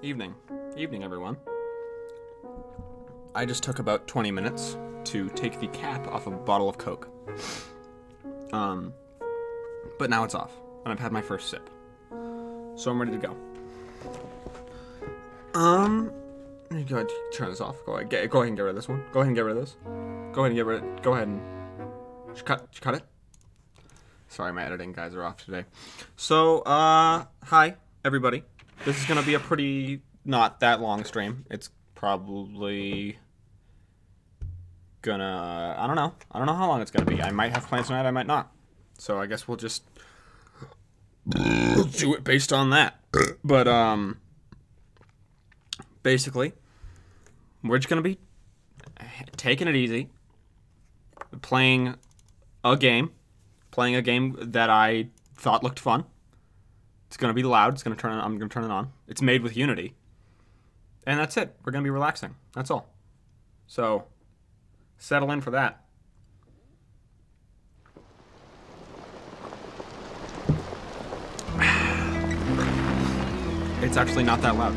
Evening. Evening, everyone. I just took about 20 minutes to take the cap off a bottle of Coke. But now it's off, and I've had my first sip. So I'm ready to go. Go ahead, turn this off. Go ahead and get rid of this one. Go ahead and get rid of this. Go ahead and cut it. Sorry, my editing guys are off today. So, hi, everybody. This is gonna be a pretty not that long stream. It's probably gonna, I don't know how long it's gonna be. I might have plans tonight, I might not. So I guess we'll just do it based on that. But, basically, we're just gonna be taking it easy, playing a game that I thought looked fun. It's gonna be loud. I'm gonna turn it on. It's made with Unity, and that's it. We're gonna be relaxing. That's all. So, settle in for that. It's actually not that loud,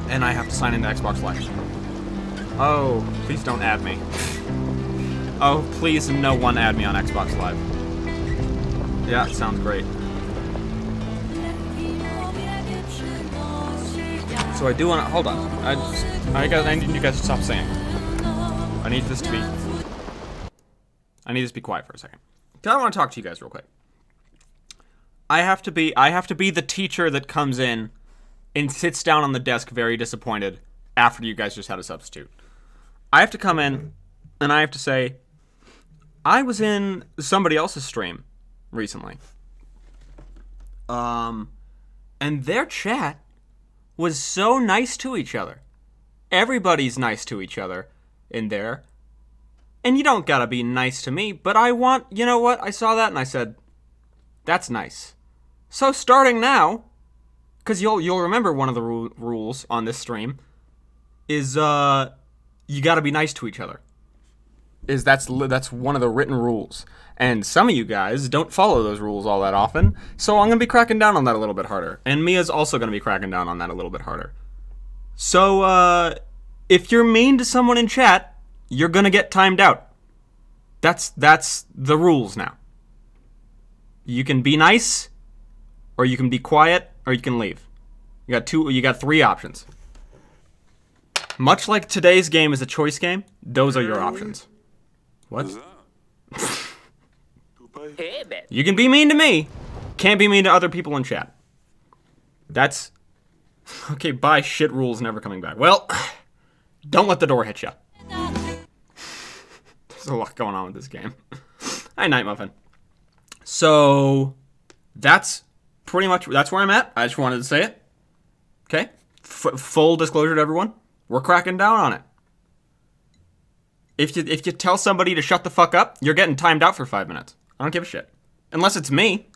and I have to sign into Xbox Live. Oh, please don't add me. Oh, please no one add me on Xbox Live. Yeah, it sounds great. So I do want to, hold on. I need you guys to stop singing. I need this to be quiet for a second. I want to talk to you guys real quick. I have to be the teacher that comes in and sits down on the desk very disappointed after you guys just had a substitute. I have to come in and I have to say, I was in somebody else's stream recently. And their chat was so nice to each other. Everybody's nice to each other in there. And you don't gotta be nice to me, but you know what? I saw that and I said, that's nice. So starting now, because you'll remember one of the rules on this stream, is you gotta be nice to each other. That's one of the written rules. And some of you guys don't follow those rules all that often, so I'm going to be cracking down on that a little bit harder. And Mia's also going to be cracking down on that a little bit harder. So, if you're mean to someone in chat, you're going to get timed out. That's the rules now. You can be nice, or you can be quiet, or you can leave. You got three options. Much like today's game is a choice game, those are your options. What? You can be mean to me. Can't be mean to other people in chat. That's... Okay, bye, shit rules never coming back. Well, don't let the door hit you. There's a lot going on with this game. Hi, Night Muffin. So, that's pretty much... That's where I'm at. I just wanted to say it. Okay? Full disclosure to everyone. We're cracking down on it. If you tell somebody to shut the fuck up, you're getting timed out for 5 minutes. I don't give a shit. Unless it's me.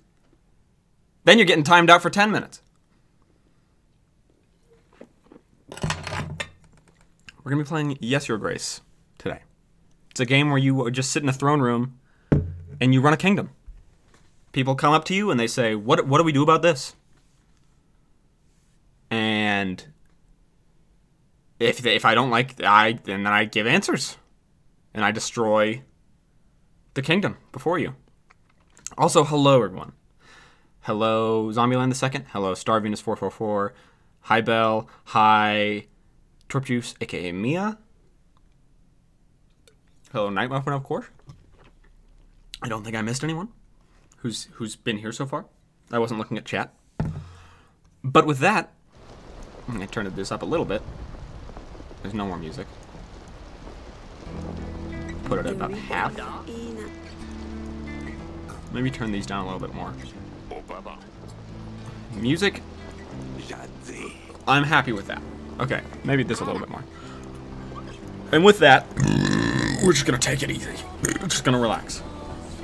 Then you're getting timed out for 10 minutes. We're going to be playing Yes, Your Grace today. It's a game where you just sit in a throne room and you run a kingdom. People come up to you and they say, what do we do about this? And if I don't like, then I give answers. And I destroy the kingdom before you. Also, hello, everyone. Hello, Zombieland the Second. Hello, StarVenus444. Hi, Belle. Hi, Torp Juice, a.k.a. Mia. Hello, Night Muffin, of course. I don't think I missed anyone who's been here so far. I wasn't looking at chat. But with that, I'm going to turn this up a little bit. There's no more music. Put it at about half. Maybe turn these down a little bit more. Music. I'm happy with that. Okay, maybe this a little bit more. And with that, we're just gonna take it easy. We're just gonna relax.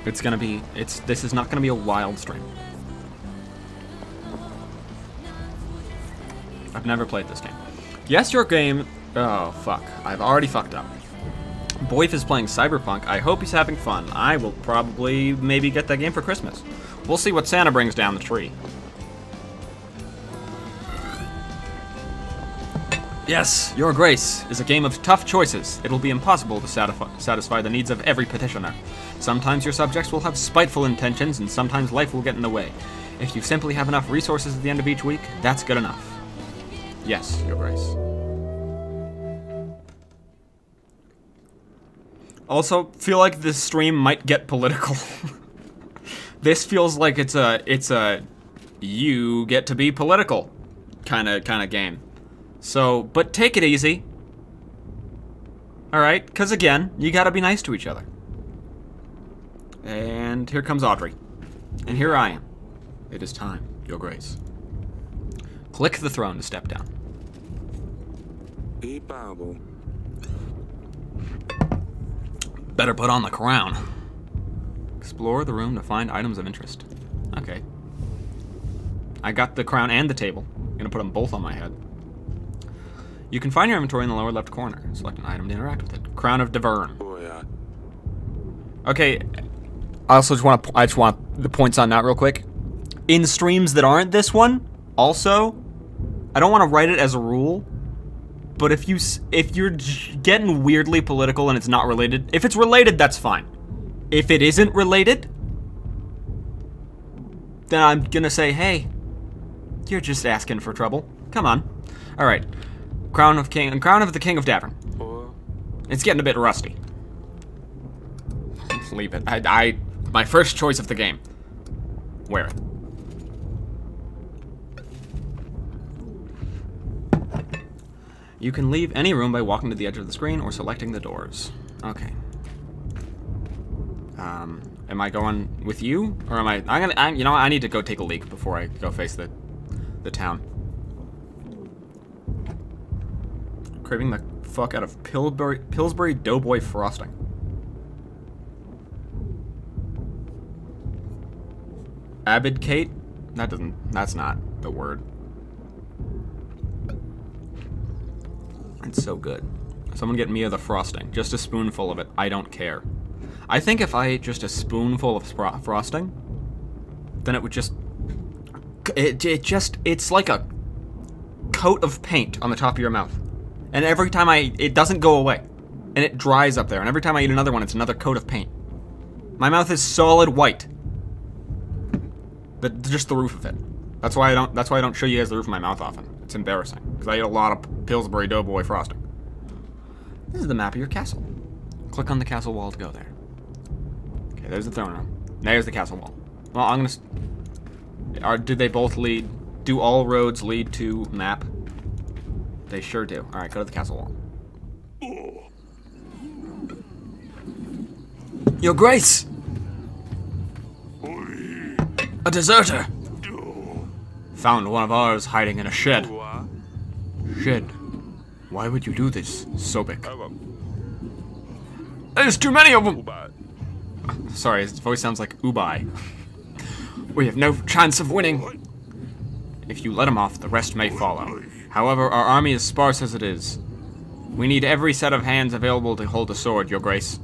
This is not gonna be a wild stream. I've never played this game. Yes, your game. Oh fuck! I've already fucked up. Boyf is playing Cyberpunk. I hope he's having fun. I will probably maybe get that game for Christmas. We'll see what Santa brings down the tree. Yes, Your Grace is a game of tough choices. It'll be impossible to satisfy the needs of every petitioner. Sometimes your subjects will have spiteful intentions, and sometimes life will get in the way. If you simply have enough resources at the end of each week, that's good enough. Yes, Your Grace. Also, feel like this stream might get political. This feels like it's a you get to be political kind of game. So, but take it easy. Alright, because again, you gotta be nice to each other. And here comes Audrey. And here I am. It is time, Your Grace. Click the throne to step down. Better put on the crown. Explore the room to find items of interest. Okay. I got the crown and the table. I'm gonna put them both on my head. You can find your inventory in the lower left corner. Select an item to interact with it. Crown of Deverne. Oh, yeah. Okay. I just want the points on that real quick. In streams that aren't this one, also, I don't want to write it as a rule, but if you're getting weirdly political and it's not related, if it's related, that's fine. If it isn't related, then I'm gonna say, hey, you're just asking for trouble. Come on. All right. Crown of the King of Davern. It's getting a bit rusty. Leave it. My first choice of the game. Wear it. You can leave any room by walking to the edge of the screen or selecting the doors. Okay. Am I going with you, or am I? You know, I need to go take a leak before I go face the town. Craving the fuck out of Pillsbury Doughboy frosting. Abdicate? That's not the word. It's so good. Someone get Mia the frosting. Just a spoonful of it. I don't care. I think if I ate just a spoonful of frosting, then it would just... It's like a coat of paint on the top of your mouth. And every time it doesn't go away. And it dries up there. And every time I eat another one, it's another coat of paint. My mouth is solid white. Just the roof of it. That's why I don't show you guys the roof of my mouth often. It's embarrassing. Because I eat a lot of Pillsbury Doughboy frosting. This is the map of your castle. Click on the castle wall to go there. Okay, there's the throne room. There's the castle wall. Well, I'm gonna... do they both lead... Do all roads lead to map? They sure do. Alright, go to the castle wall. Your Grace! A deserter! Found one of ours hiding in a shed. Shed? Why would you do this, Sobek? There's too many of them! Sorry, his voice sounds like Ubai. We have no chance of winning. If you let him off, the rest may follow. However, our army is sparse as it is. We need every set of hands available to hold a sword, Your Grace.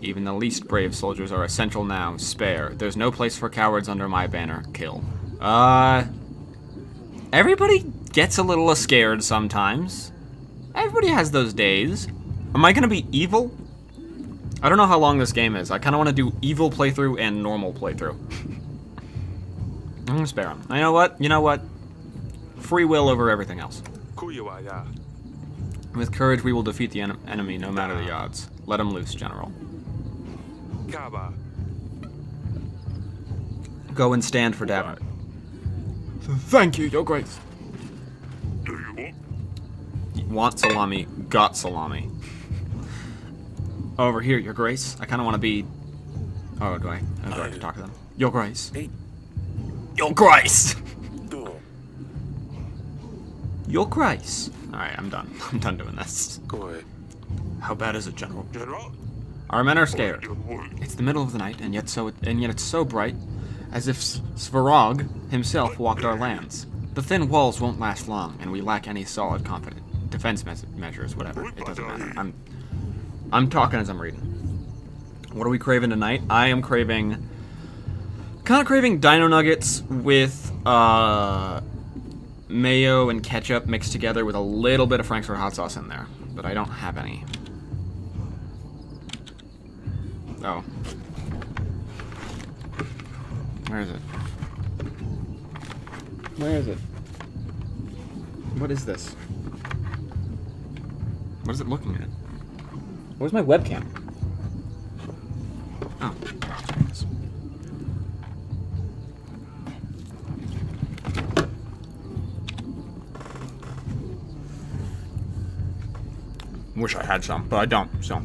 Even the least brave soldiers are essential now. Spare. There's no place for cowards under my banner. Kill. Everybody gets a little scared sometimes. Everybody has those days. Am I gonna be evil? I don't know how long this game is. I kind of want to do evil playthrough and normal playthrough. I'm gonna spare him. You know what? You know what? Free will over everything else. With courage, we will defeat the enemy no matter the odds. Let him loose, General. Go and stand for Davern. Thank you, Your Grace. Want salami, got salami. Over here, Your Grace. I kind of want to be... Oh, do I have to talk to them? Your Grace. Your Grace! Your Grace. Alright, I'm done. I'm done doing this. How bad is it, General? Our men are scared. It's the middle of the night, and yet it's so bright, as if Svarog himself walked our lands. The thin walls won't last long, and we lack any solid, confident defense measures. Whatever, it doesn't matter. I'm talking as I'm reading. What are we craving tonight? I am kind of craving Dino Nuggets with mayo and ketchup mixed together with a little bit of Frankfurt hot sauce in there, but I don't have any. Oh. Where is it? Where is it? What is this? What is it looking at? Where's my webcam? Oh. Wish I had some, but I don't, so.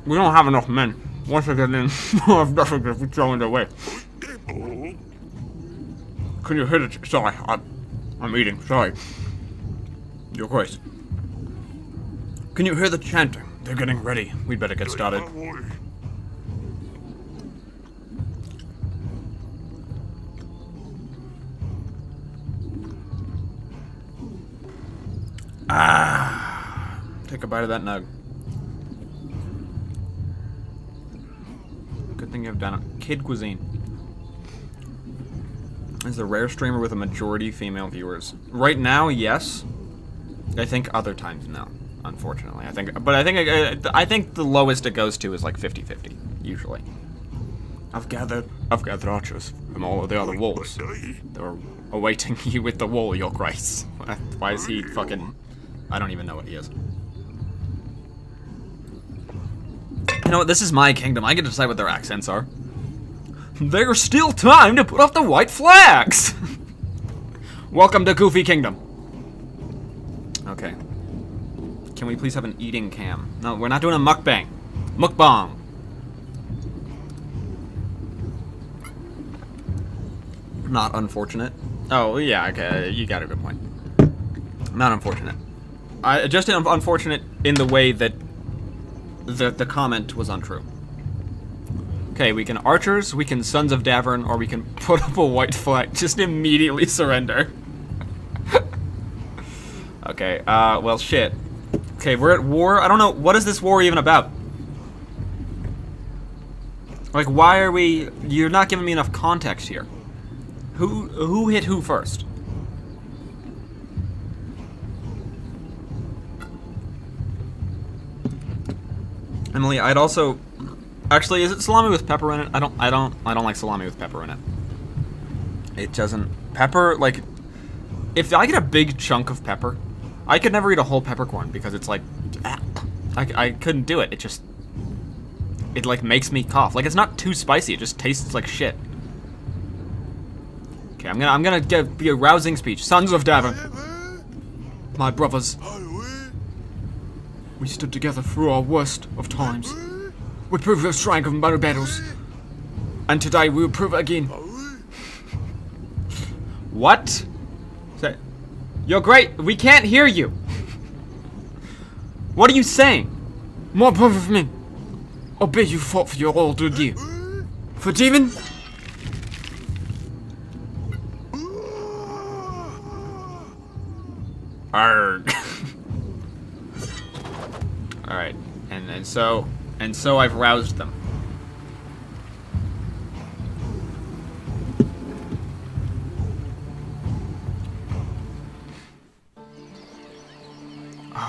We don't have enough men. Once I get in, I've definitely going to be thrown away. Can you hit it? Sorry, I'm eating, sorry. Your Grace. Can you hear the chanting? They're getting ready. We'd better get started. Ah, take a bite of that nug. Good thing you've done it. Kid Cuisine is the rare streamer with a majority female viewers. Right now, yes. I think other times, no. Unfortunately, I think the lowest it goes to is like 50-50 usually. I've gathered archers from all of the other walls. They're awaiting you with the wall, Your Grace. Why is he fucking? I don't even know what he is. You know what? This is my kingdom. I get to decide what their accents are. There's still time to put up the white flags. Welcome to Goofy Kingdom. Okay. Can we please have an eating cam? No, we're not doing a mukbang. Mukbang. Not unfortunate. Oh, yeah, okay, you got a good point. Not unfortunate. Just unfortunate in the way that the comment was untrue. Okay, we can archers, we can Sons of Davern, or we can put up a white flag. Just immediately surrender. Okay, well, shit. Okay, we're at war. I don't know, what is this war even about? Like, why are we... You're not giving me enough context here. Who hit who first? Emily, I'd also... Actually, is it salami with pepper in it? I don't like salami with pepper in it. It doesn't... Pepper, like... If I get a big chunk of pepper, I could never eat a whole peppercorn because it's like... I couldn't do it. It just... It, like, makes me cough. Like, it's not too spicy. It just tastes like shit. Okay, I'm gonna be a rousing speech. Sons of Davern. My brothers. We stood together through our worst of times. We proved the strength of many battles. And today we will prove it again. What? You're great. We can't hear you. What are you saying? My brother men, I bet you fought for your old dear. For Demon? Arrgh. Alright, and so I've roused them.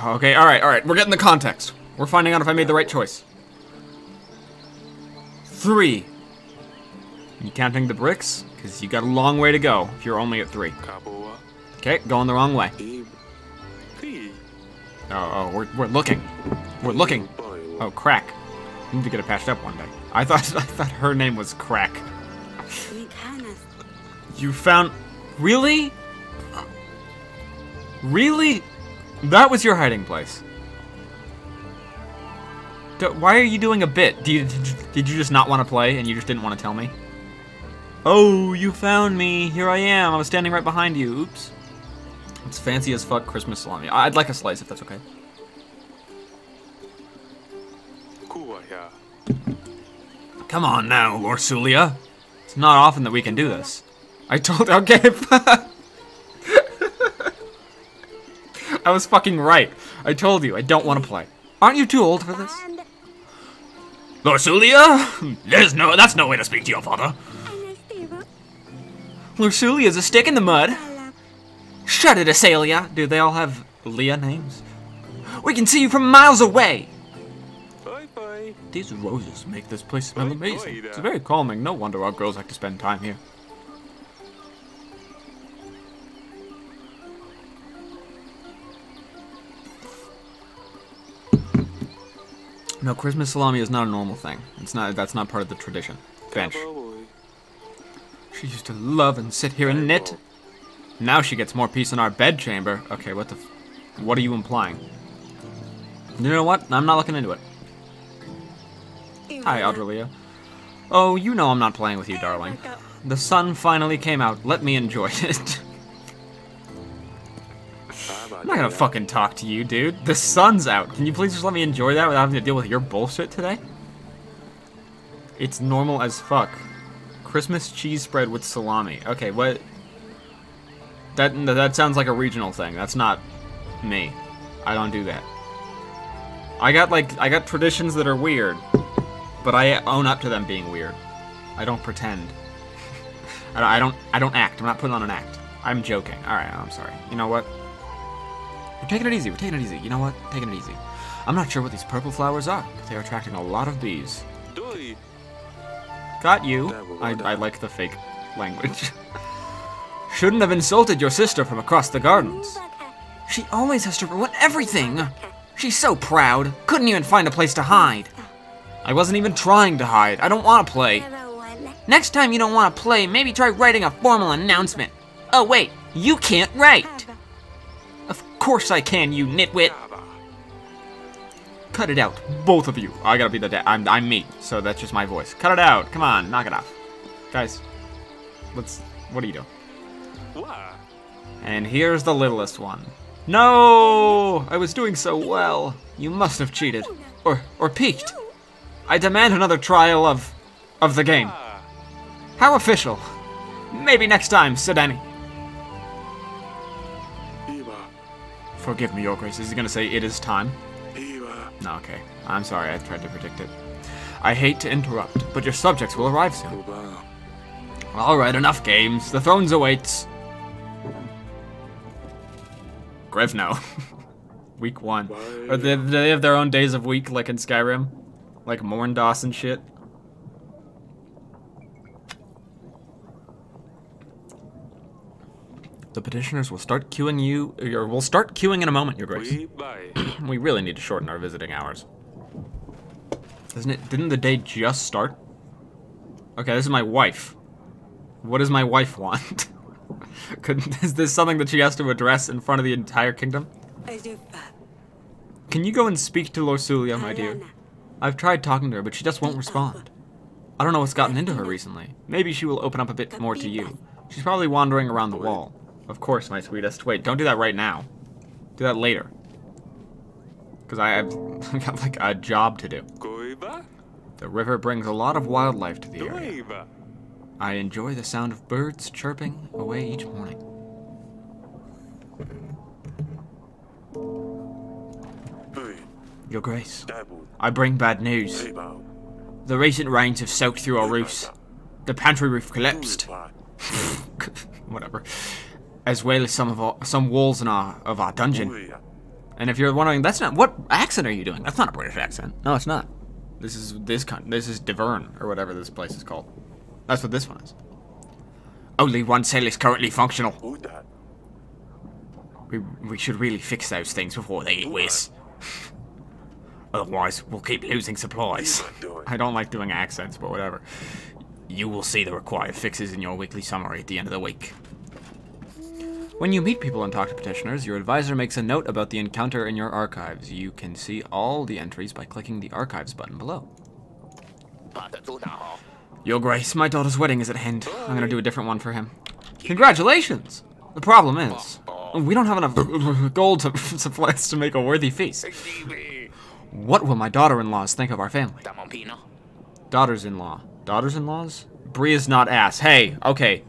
Okay, alright, we're getting the context. We're finding out if I made the right choice. 3. You counting the bricks? Because you got a long way to go if you're only at 3. Okay, going the wrong way. Oh, we're looking. We're looking. Oh, Crack. I need to get it patched up one day. I thought her name was Crack. You found... Really? Really? That was your hiding place. Why are you doing a bit? Did you just not want to play and you just didn't want to tell me? Oh, you found me. Here I am. I was standing right behind you. Oops. It's fancy as fuck Christmas salami. I'd like a slice if that's okay. Come on now, Lord Sulia. It's not often that we can do this. I told... Okay. I was fucking right. I told you, I don't want to play. Aren't you too old for this? Lord Sulia? That's no way to speak to your father. Lord Sulia's a stick in the mud. Shut it, Asalia! Do they all have Leah names? We can see you from miles away! Bye-bye. These roses make this place smell amazing. It's very calming. No wonder our girls like to spend time here. No, Christmas salami is not a normal thing. It's not. That's not part of the tradition. Bench. She used to love and sit here and knit. Now she gets more peace in our bedchamber. Okay, what the... What are you implying? You know what? I'm not looking into it. Hi, Audrelia. Oh, you know I'm not playing with you, darling. The sun finally came out. Let me enjoy it. I'm not gonna fucking talk to you, dude. The sun's out. Can you please just let me enjoy that without having to deal with your bullshit today? It's normal as fuck. Christmas cheese spread with salami. Okay, what... That sounds like a regional thing. That's not me. I don't do that. I got traditions that are weird, but I own up to them being weird. I don't pretend. I don't act. I'm not putting on an act. I'm joking. Alright, I'm sorry. You know what? We're taking it easy. We're taking it easy. You know what? Taking it easy. I'm not sure what these purple flowers are, but they are attracting a lot of bees. Got you. I like the fake language. Shouldn't have insulted your sister from across the gardens. She always has to ruin everything. She's so proud. Couldn't even find a place to hide. I wasn't even trying to hide. I don't want to play. Next time you don't want to play, maybe try writing a formal announcement. Oh wait, you can't write. Of course I can, you nitwit. Cut it out, both of you. I gotta be the dad. I'm me, so that's just my voice. Cut it out. Come on, knock it off, guys. What are you doing? And here's the littlest one. No! I was doing so well. You must have cheated. Or peeked. I demand another trial of the game. How official. Maybe next time, Sedani. Forgive me, Your Grace. Is he gonna say it is time? No, okay. I'm sorry, I tried to predict it. I hate to interrupt, but your subjects will arrive soon. Alright, enough games. The thrones awaits. Grivno. Week 1. Or do they have their own days of week, like in Skyrim? Like Morndos and shit? The petitioners will start queuing we'll start queuing in a moment, Your Grace. We really need to shorten our visiting hours. Didn't the day just start? Okay, this is my wife. What does my wife want? Is this something that she has to address in front of the entire kingdom? Can you go and speak to Lorsulia, my dear? I've tried talking to her, but she just won't respond. I don't know what's gotten into her recently. Maybe she will open up a bit more to you. She's probably wandering around the wall. Of course, my sweetest. Wait, don't do that right now. Do that later. Because I've got, like, a job to do. The river brings a lot of wildlife to the area. I enjoy the sound of birds chirping away each morning. Your Grace, I bring bad news. The recent rains have soaked through our roofs. The pantry roof collapsed. Whatever. As well as some walls of our dungeon. And if you're wondering, that's not... What accent are you doing? That's not a British accent. No, it's not. This is Deverne, or whatever this place is called. That's what this one is. Only one cell is currently functional. We should really fix those things before they get worse. Otherwise, we'll keep losing supplies. I don't like doing accents, but whatever. You will see the required fixes in your weekly summary at the end of the week. When you meet people and talk to petitioners, your advisor makes a note about the encounter in your archives. You can see all the entries by clicking the archives button below. Your Grace, my daughter's wedding is at hand. I'm gonna do a different one for him. Congratulations! The problem is, we don't have enough gold to suffice to make a worthy feast. What will my daughter-in-laws think of our family? Daughters-in-law. Daughters-in-laws? Bria's not ass. Hey, okay.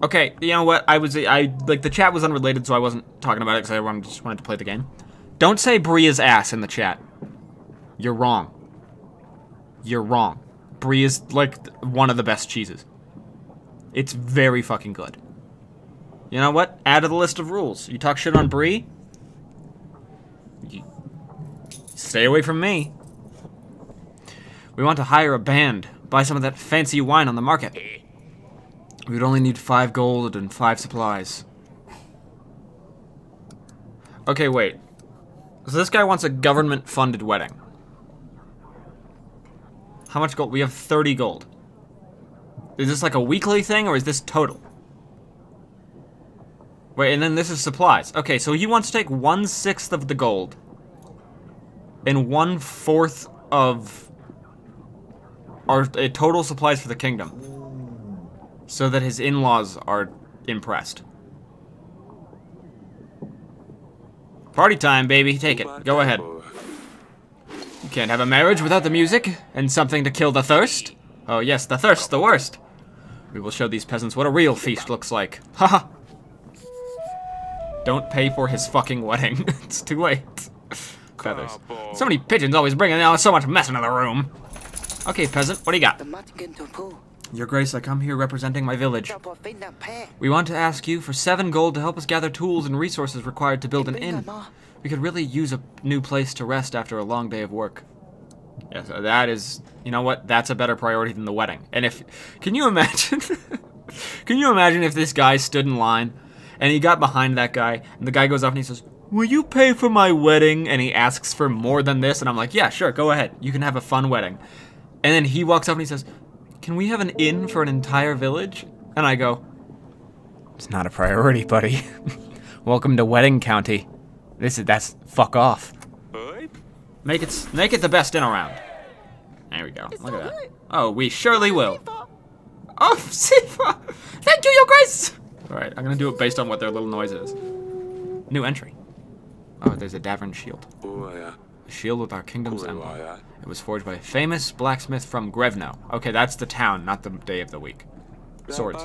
Okay, you know what? Like, the chat was unrelated, so I wasn't talking about it because I just wanted to play the game. Don't say Bria's ass in the chat. You're wrong. You're wrong. Brie's, like, one of the best cheeses. It's very fucking good. You know what? Add to the list of rules. You talk shit on Bree? Stay away from me. We want to hire a band. Buy some of that fancy wine on the market. We would only need 5 gold and 5 supplies. Okay, wait. So this guy wants a government-funded wedding. How much gold? We have 30 gold. Is this like a weekly thing, or is this total? Wait, and then this is supplies. Okay, so he wants to take 1/6 of the gold and 1/4 of our total supplies for the kingdom, so that his in-laws are impressed. Party time, baby. Take it. Go ahead. You can't have a marriage without the music and something to kill the thirst. Oh yes, the thirst, the worst. We will show these peasants what a real feast looks like. Haha. Don't pay for his fucking wedding. It's too late. Feathers. So many pigeons always bringing out so much mess into the room. Okay, peasant, what do you got? Your Grace, I come here representing my village. We want to ask you for 7 gold to help us gather tools and resources required to build an inn. We could really use a new place to rest after a long day of work. Yes, that is, you know what? That's a better priority than the wedding. And if, can you imagine? Can you imagine if this guy stood in line and he got behind that guy and the guy goes up and he says, "Will you pay for my wedding?" And he asks for more than this, and I'm like, yeah, sure, go ahead. You can have a fun wedding. And then he walks up and he says, "Can we have an inn for an entire village?" And I go, "It's not a priority, buddy. Welcome to Wedding County. That's fuck off. Make it the best inn around." There we go. Look at that. Oh, we surely will. Oh, Sifa! Thank you, Your Grace! Alright, I'm gonna do it based on what their little noise is. New entry. Oh, there's a Davern shield. A shield with our kingdom's emblem. It was forged by a famous blacksmith from Grevno. Okay, that's the town, not the day of the week. Swords.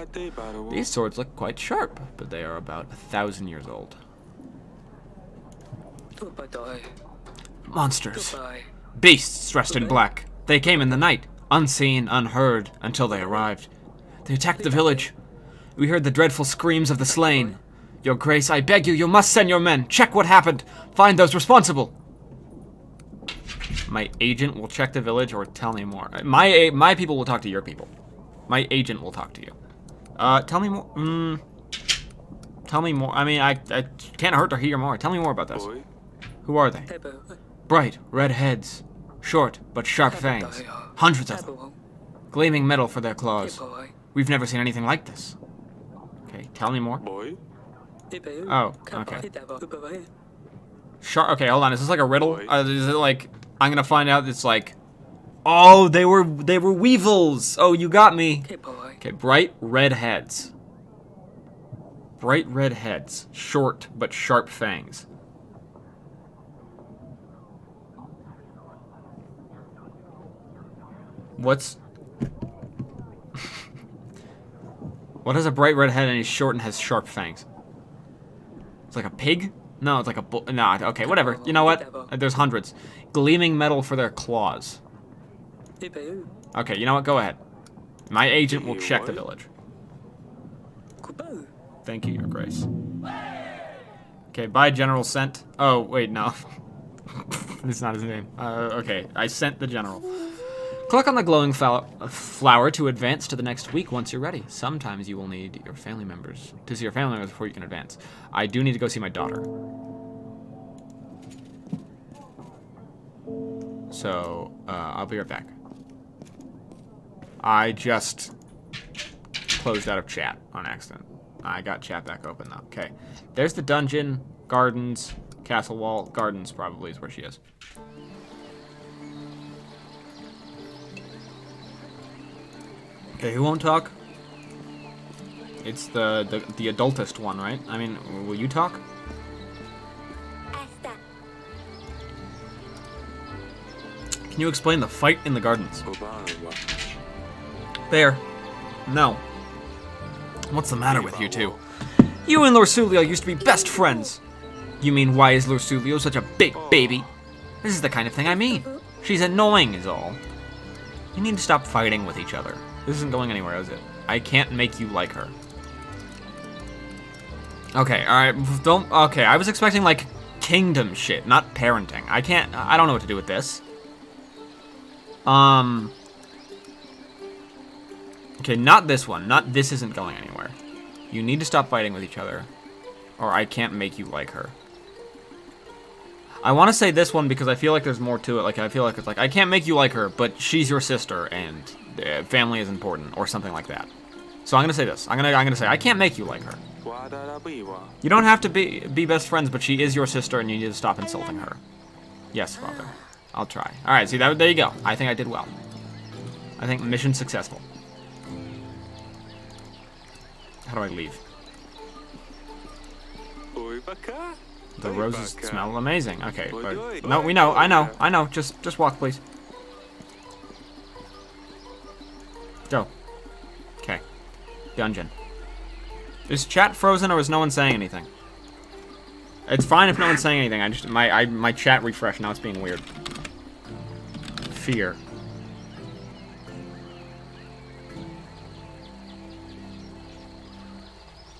These swords look quite sharp, but they are about 1,000 years old. Monsters. Beasts dressed in black. They came in the night, unseen, unheard, until they arrived. They attacked the village. We heard the dreadful screams of the slain. Your Grace, I beg you, you must send your men. Check what happened. Find those responsible. My agent will check the village or tell me more. My people will talk to your people. My agent will talk to you. Tell me more. Tell me more. I mean, I can't hurt to hear more. Tell me more about this. Who are they? Bright red heads, short but sharp fangs, hundreds of them, gleaming metal for their claws. We've never seen anything like this. Okay, tell me more. Oh, okay. Sharp. Okay, hold on. Is this like a riddle? Is it like I'm gonna find out? It's like, oh, they were weevils. Oh, you got me. Okay, bright red heads. Bright red heads, short but sharp fangs. What's... What has a bright red head and he's short and has sharp fangs? It's like a pig? No, it's like a bull. No, okay, whatever. You know what? There's hundreds. Gleaming metal for their claws. Okay, you know what? Go ahead. My agent will check the village. Thank you, Your Grace. Okay, by General sent. Oh, wait, no. That's not his name. Okay, I sent the general. Click on the glowing flower to advance to the next week once you're ready. Sometimes you will need your family members to see your family members before you can advance. I do need to go see my daughter. So, I'll be right back. I just closed out of chat on accident. I got chat back open though. Okay. There's the dungeon, gardens, castle wall. Gardens probably is where she is. Okay, who won't talk? It's the adultist one, right? I mean, will you talk? Can you explain the fight in the gardens? There. No. What's the matter with you two? You and Lorsulio used to be best friends. You mean, why is Lorsulio such a big baby? This is the kind of thing I mean. She's annoying is all. You need to stop fighting with each other. This isn't going anywhere, is it? I can't make you like her. Okay, alright, don't... Okay, I was expecting, like, kingdom shit, not parenting. I don't know what to do with this. Okay, not this one. This isn't going anywhere. You need to stop fighting with each other, or I can't make you like her. I want to say this one because I feel like there's more to it. Like, I feel like it's like, I can't make you like her, but she's your sister, and family is important, or something like that. So I'm gonna say this. I'm gonna say, I can't make you like her. You don't have to be best friends, but she is your sister, and you need to stop insulting her. Yes, father. I'll try. Alright, see, there you go. I think I did well. I think mission successful. How do I leave? The roses smell amazing. Okay, but no, we know. I know. Just walk, please. Go. Okay. Dungeon. Is chat frozen or is no one saying anything? It's fine if no one's saying anything. I just my chat refreshed. Now it's being weird. Fear.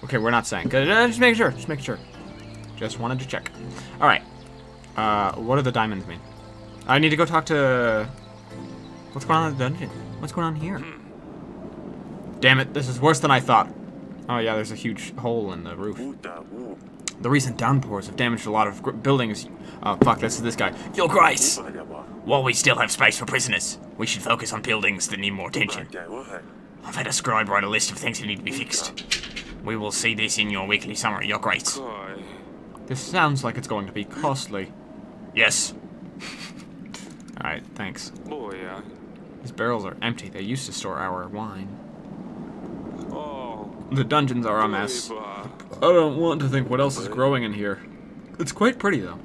Okay, we're not saying. Just making sure. Just making sure. Just wanted to check. All right. What do the diamonds mean? I need to go talk to... What's going on in the dungeon? What's going on here? Damn it, this is worse than I thought. Oh yeah, there's a huge hole in the roof. The recent downpours have damaged a lot of buildings. Oh fuck, this is this guy. Your Grace! While we still have space for prisoners, we should focus on buildings that need more attention. I've had a scribe write a list of things that need to be fixed. We will see this in your weekly summary, Your Grace. This sounds like it's going to be costly. Yes. Alright, thanks. These barrels are empty. They used to store our wine. The dungeons are a mess. I don't want to think what else is growing in here. It's quite pretty, though.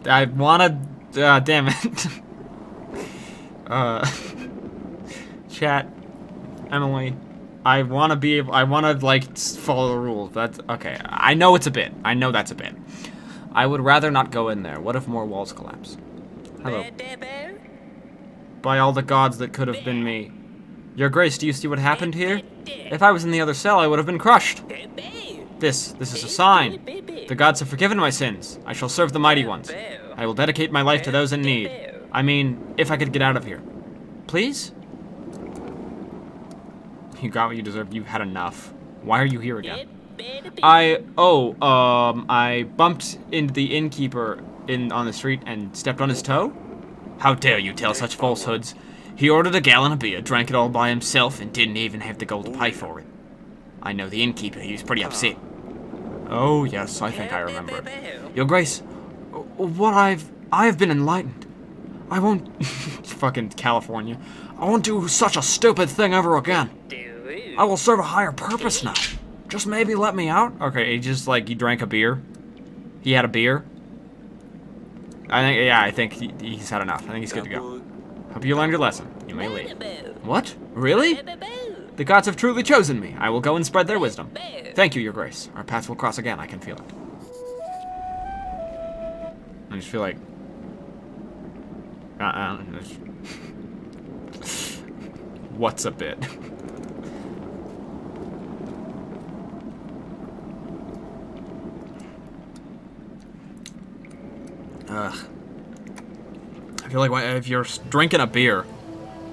I wanna... damn it. Chat. Emily. I wanna, like, follow the rules. That's... Okay. I know it's a bit. I know that's a bit. I would rather not go in there. What if more walls collapse? Hello. By all the gods that could have been me. Your Grace, do you see what happened here? If I was in the other cell, I would have been crushed. This is a sign. The gods have forgiven my sins. I shall serve the mighty ones. I will dedicate my life to those in need. I mean, if I could get out of here. Please? You got what you deserved. You had enough. Why are you here again? I bumped into the innkeeper on the street and stepped on his toe? How dare you tell such falsehoods? He ordered a gallon of beer, drank it all by himself, and didn't even have the gold to pay for it. I know the innkeeper, he was pretty upset. Oh, yes, I think I remember it. Your Grace, I have been enlightened. I won't... fucking California. I won't do such a stupid thing ever again. I will serve a higher purpose now. Just maybe let me out? Okay, he drank a beer. He had a beer. I think he's had enough. I think he's good to go. Hope you learned your lesson. You may leave. What? Really? The gods have truly chosen me. I will go and spread their wisdom. Thank you, Your Grace. Our paths will cross again. I can feel it. I just feel like... What's a bit? Ugh. I feel like if you're drinking a beer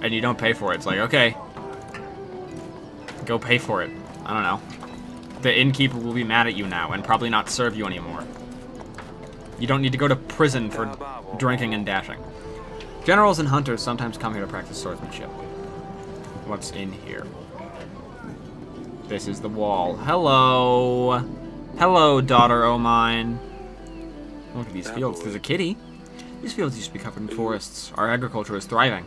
and you don't pay for it, it's like, okay, go pay for it. I don't know. The innkeeper will be mad at you now and probably not serve you anymore. You don't need to go to prison for drinking and dashing. Generals and hunters sometimes come here to practice swordsmanship. What's in here? This is the wall. Hello. Hello, daughter o' mine. Look at these fields. There's a kitty. These fields used to be covered in forests. Our agriculture is thriving.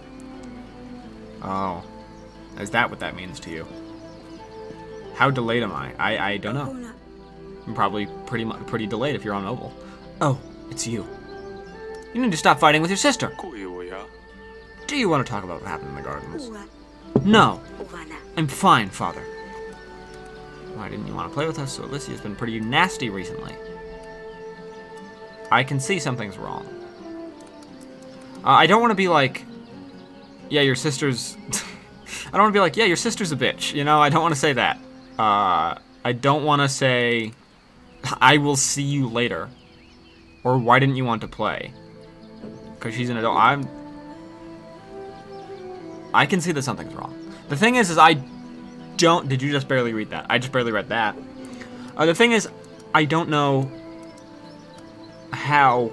Oh. Is that what that means to you? How delayed am I? I don't know. I'm probably pretty delayed if you're on mobile. Oh, it's you. You need to stop fighting with your sister. Do you want to talk about what happened in the gardens? No. I'm fine, father. Why didn't you want to play with us? So Alicia's been pretty nasty recently. I can see something's wrong. I don't want to be like, yeah, your sister's... I don't want to be like, yeah, your sister's a bitch. You know, I don't want to say that. I don't want to say, I will see you later. Or why didn't you want to play? Because she's an adult. I can see that something's wrong. The thing is I don't... Did you just barely read that? I just barely read that. The thing is, I don't know how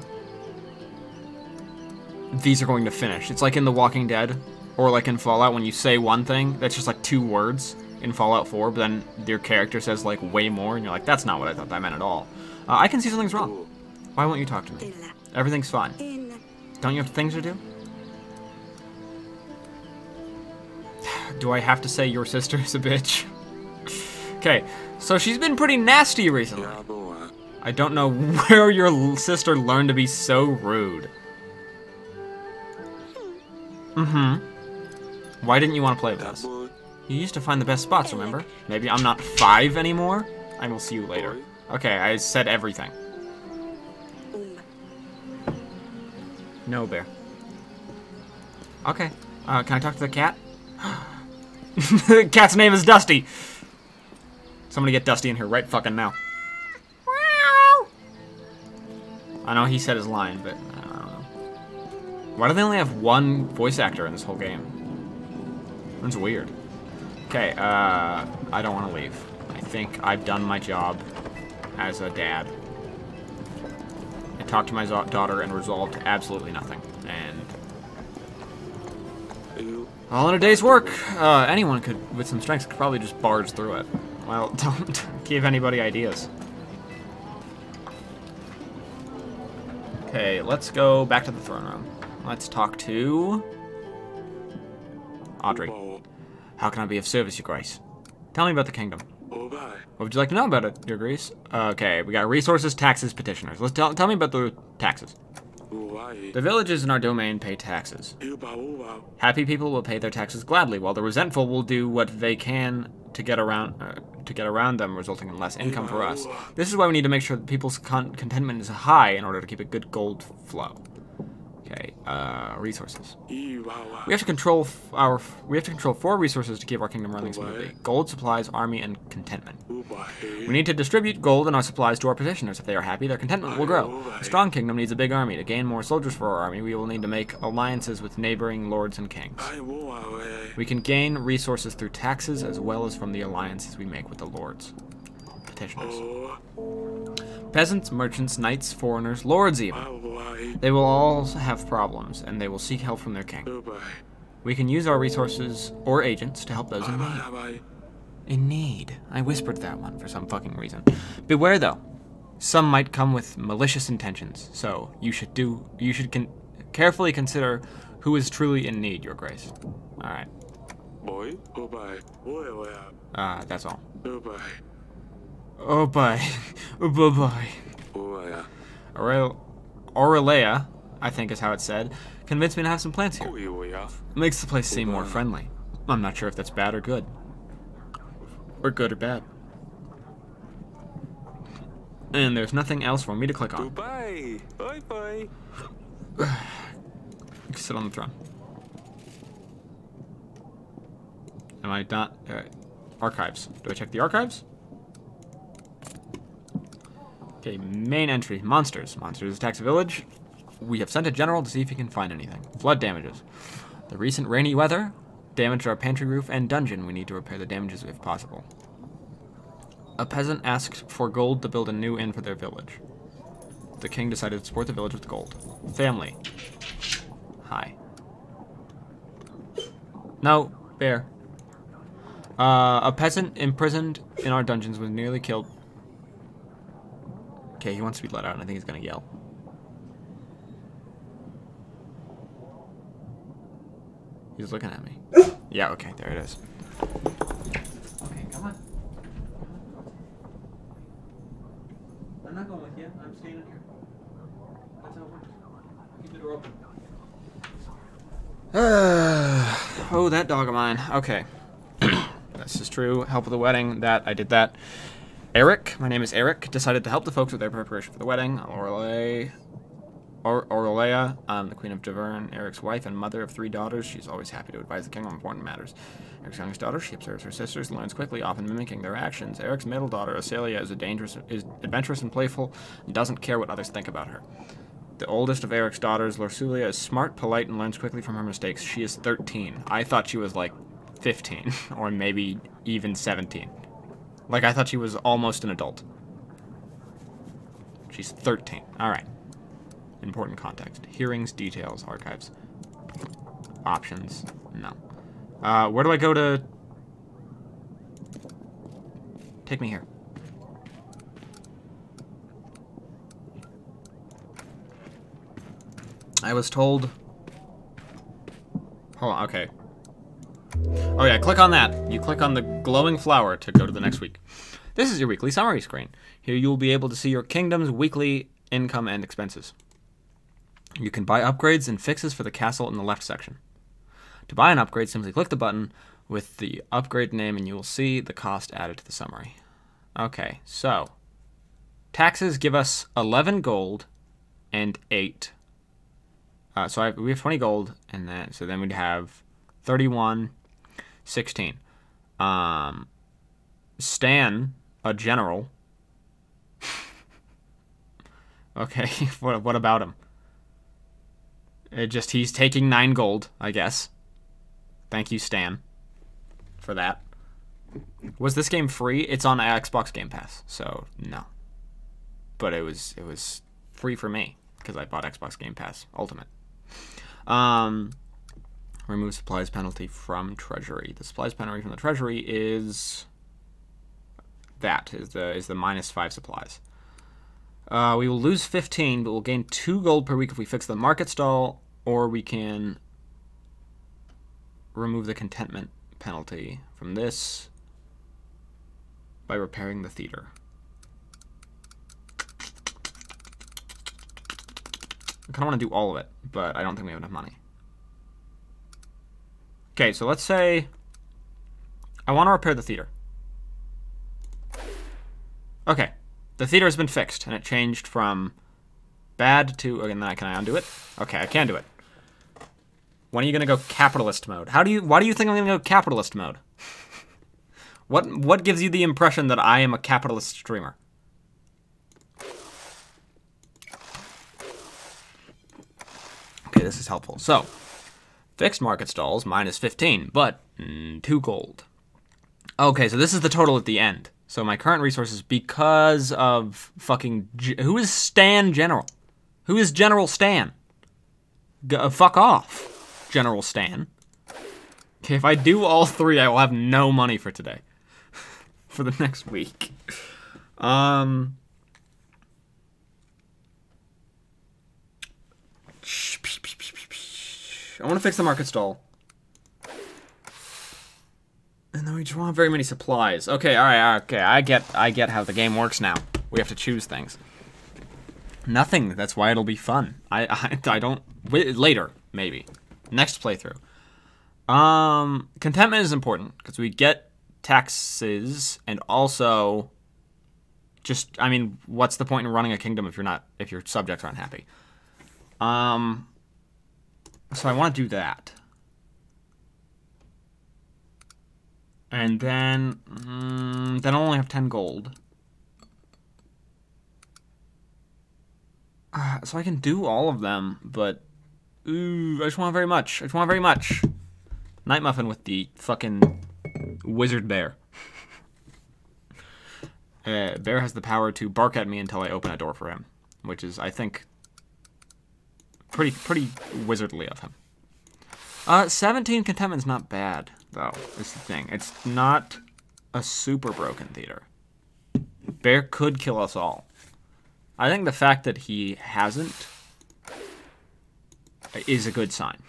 these are going to finish. It's like in The Walking Dead, or like in Fallout, when you say one thing, that's just like 2 words in Fallout 4, but then your character says like way more, and you're like, that's not what I thought that meant at all. I can see something's wrong. Why won't you talk to me? Everything's fine. Don't you have things to do? Do I have to say your sister's a bitch? Okay, so she's been pretty nasty recently. I don't know where your sister learned to be so rude. Why didn't you want to play with us? You used to find the best spots, remember? Maybe I'm not 5 anymore? I will see you later. Okay, I said everything. No, bear. Okay. Can I talk to the cat? The cat's name is Dusty. Somebody get Dusty in here right fucking now. I know he said his line, but I don't know. Why do they only have 1 voice actor in this whole game? That's weird. Okay, I don't want to leave. I think I've done my job as a dad. I talked to my daughter and resolved absolutely nothing. And all in a day's work. Anyone could, with some strength, could probably just barge through it. Well, don't give anybody ideas. Okay, let's go back to the throne room. Let's talk to Audrey. How can I be of service, Your Grace? Tell me about the kingdom. What would you like to know about it, Your Grace? Okay, we got resources, taxes, petitioners. Let's tell me about the taxes. The villages in our domain pay taxes. Happy people will pay their taxes gladly, while the resentful will do what they can to get around them, resulting in less income for us. This is why we need to make sure that people's contentment is high in order to keep a good gold flow. Okay, resources. We have to control 4 resources to keep our kingdom running smoothly: gold, supplies, army, and contentment. We need to distribute gold and our supplies to our petitioners. If they are happy, their contentment will grow. A strong kingdom needs a big army. To gain more soldiers for our army, we will need to make alliances with neighboring lords and kings. We can gain resources through taxes as well as from the alliances we make with the lords. Petitioners. Peasants, merchants, knights, foreigners, lords even. They will all have problems, and they will seek help from their king. We can use our resources or agents to help those in need. In need. I whispered that one for some fucking reason. Beware, though. Some might come with malicious intentions, so you should carefully consider who is truly in need, Your Grace. All right. That's all. Oh, bye. Bye-bye. Aurelia, I think is how it's said, convinced me to have some plants here. It makes the place seem more friendly. I'm not sure if that's bad or good. Or good or bad. And there's nothing else for me to click on. Goodbye. Bye-bye. Sit on the throne. Am I not... archives. Do I check the archives? Okay, main entry. Monsters. Monsters attacks a village. We have sent a general to see if he can find anything. Flood damages. The recent rainy weather damaged our pantry roof and dungeon. We need to repair the damages if possible. A peasant asked for gold to build a new inn for their village. The king decided to support the village with gold. Family. Hi. No, bear. A peasant imprisoned in our dungeons was nearly killed. Okay, he wants to be let out, and I think he's gonna yell. He's looking at me. Yeah, okay, there it is. Okay, come on. I'm not going with you. I'm staying in here. That's how it works. Keep the door open. Oh, that dog of mine. Okay. This is true. Help with the wedding. I did that. Eric, my name is Eric, decided to help the folks with their preparation for the wedding. Lorelei. Orlea, the Queen of Davern, Eric's wife and mother of 3 daughters. She's always happy to advise the king on important matters. Eric's youngest daughter, she observes her sisters and learns quickly, often mimicking their actions. Eric's middle daughter, Acelia, is adventurous and playful, and doesn't care what others think about her. The oldest of Eric's daughters, Lorsulia, is smart, polite, and learns quickly from her mistakes. She is 13. I thought she was like 15, or maybe even 17. Like, I thought she was almost an adult. She's 13. Alright. Important context. Hearings, details, archives. Options. No. Where do I go to... Take me here. I was told... Hold on, okay. Oh yeah, click on that. You click on the glowing flower to go to the next week. This is your weekly summary screen. Here you will be able to see your kingdom's weekly income and expenses. You can buy upgrades and fixes for the castle in the left section. To buy an upgrade, simply click the button with the upgrade name and you will see the cost added to the summary. Okay, so taxes give us 11 gold and 8. So we have 20 gold, and then we'd have 31, 16. Stan, a general. Okay, what about him? He's taking 9 gold, I guess. Thank you, Stan, for that. Was this game free? It's on Xbox Game Pass, so no. But it was free for me because I bought Xbox Game Pass Ultimate. Remove supplies penalty from treasury. The supplies penalty from the treasury is the minus 5 supplies. We will lose 15, but we'll gain 2 gold per week if we fix the market stall, or we can remove the contentment penalty from this by repairing the theater. I kind of want to do all of it, but I don't think we have enough money. Okay, so let's say I want to repair the theater. Okay, the theater has been fixed, and it changed from bad to... Okay, and then can I undo it? Okay, I can do it. When are you going to go capitalist mode? Why do you think I'm going to go capitalist mode? What gives you the impression that I am a capitalist streamer? Okay, this is helpful. So, fixed market stalls, minus 15, but 2 gold. Okay, so this is the total at the end. So my current resources, because of fucking... Who is Stan General? Who is General Stan? Fuck off, General Stan. Okay, if I do all 3, I will have no money for today. For the next week. I want to fix the market stall. And then we just won't have very many supplies. Okay, alright, okay, I get how the game works now. We have to choose things. Nothing, that's why it'll be fun. I don't... Later, maybe. Next playthrough. Contentment is important, because we get taxes, and also... Just, I mean, what's the point in running a kingdom if your subjects aren't happy? So I want to do that. And then I'll only have 10 gold. So I can do all of them, but... Ooh, I just want very much. I just want very much. Night Muffin with the fucking wizard bear. Bear has the power to bark at me until I open a door for him. Which is, I think, pretty wizardly of him. 17 contentment's not bad, though, is the thing. It's not a super broken theater. Bear could kill us all. I think the fact that he hasn't is a good sign.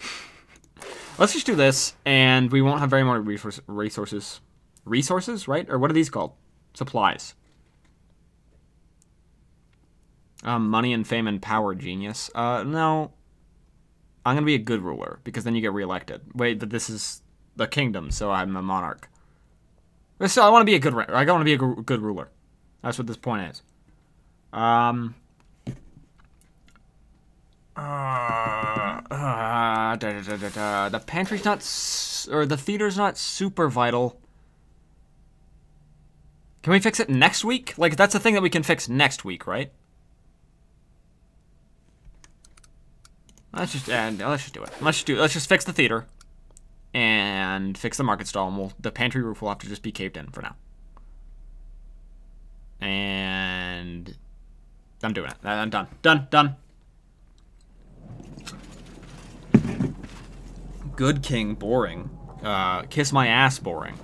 Let's just do this, and we won't have very many resources. Resources, right? Or what are these called? Supplies. Money and fame and power, genius. No. I'm going to be a good ruler, because then you get reelected. Wait, but this is the kingdom, so I'm a monarch. But still, I want to be a good ruler. That's what this point is. The pantry's not, or the theater's not super vital. Can we fix it next week? Like, that's a thing that we can fix next week, right? Let's just do it. Let's just fix the theater and fix the market stall, and the pantry roof will have to just be caved in for now. And I'm doing it. I'm done. Done. Good king, boring. Kiss my ass, boring.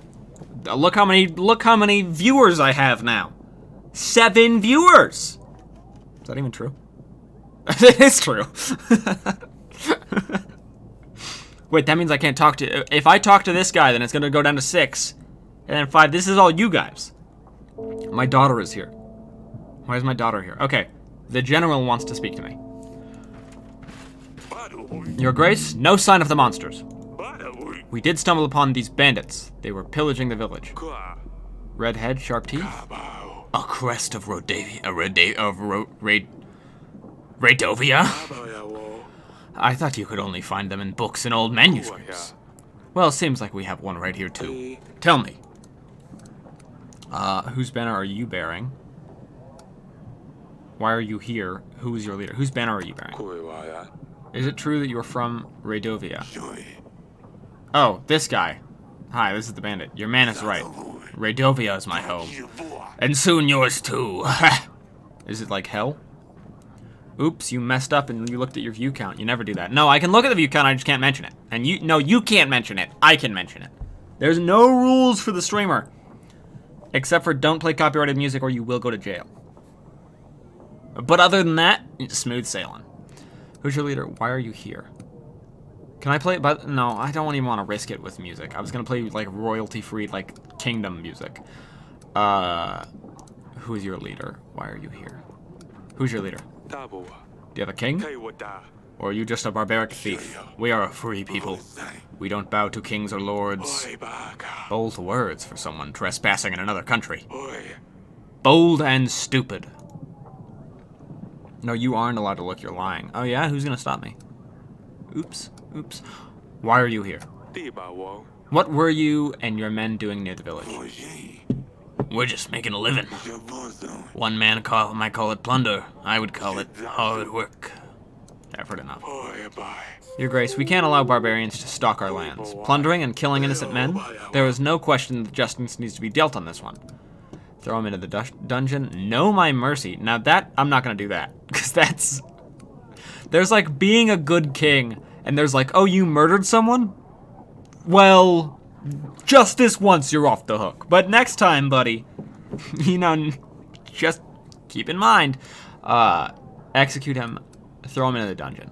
Look how many viewers I have now. 7 viewers. Is that even true? It is true. Wait, that means I can't talk to... If I talk to this guy, then it's going to go down to 6. And then 5. This is all you guys. My daughter is here. Why is my daughter here? Okay. The general wants to speak to me. Your Grace, no sign of the monsters. We did stumble upon these bandits. They were pillaging the village. Red head, sharp teeth. A crest of Radovia? I thought you could only find them in books and old manuscripts. Well, seems like we have one right here too. Tell me. Whose banner are you bearing? Why are you here? Who is your leader? Whose banner are you bearing? Is it true that you're from Radovia? Oh, this guy. Hi, this is the bandit. Your man is right. Radovia is my home. And soon yours too. Is it like hell? Oops, you messed up and you looked at your view count. You never do that. No, I can look at the view count, I just can't mention it. And you can't mention it. I can mention it. There's no rules for the streamer. Except for don't play copyrighted music or you will go to jail. But other than that, smooth sailing. Who's your leader? Why are you here? Can I play it? But no, I don't even want to risk it with music. I was gonna play like royalty-free, like kingdom music. Who is your leader? Why are you here? Who's your leader? Do you have a king? Or are you just a barbaric thief? We are a free people. We don't bow to kings or lords. Bold words for someone trespassing in another country. Bold and stupid. No, you aren't allowed to look. You're lying. Oh yeah? Who's gonna stop me? Oops. Oops. Why are you here? What were you and your men doing near the village? We're just making a living. One man might call it plunder. I would call it hard work. I've heard enough. Your Grace, we can't allow barbarians to stalk our lands. Plundering and killing innocent men? There is no question that justice needs to be dealt on this one. Throw him into the dungeon? No, my mercy. Now that, I'm not going to do that. Because that's... There's like being a good king, and there's like, oh, you murdered someone? Well, just this once, you're off the hook. But next time, buddy, you know, just keep in mind, execute him, throw him into the dungeon.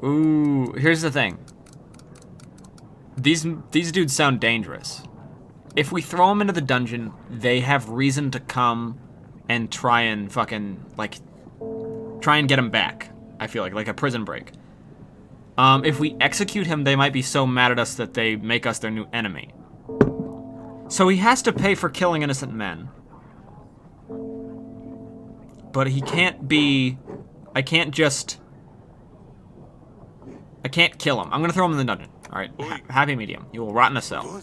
Ooh, here's the thing. These dudes sound dangerous. If we throw them into the dungeon, they have reason to come and try and fucking, like, try and get him back. I feel like a prison break. If we execute him, they might be so mad at us that they make us their new enemy. So he has to pay for killing innocent men. But he can't be... I can't kill him. I'm gonna throw him in the dungeon. Alright, happy medium. You will rot in a cell.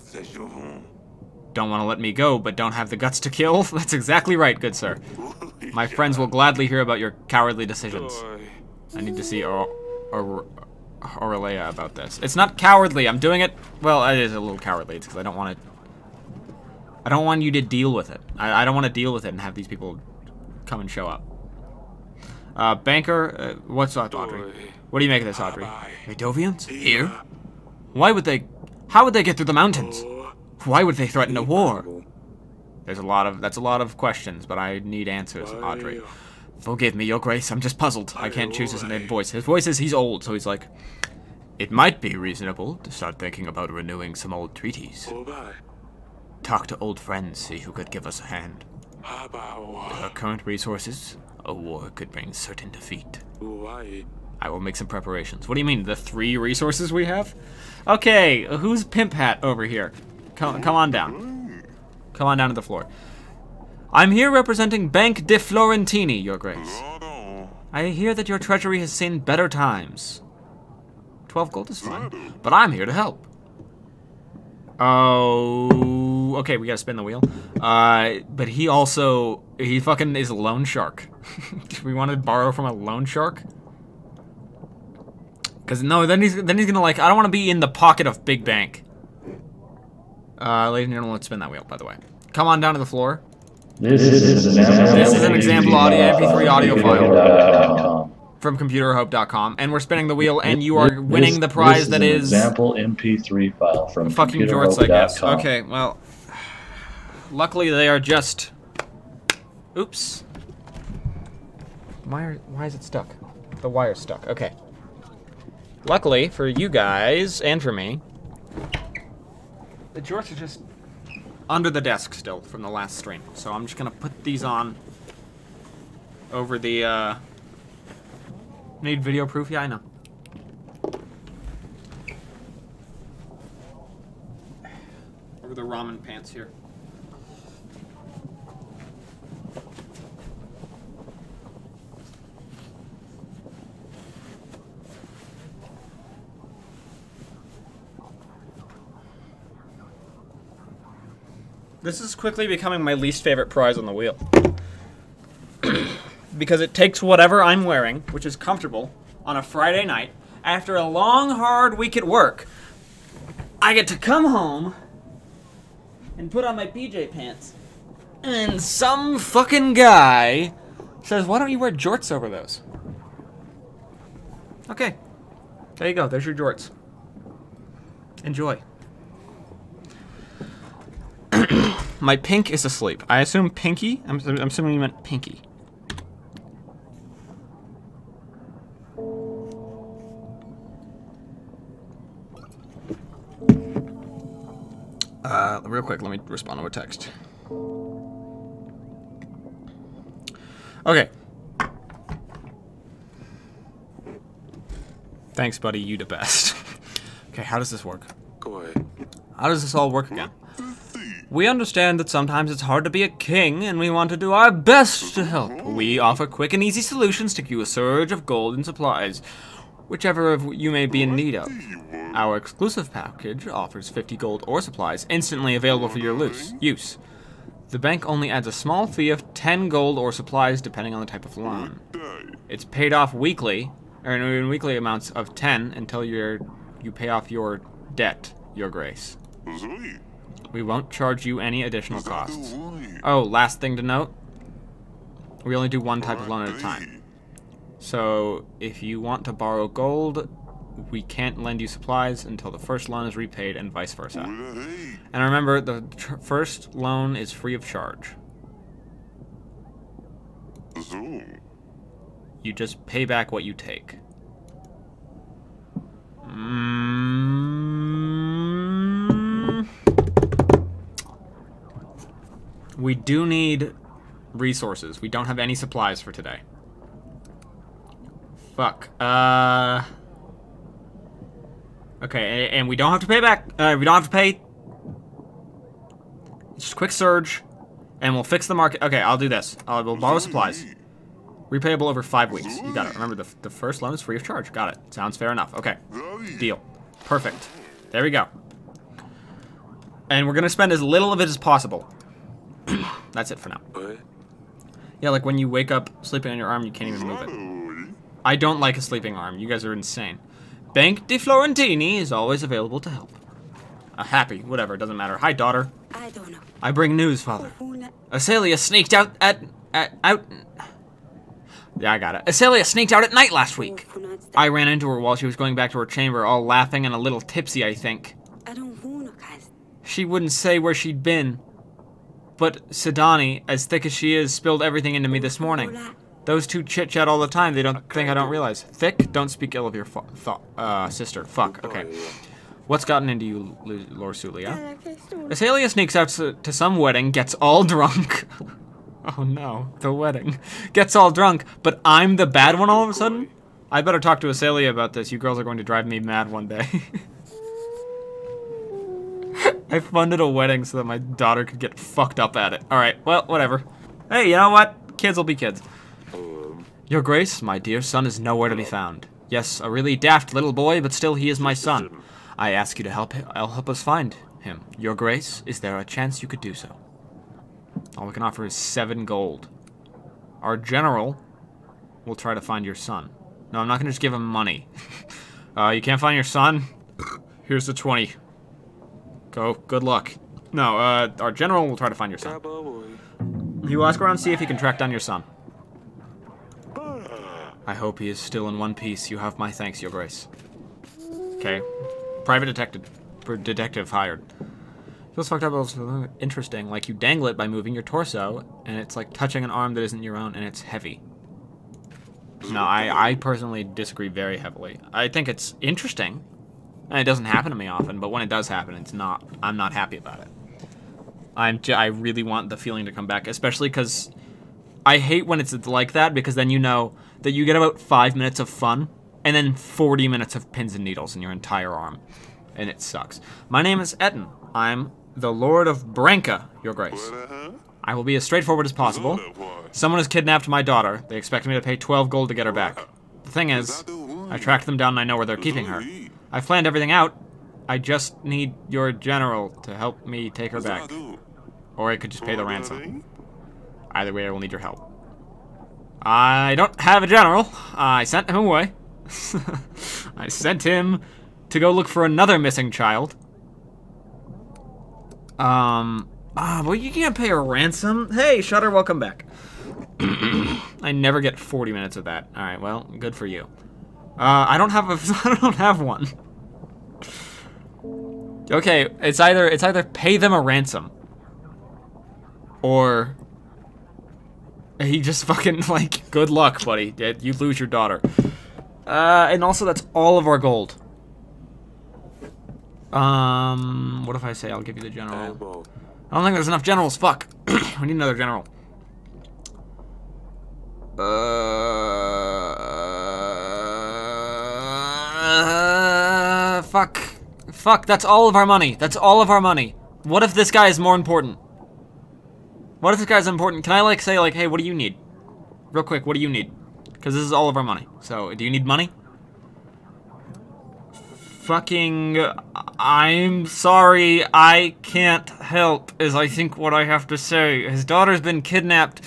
Don't want to let me go, but don't have the guts to kill? That's exactly right, good sir. My friends will gladly hear about your cowardly decisions. I need to see Aurelia about this. It's not cowardly, I'm doing it... Well, it is a little cowardly, it's because I don't want you to deal with it. I don't want to deal with it and have these people come and show up. Banker, what's up, Audrey? What do you make of this, Audrey? Radovians? Here? How would they get through the mountains? Why would they threaten a war? That's a lot of questions, but I need answers, Audrey. Forgive me, Your Grace, I'm just puzzled. I can't choose his voice. His voice is, he's old, so he's like, it might be reasonable to start thinking about renewing some old treaties. Talk to old friends, see who could give us a hand. With our current resources, a war could bring certain defeat. I will make some preparations. What do you mean, the 3 resources we have? Okay, who's Pimp Hat over here? Come on down. Come on down to the floor. I'm here representing Bank de Florentini, Your Grace. I hear that your treasury has seen better times. 12 gold is fine, but I'm here to help. Oh, okay, we gotta spin the wheel. But he fucking is a loan shark. Do we want to borrow from a loan shark? Because no, then he's gonna like, I don't want to be in the pocket of Big Bank. Ladies and gentlemen, let's spin that wheel, by the way. Come on down to the floor. This is an example audio MP3 audio file from computerhope.com, and we're spinning the wheel, and you are winning the prize that is an example MP3 file from fucking jorts, I guess. computerhope.com. Okay, well, luckily they are just. Oops. Why is it stuck? The wire's stuck. Okay. Luckily for you guys and for me, the jorts are just under the desk still from the last stream. So I'm just gonna put these on over the need video proof? Yeah, I know. Over the ramen pants here. This is quickly becoming my least favorite prize on the wheel. Because it takes whatever I'm wearing, which is comfortable, on a Friday night, after a long, hard week at work. I get to come home and put on my PJ pants. And some fucking guy says, why don't you wear jorts over those? Okay. There you go. There's your jorts. Enjoy. My pink is asleep. I assume Pinky? I'm assuming you meant Pinky. Real quick, let me respond to a text. Okay. Thanks, buddy. You the best. Okay, how does this work? Go ahead. How does this all work again? We understand that sometimes it's hard to be a king, and we want to do our best to help. We offer quick and easy solutions to give you a surge of gold and supplies, whichever of you may be in need of. Our exclusive package offers 50 gold or supplies instantly available for your use. The bank only adds a small fee of 10 gold or supplies depending on the type of loan. It's paid off weekly, or in weekly amounts of 10 until you pay off your debt, Your Grace. We won't charge you any additional costs. Oh, last thing to note, we only do one type of loan at a time. So, if you want to borrow gold, we can't lend you supplies until the first loan is repaid and vice versa. And remember, the first loan is free of charge. You just pay back what you take. We do need resources. We don't have any supplies for today. Fuck. Okay, and we don't have to pay back. We don't have to pay. Just a quick surge, and we'll fix the market. Okay, I'll do this. We'll borrow supplies. Repayable over 5 weeks. You got it. Remember, the first loan is free of charge. Got it. Sounds fair enough. Okay. Deal. Perfect. There we go. And we're going to spend as little of it as possible. That's it for now. Yeah, like when you wake up sleeping on your arm, you can't even move it. I don't like a sleeping arm. You guys are insane. Bank de Florentini is always available to help. Happy, whatever, doesn't matter. Hi, daughter. I don't know. I bring news, father. Acelia sneaked out at Yeah, I got it. Acelia sneaked out at night last week. I ran into her while she was going back to her chamber, all laughing and a little tipsy, I think. She wouldn't say where she'd been. But Sidani, as thick as she is, spilled everything into me this morning. Those two chit-chat all the time. They don't think I don't realize. Thick? Don't speak ill of your sister. Fuck. Okay. What's gotten into you, Lorsulia? Acelia sneaks out to some wedding, gets all drunk. Oh no, the wedding. Gets all drunk, but I'm the bad one all of a sudden? I better talk to Acelia about this. You girls are going to drive me mad one day. I funded a wedding so that my daughter could get fucked up at it. Alright, well, whatever. Hey, you know what? Kids will be kids. Your Grace, my dear son is nowhere to be found. Yes, a really daft little boy, but still he is my son. I ask you to help us find him. Your Grace, is there a chance you could do so? All we can offer is 7 gold. Our general will try to find your son. No, I'm not gonna just give him money. You can't find your son? Here's the 20. Go, good luck. No, our general will try to find your son. He will ask around and see if he can track down your son. I hope he is still in one piece. You have my thanks, Your Grace. Okay. Private detective hired. Feels fucked up, also interesting. Like, you dangle it by moving your torso, and it's like touching an arm that isn't your own, and it's heavy. No, I personally disagree very heavily. I think it's interesting, and it doesn't happen to me often, but when it does happen, I'm not happy about it. I really want the feeling to come back, especially because I hate when it's like that, because then you know that you get about 5 minutes of fun, and then 40 minutes of pins and needles in your entire arm, and it sucks. My name is Etten. I'm the Lord of Branca, Your Grace. I will be as straightforward as possible. Someone has kidnapped my daughter. They expect me to pay 12 gold to get her back. The thing is, I tracked them down and I know where they're keeping her. I've planned everything out. I just need your general to help me take her back. Or I could just pay the ransom. Either way, I will need your help. I don't have a general. I sent him away. I sent him to go look for another missing child. Well, you can't pay a ransom. Hey, Shutter, welcome back. I never get 40 minutes of that. All right, well, good for you. I don't have one. Okay, it's either pay them a ransom, or he just fucking, like, good luck, buddy. You lose your daughter. And also that's all of our gold. What if I say I'll give you the general? I don't think there's enough generals. Fuck. We need another general. Fuck. Fuck, that's all of our money. That's all of our money. What if this guy is more important? What if this guy's important? Can I, like, say, like, hey, what do you need? Real quick, what do you need? Because this is all of our money. So, do you need money? Fucking, I'm sorry, I can't help, is I think what I have to say. His daughter's been kidnapped.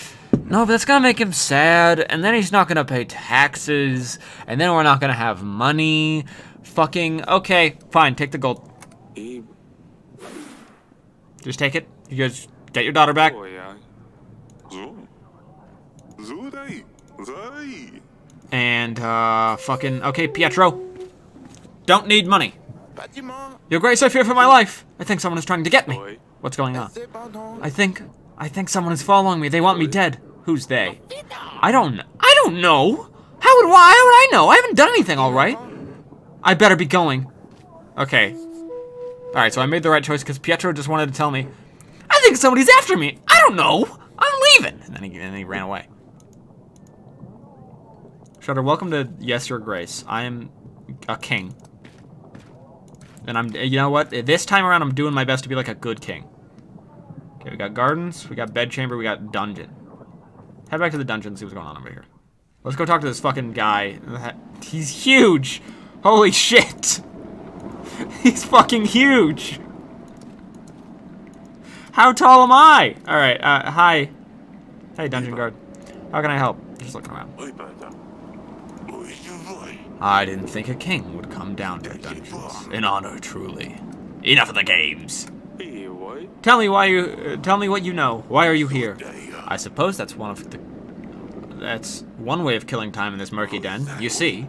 No, but that's gonna make him sad, and then he's not gonna pay taxes, and then we're not gonna have money. Fucking, okay, fine, take the gold. Just take it. You guys get your daughter back. And, fucking, okay, Pietro. Don't need money. Your Grace, I fear for my life. I think someone is trying to get me. What's going on? I think someone is following me. They want me dead. Who's they? I don't know. How would I know? I haven't done anything, all right. I better be going. Okay. All right, so I made the right choice because Pietro just wanted to tell me, I think somebody's after me. I don't know. I'm leaving. And then he ran away. Shutter, welcome to Yes, Your Grace. I am a king. And you know what? This time around, I'm doing my best to be like a good king. Okay, we got gardens, we got bedchamber, we got dungeon. Head back to the dungeon and see what's going on over here. Let's go talk to this fucking guy. He's huge. Holy shit. He's fucking huge. How tall am I? All right, hi. Hey, dungeon guard. How can I help? Just looking around. I didn't think a king would come down to the dungeons. An honor, truly. Enough of the games. Tell me what you know. Why are you here? I suppose that's one way of killing time in this murky den. You see,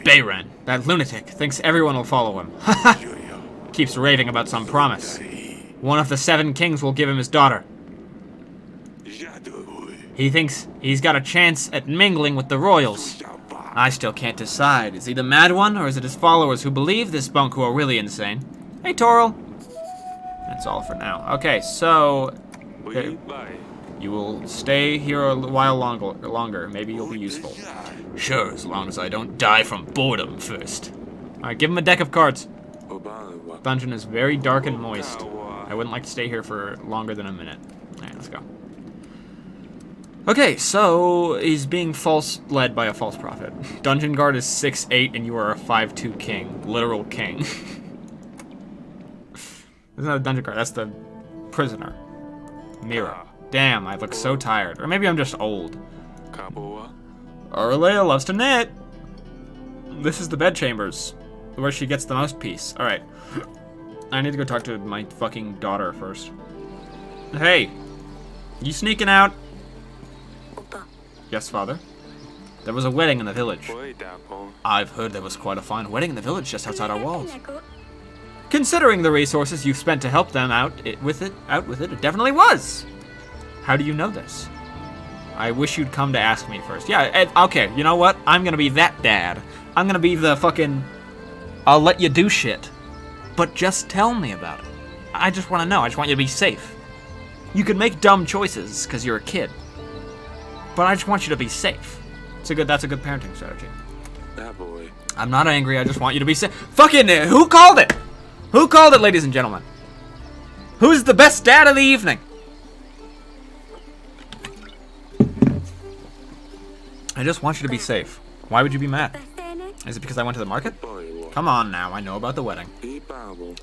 Bayren, that lunatic, thinks everyone will follow him. Keeps raving about some promise. One of the 7 kings will give him his daughter. He thinks he's got a chance at mingling with the royals. I still can't decide. Is he the mad one, or is it his followers who believe this bunk who are really insane? Hey, Toril. That's all for now. Okay, so you will stay here a while longer. Maybe you'll be useful. Sure, as long as I don't die from boredom first. All right, give him a deck of cards. Dungeon is very dark and moist. I wouldn't like to stay here for longer than a minute. All right, let's go. Okay, so he's being led by a false prophet. Dungeon guard is 6'8", and you are a 5'2" king. Literal king. That's not a dungeon guard, that's the prisoner. Mira. Damn, I look so tired. Or maybe I'm just old. Aurelia loves to knit. This is the bedchambers, where she gets the most peace. Alright. I need to go talk to my fucking daughter first. Hey, you sneaking out? Yes, father. There was a wedding in the village. I've heard there was quite a fine wedding in the village just outside our walls. Considering the resources you've spent to help them out with it, it definitely was. How do you know this? I wish you'd come to ask me first. Yeah, okay, you know what? I'm gonna be that dad. I'm gonna be the fucking... I'll let you do shit. But just tell me about it. I just want to know. I just want you to be safe. You can make dumb choices because you're a kid. But I just want you to be safe. That's a good parenting strategy. That boy. I'm not angry, I just want you to be safe. Fucking, who called it? Who called it, ladies and gentlemen? Who's the best dad of the evening? I just want you to be safe. Why would you be mad? Is it because I went to the market? Come on now, I know about the wedding.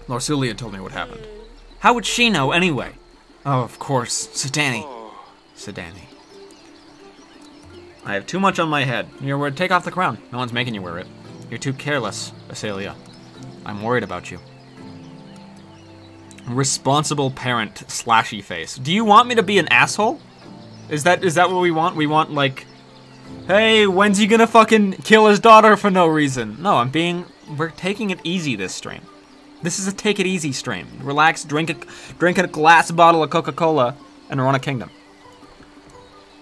Lorsulia told me what happened. How would she know anyway? Oh, of course, Sedani. Sedani. I have too much on my head. Take off the crown. No one's making you wear it. You're too careless, Asalia. I'm worried about you. Responsible parent, slashy face. Do you want me to be an asshole? Is that what we want? We want, like, hey, when's he gonna fucking kill his daughter for no reason? No, we're taking it easy this stream. This is a take it easy stream. Relax, drink a glass bottle of Coca-Cola, and run a kingdom.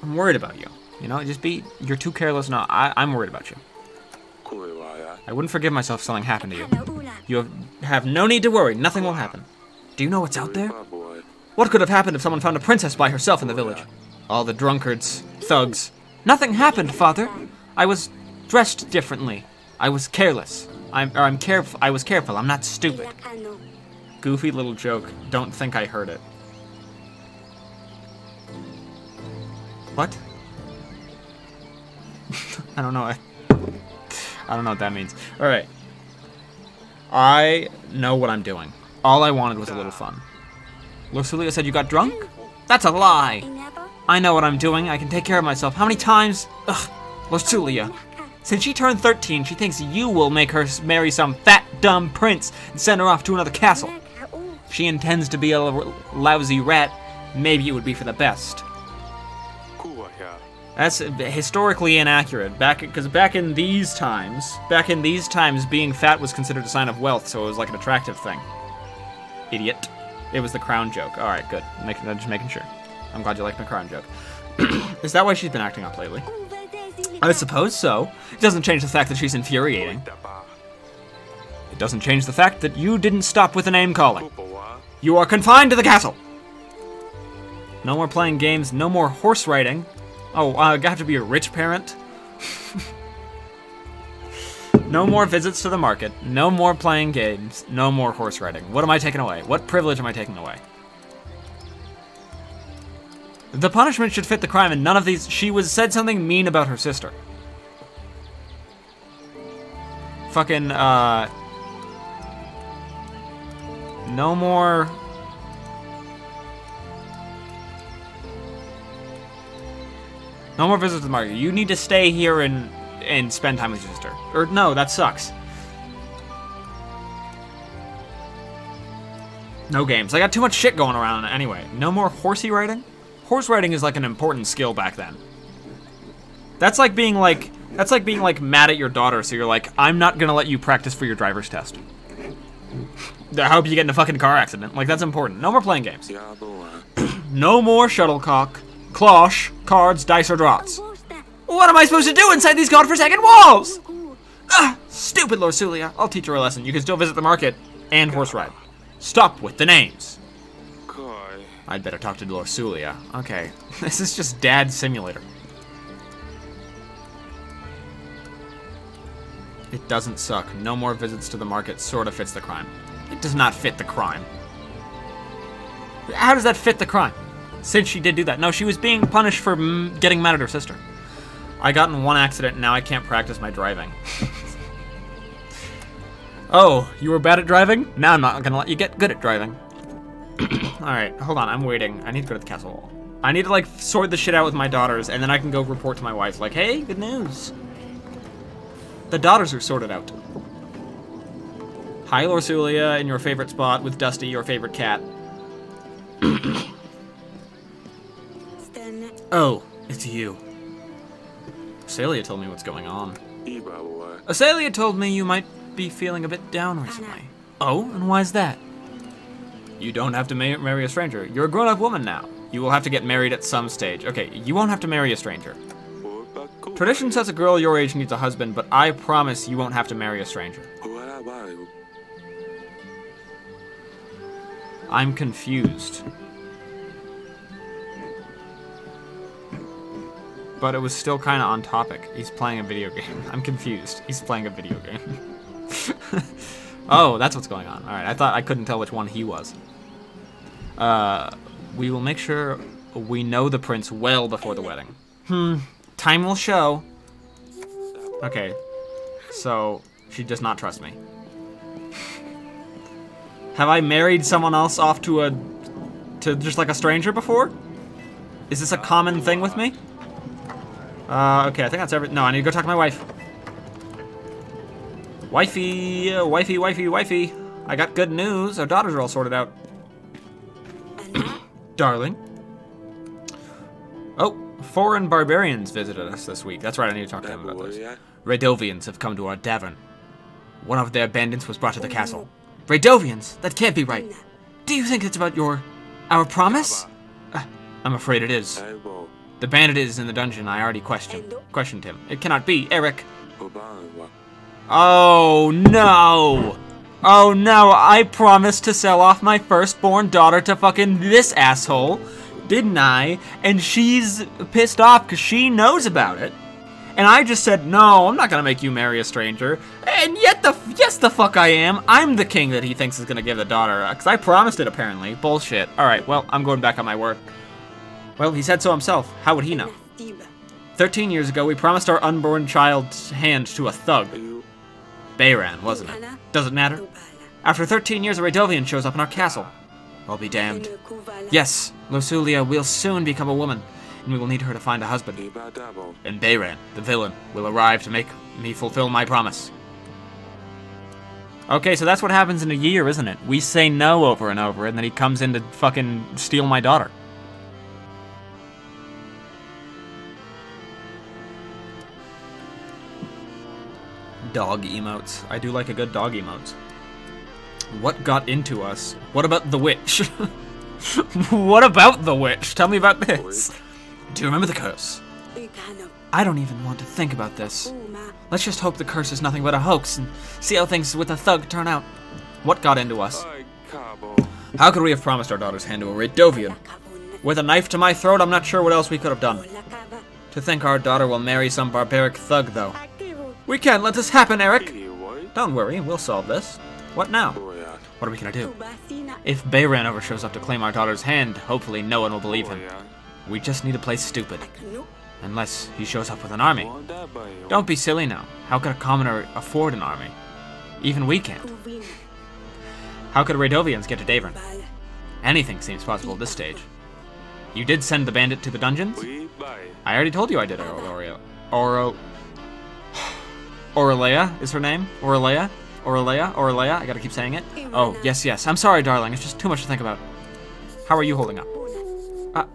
I'm worried about you. You know, you're too careless. No, I'm worried about you. I wouldn't forgive myself if something happened to you. You have no need to worry. Nothing will happen. Do you know what's out there? What could have happened if someone found a princess by herself in the village? All the drunkards, thugs. Nothing happened, father. I was dressed differently. I was careless. I was careful. I'm not stupid. Goofy little joke. Don't think I heard it. What? I don't know. I don't know what that means. Alright. I know what I'm doing. All I wanted was a little fun. Lorsulia said you got drunk? That's a lie! I know what I'm doing. I can take care of myself. How many times? Ugh. Lorsulia. Since she turned 13, she thinks you will make her marry some fat, dumb prince and send her off to another castle. If she intends to be a lousy rat, maybe it would be for the best. That's historically inaccurate. Because back in these times, being fat was considered a sign of wealth, so it was like an attractive thing. Idiot. It was the crown joke. All right, good. Just making sure. I'm glad you liked my crown joke. Is that why she's been acting up lately? I suppose so. It doesn't change the fact that she's infuriating. It doesn't change the fact that you didn't stop with the name calling. You are confined to the castle. No more playing games. No more horse riding. Oh, I have to be a rich parent? No more visits to the market. No more playing games. No more horse riding. What am I taking away? What privilege am I taking away? The punishment should fit the crime, and none of these... She said something mean about her sister. Fucking, no more... No more visits to the market. You need to stay here and spend time with your sister. Or, no, that sucks. No games. I got too much shit going around anyway. No more horsey riding? Horse riding is like an important skill back then. That's like being like mad at your daughter, so you're like, I'm not gonna let you practice for your driver's test. I hope you get in a fucking car accident. Like, that's important. No more playing games. No more shuttlecock, cloche, cards, dice, or draughts. What am I supposed to do inside these godforsaken walls? Stupid Lorsulia. I'll teach her a lesson. You can still visit the market and horse ride. Stop with the names. I'd better talk to Lorsulia. Okay, this is just Dad Simulator. It doesn't suck. No more visits to the market sort of fits the crime. It does not fit the crime. How does that fit the crime? Since she did do that. No, she was being punished for getting mad at her sister. I got in one accident and now I can't practice my driving. Oh, you were bad at driving? Now I'm not gonna let you get good at driving. Alright, hold on, I'm waiting. I need to go to the castle wall. I need to, like, sort the shit out with my daughters, and then I can go report to my wife, like, hey, good news. The daughters are sorted out. Hi, Lorsulia, in your favorite spot with Dusty, your favorite cat. Oh, it's you. Asalia told me what's going on. Asalia told me you might be feeling a bit down recently. Oh, and why's that? You don't have to marry a stranger. You're a grown-up woman now. You will have to get married at some stage. Okay, you won't have to marry a stranger. Tradition says a girl your age needs a husband, but I promise you won't have to marry a stranger. I'm confused. But it was still kind of on topic. He's playing a video game. I'm confused. He's playing a video game. Oh, that's what's going on. Alright, I thought I couldn't tell which one he was. We will make sure we know the prince well before the wedding. Time will show. Okay, so she does not trust me. Have I married someone else off to just like a stranger before? Is this a common thing with me? Okay, I think that's everything. No, I need to go talk to my wife. Wifey, wifey, wifey, wifey. I got good news. Our daughters are all sorted out. Darling. Oh, foreign barbarians visited us this week. That's right, I need to talk to them about this. Radovians have come to our tavern. One of their bandits was brought to the castle. Radovians? That can't be right. Do you think it's about our promise? I'm afraid it is. The bandit is in the dungeon. I already questioned him. It cannot be. Eric. Oh, no. Oh, no. I promised to sell off my firstborn daughter to fucking this asshole, didn't I? And she's pissed off because she knows about it. And I just said, no, I'm not going to make you marry a stranger. And yet, yes, the fuck I am. I'm the king that he thinks is going to give the daughter. Because I promised it, apparently. Bullshit. All right, well, I'm going back on my word. Well, he said so himself. How would he know? 13 years ago, we promised our unborn child's hand to a thug. Bayran, wasn't it? Does it matter? After 13 years, a Radovian shows up in our castle. I'll be damned. Yes, Lorsulia will soon become a woman, and we will need her to find a husband. And Bayran, the villain, will arrive to make me fulfill my promise. Okay, so that's what happens in a year, isn't it? We say no over and over, and then he comes in to fucking steal my daughter. Dog emotes. I do like a good dog emotes. What got into us? What about the witch? What about the witch? Tell me about this. Do you remember the curse? I don't even want to think about this. Let's just hope the curse is nothing but a hoax and see how things with the thug turn out. What got into us? How could we have promised our daughter's hand to a Radovian? With a knife to my throat, I'm not sure what else we could have done. To think our daughter will marry some barbaric thug, though. We can't let this happen, Eric! Don't worry, we'll solve this. What now? What are we gonna do? If Bayran ever shows up to claim our daughter's hand, hopefully no one will believe him. We just need to play stupid. Unless he shows up with an army. Don't be silly now. How could a commoner afford an army? Even we can't. How could Radovians get to Davern? Anything seems possible at this stage. You did send the bandit to the dungeons? I already told you I did, Aurelea is her name? Aurelea? I gotta keep saying it. Oh, yes. I'm sorry, darling. It's just too much to think about. How are you holding up?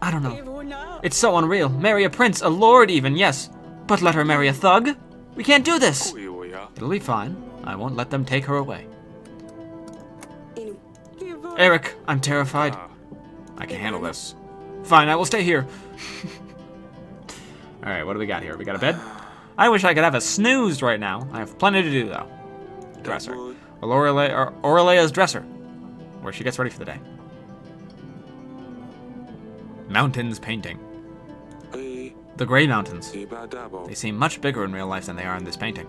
I don't know. It's so unreal. Marry a prince, a lord even, yes. But let her marry a thug? We can't do this. It'll be fine. I won't let them take her away. Eric, I'm terrified. I can handle this. Fine, I will stay here. Alright, what do we got here? We got a bed? I wish I could have a snooze right now. I have plenty to do, though. Dresser. Well, Aurelea's dresser, where she gets ready for the day. Mountains painting. The Grey Mountains. They seem much bigger in real life than they are in this painting.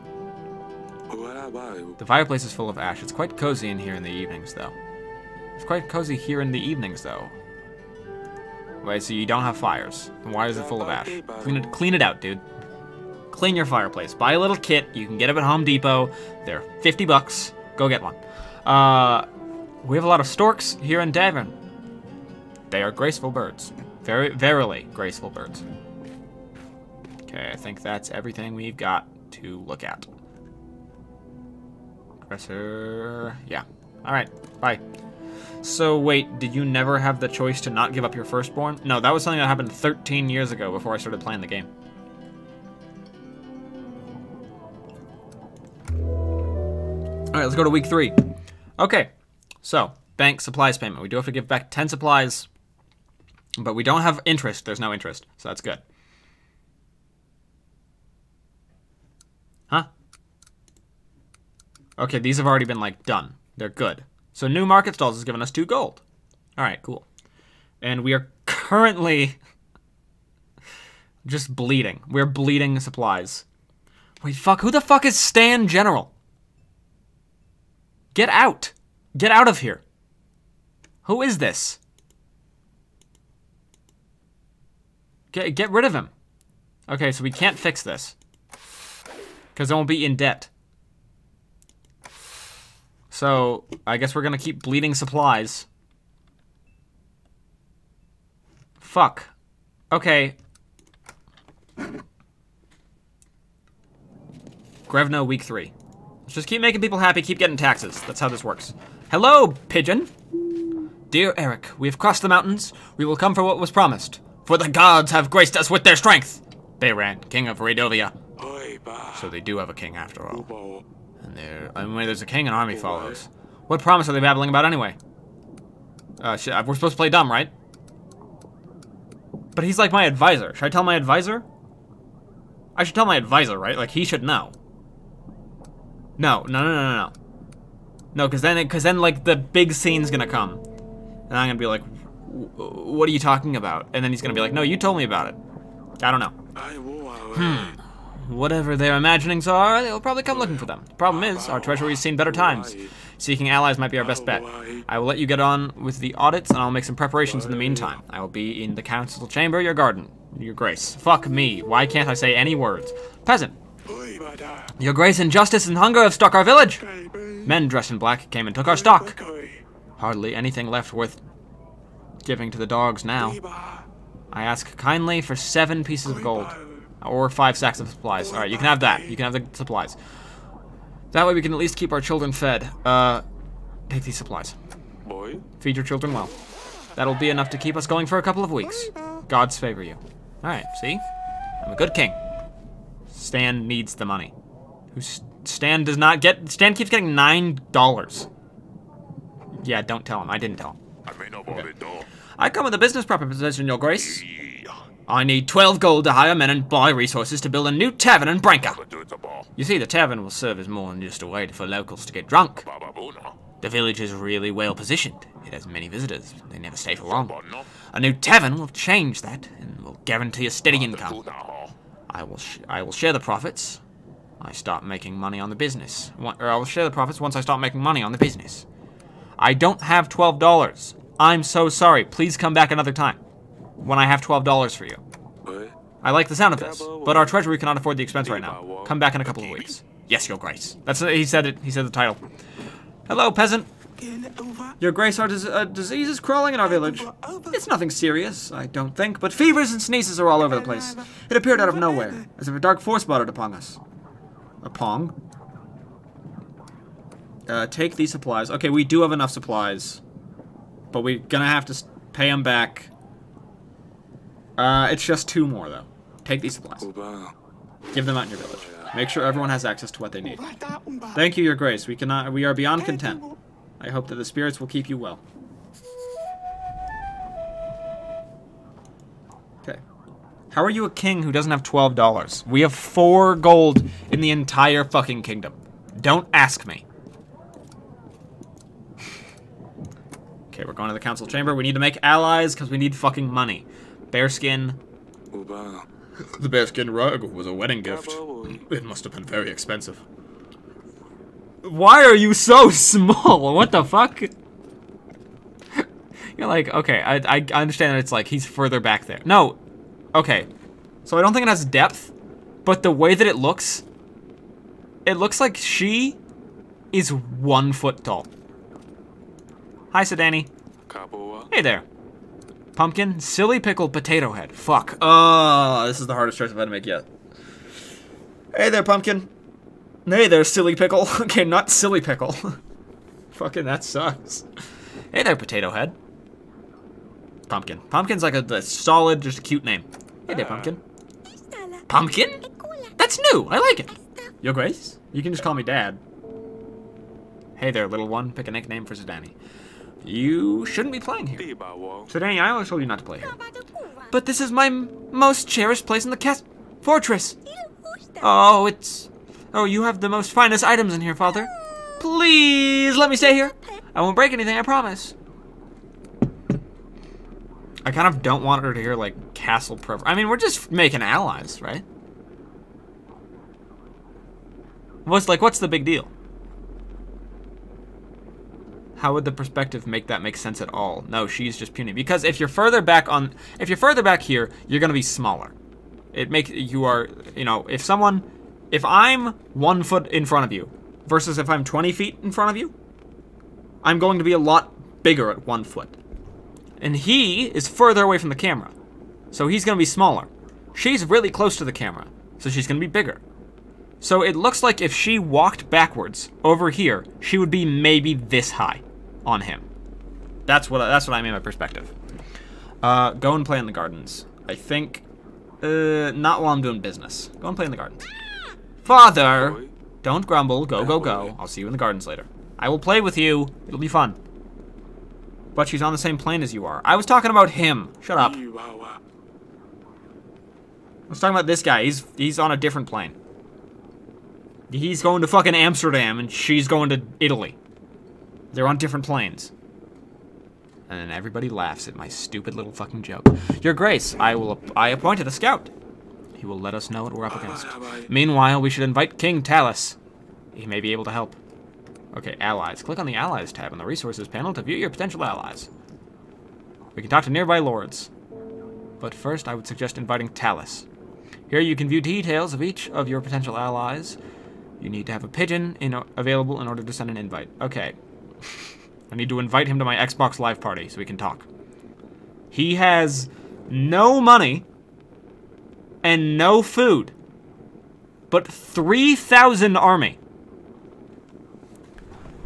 The fireplace is full of ash. It's quite cozy in here in the evenings, though. Wait, so you don't have fires. Why is it full of ash? Clean it out, dude. Clean your fireplace. Buy a little kit. You can get them at Home Depot. They're 50 bucks. Go get one. We have a lot of storks here in Devon. They are graceful birds. Verily graceful birds. Okay, I think that's everything we've got to look at. Dresser. Yeah. Alright, bye. So wait, did you never have the choice to not give up your firstborn? No, that was something that happened 13 years ago before I started playing the game. Alright, let's go to week 3. Okay, so, bank supplies payment. We do have to give back 10 supplies, but we don't have interest. There's no interest, so that's good. Huh? Okay, these have already been, like, done. They're good. So, new market stalls has given us 2 gold. Alright, cool. And we are currently just bleeding. We're bleeding supplies. Wait, fuck, who the fuck is Stan General? Get out! Get out of here! Who is this? Get rid of him. Okay, so we can't fix this. Because then we'll be in debt. So, I guess we're gonna keep bleeding supplies. Fuck. Okay. Grevno week 3. Let's just keep making people happy, keep getting taxes. That's how this works. Hello, pigeon. Dear Eric, we have crossed the mountains. We will come for what was promised. For the gods have graced us with their strength. Bayran, king of Radovia. So they do have a king after all. And when there's a king, an army follows. What promise are they babbling about anyway? Shit, we're supposed to play dumb, right? But he's like my advisor. Should I tell my advisor? I should tell my advisor, right? Like, he should know. No. No, because then, like, the big scene's gonna come. And I'm gonna be like, what are you talking about? And then he's gonna be like, no, you told me about it. I don't know. Whatever their imaginings are, they'll probably come looking for them. The problem is, our treasury's seen better times. Seeking allies might be our best bet. I will let you get on with the audits, and I'll make some preparations in the meantime. I will be in the council chamber, your garden. Your grace. Fuck me. Why can't I say any words? Peasant. Your grace, injustice and hunger have struck our village. Men dressed in black came and took our stock. Hardly anything left worth giving to the dogs now. I ask kindly for 7 pieces of gold. Or 5 sacks of supplies. Alright, you can have that. You can have the supplies. That way we can at least keep our children fed. Take these supplies. Feed your children well. That'll be enough to keep us going for a couple of weeks. Gods favor you. Alright, see? I'm a good king. Stan needs the money. Stan does not get... Stan keeps getting $9. Yeah, don't tell him. I didn't tell him. Okay. I come with a business proposition, your grace. I need 12 gold to hire men and buy resources to build a new tavern in Branca. You see, the tavern will serve as more than just a way for locals to get drunk. The village is really well positioned. It has many visitors. They never stay for long. A new tavern will change that and will guarantee a steady income. I will share the profits. I start making money on the business. Or I will share the profits once I start making money on the business. I don't have $12. I'm so sorry. Please come back another time. When I have $12 for you. I like the sound of this, but our treasury cannot afford the expense right now. Come back in a couple of weeks. Yes, your grace. That's he said it. He said the title. Hello, peasant. Your grace, our disease is crawling in our village. It's nothing serious, I don't think, but fevers and sneezes are all over the place. It appeared out of nowhere, as if a dark force brought it upon us. Upon? Take these supplies. Okay, we do have enough supplies, but we're gonna have to pay them back. It's just 2 more, though. Take these supplies. Give them out in your village. Make sure everyone has access to what they need. Thank you, your grace. We are beyond content. I hope that the spirits will keep you well. Okay. How are you a king who doesn't have $12? We have 4 gold in the entire fucking kingdom. Don't ask me. Okay, we're going to the council chamber. We need to make allies because we need fucking money. Bearskin. The bearskin rug was a wedding gift. It must have been very expensive. Why are you so small? What the fuck? You're like, okay, I understand that it's like he's further back there. No, okay. So I don't think it has depth, but the way that it looks like she is 1 foot tall. Hi, Sedani. Hey there. Pumpkin, silly pickle, potato head. Fuck. Oh, this is the hardest choice I've had to make yet. Hey there, Pumpkin. Hey there, silly pickle. Okay, not silly pickle. Fucking that sucks. Hey there, potato head. Pumpkin. Pumpkin's like a solid, just a cute name. Hey there, Pumpkin. Pumpkin? That's new. I like it. Your Grace? You can just call me Dad. Hey there, little one. Pick a nickname for Sedani. You shouldn't be playing here. Sedani, I always told you not to play here. But this is my most cherished place in the fortress. Oh, you have the most finest items in here, Father. Please let me stay here. I won't break anything, I promise. I kind of don't want her to hear, like, castle preference. I mean, we're just making allies, right? What's the big deal? How would the perspective make that make sense at all? No, she's just puny. Because if you're further back here, you're gonna be smaller. If I'm 1 foot in front of you, versus if I'm 20 feet in front of you, I'm going to be a lot bigger at 1 foot. And he is further away from the camera, so he's going to be smaller. She's really close to the camera, so she's going to be bigger. So it looks like if she walked backwards over here, she would be maybe this high on him. That's what I mean by perspective. Go and play in the gardens. I think, not while I'm doing business. Go and play in the gardens. Father, don't grumble. Go, go, go. I'll see you in the gardens later. I will play with you. It'll be fun. But she's on the same plane as you are. I was talking about him. Shut up. I was talking about this guy. He's on a different plane. He's going to fucking Amsterdam and she's going to Italy. They're on different planes. And then everybody laughs at my stupid little fucking joke. Your Grace, I appointed a scout. He will let us know what we're up against. Meanwhile, we should invite King Talus. He may be able to help. Okay, allies. Click on the allies tab on the resources panel to view your potential allies. We can talk to nearby lords. But first, I would suggest inviting Talus. Here you can view details of each of your potential allies. You need to have a pigeon available in order to send an invite. Okay. I need to invite him to my Xbox Live party so we can talk. He has no money and no food, but 3,000 army.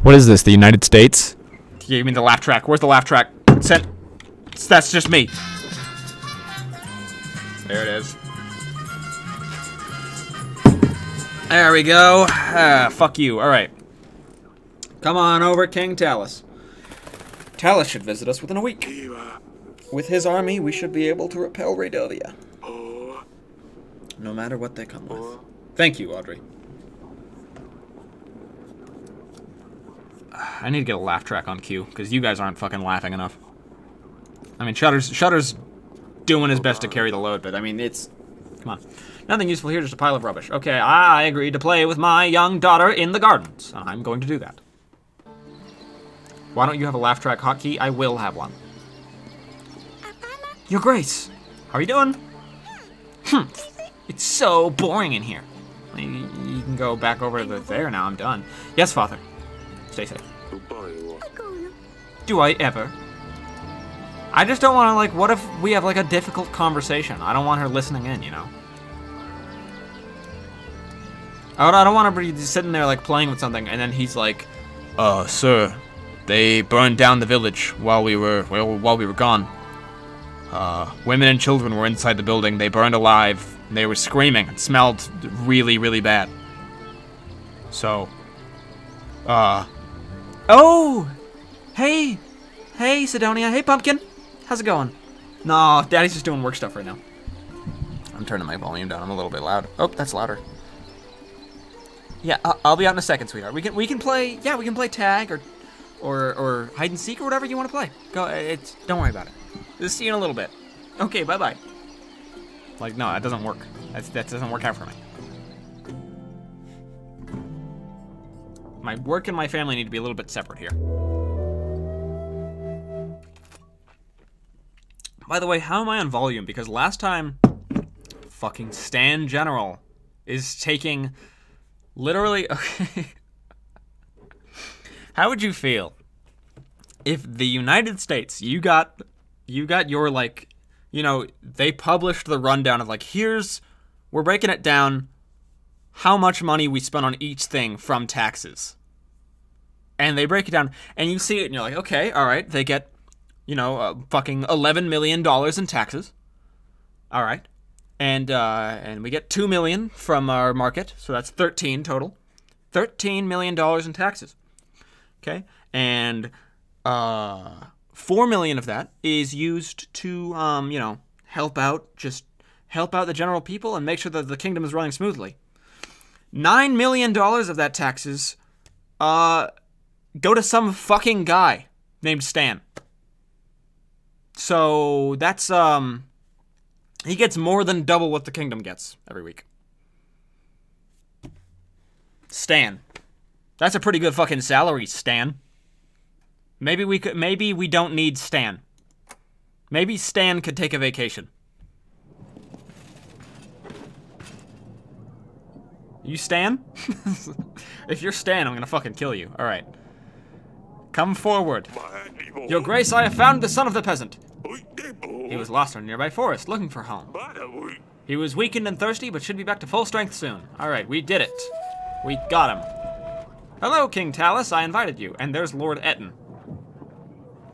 What is this, the United States? You gave me the laugh track. Where's the laugh track? That's just me. There it is. There we go. Fuck you. Alright. Come on over, King Talus. Talus should visit us within a week. With his army, we should be able to repel Radovia. No matter what they come with. Thank you, Audrey. I need to get a laugh track on cue, because you guys aren't fucking laughing enough. I mean, Shutter's doing his best to carry the load, but I mean, come on. Nothing useful here, just a pile of rubbish. Okay, I agreed to play with my young daughter in the gardens, and I'm going to do that. Why don't you have a laugh track hotkey? I will have one. Your Grace, how are you doing? It's so boring in here. You can go back over to there now, I'm done. Yes, Father. Stay safe. Do I ever? I just don't want to, like, what if we have, like, a difficult conversation? I don't want her listening in, you know? I don't want her to be sitting there, like, playing with something, and then he's like, sir, they burned down the village while we were gone. Women and children were inside the building. They burned alive. They were screaming. It smelled really, really bad. So, oh! Hey! Hey, Sidonia. Hey, Pumpkin. How's it going? No, Daddy's just doing work stuff right now. I'm turning my volume down. I'm a little bit loud. Oh, that's louder. Yeah, I'll be out in a second, sweetheart. We can play. Yeah, we can play tag or hide and seek or whatever you want to play. Go. Don't worry about it. Just see you in a little bit. Okay, bye bye. Like, no, that doesn't work. That doesn't work out for me. My work and my family need to be a little bit separate here. By the way, how am I on volume? Because last time, fucking Stan General is taking literally... Okay. How would you feel if the United States, you got your, like, you know, they published the rundown of, like, we're breaking it down how much money we spent on each thing from taxes. And they break it down, and you see it, and you're like, okay, all right, they get, you know, fucking $11 million in taxes. All right. And we get $2 million from our market, so that's 13 total. $13 million in taxes. Okay? And $4 million of that is used to, you know, help out the general people and make sure that the kingdom is running smoothly. $9 million of that taxes go to some fucking guy named Stan. So that's he gets more than double what the kingdom gets every week. Stan. That's a pretty good fucking salary, Stan. Maybe we don't need Stan. Maybe Stan could take a vacation. You Stan? If you're Stan, I'm gonna fucking kill you. Alright. Come forward. Your Grace, I have found the son of the peasant. He was lost in a nearby forest, looking for home. He was weakened and thirsty, but should be back to full strength soon. Alright, we did it. We got him. Hello, King Talus, I invited you. And there's Lord Etten.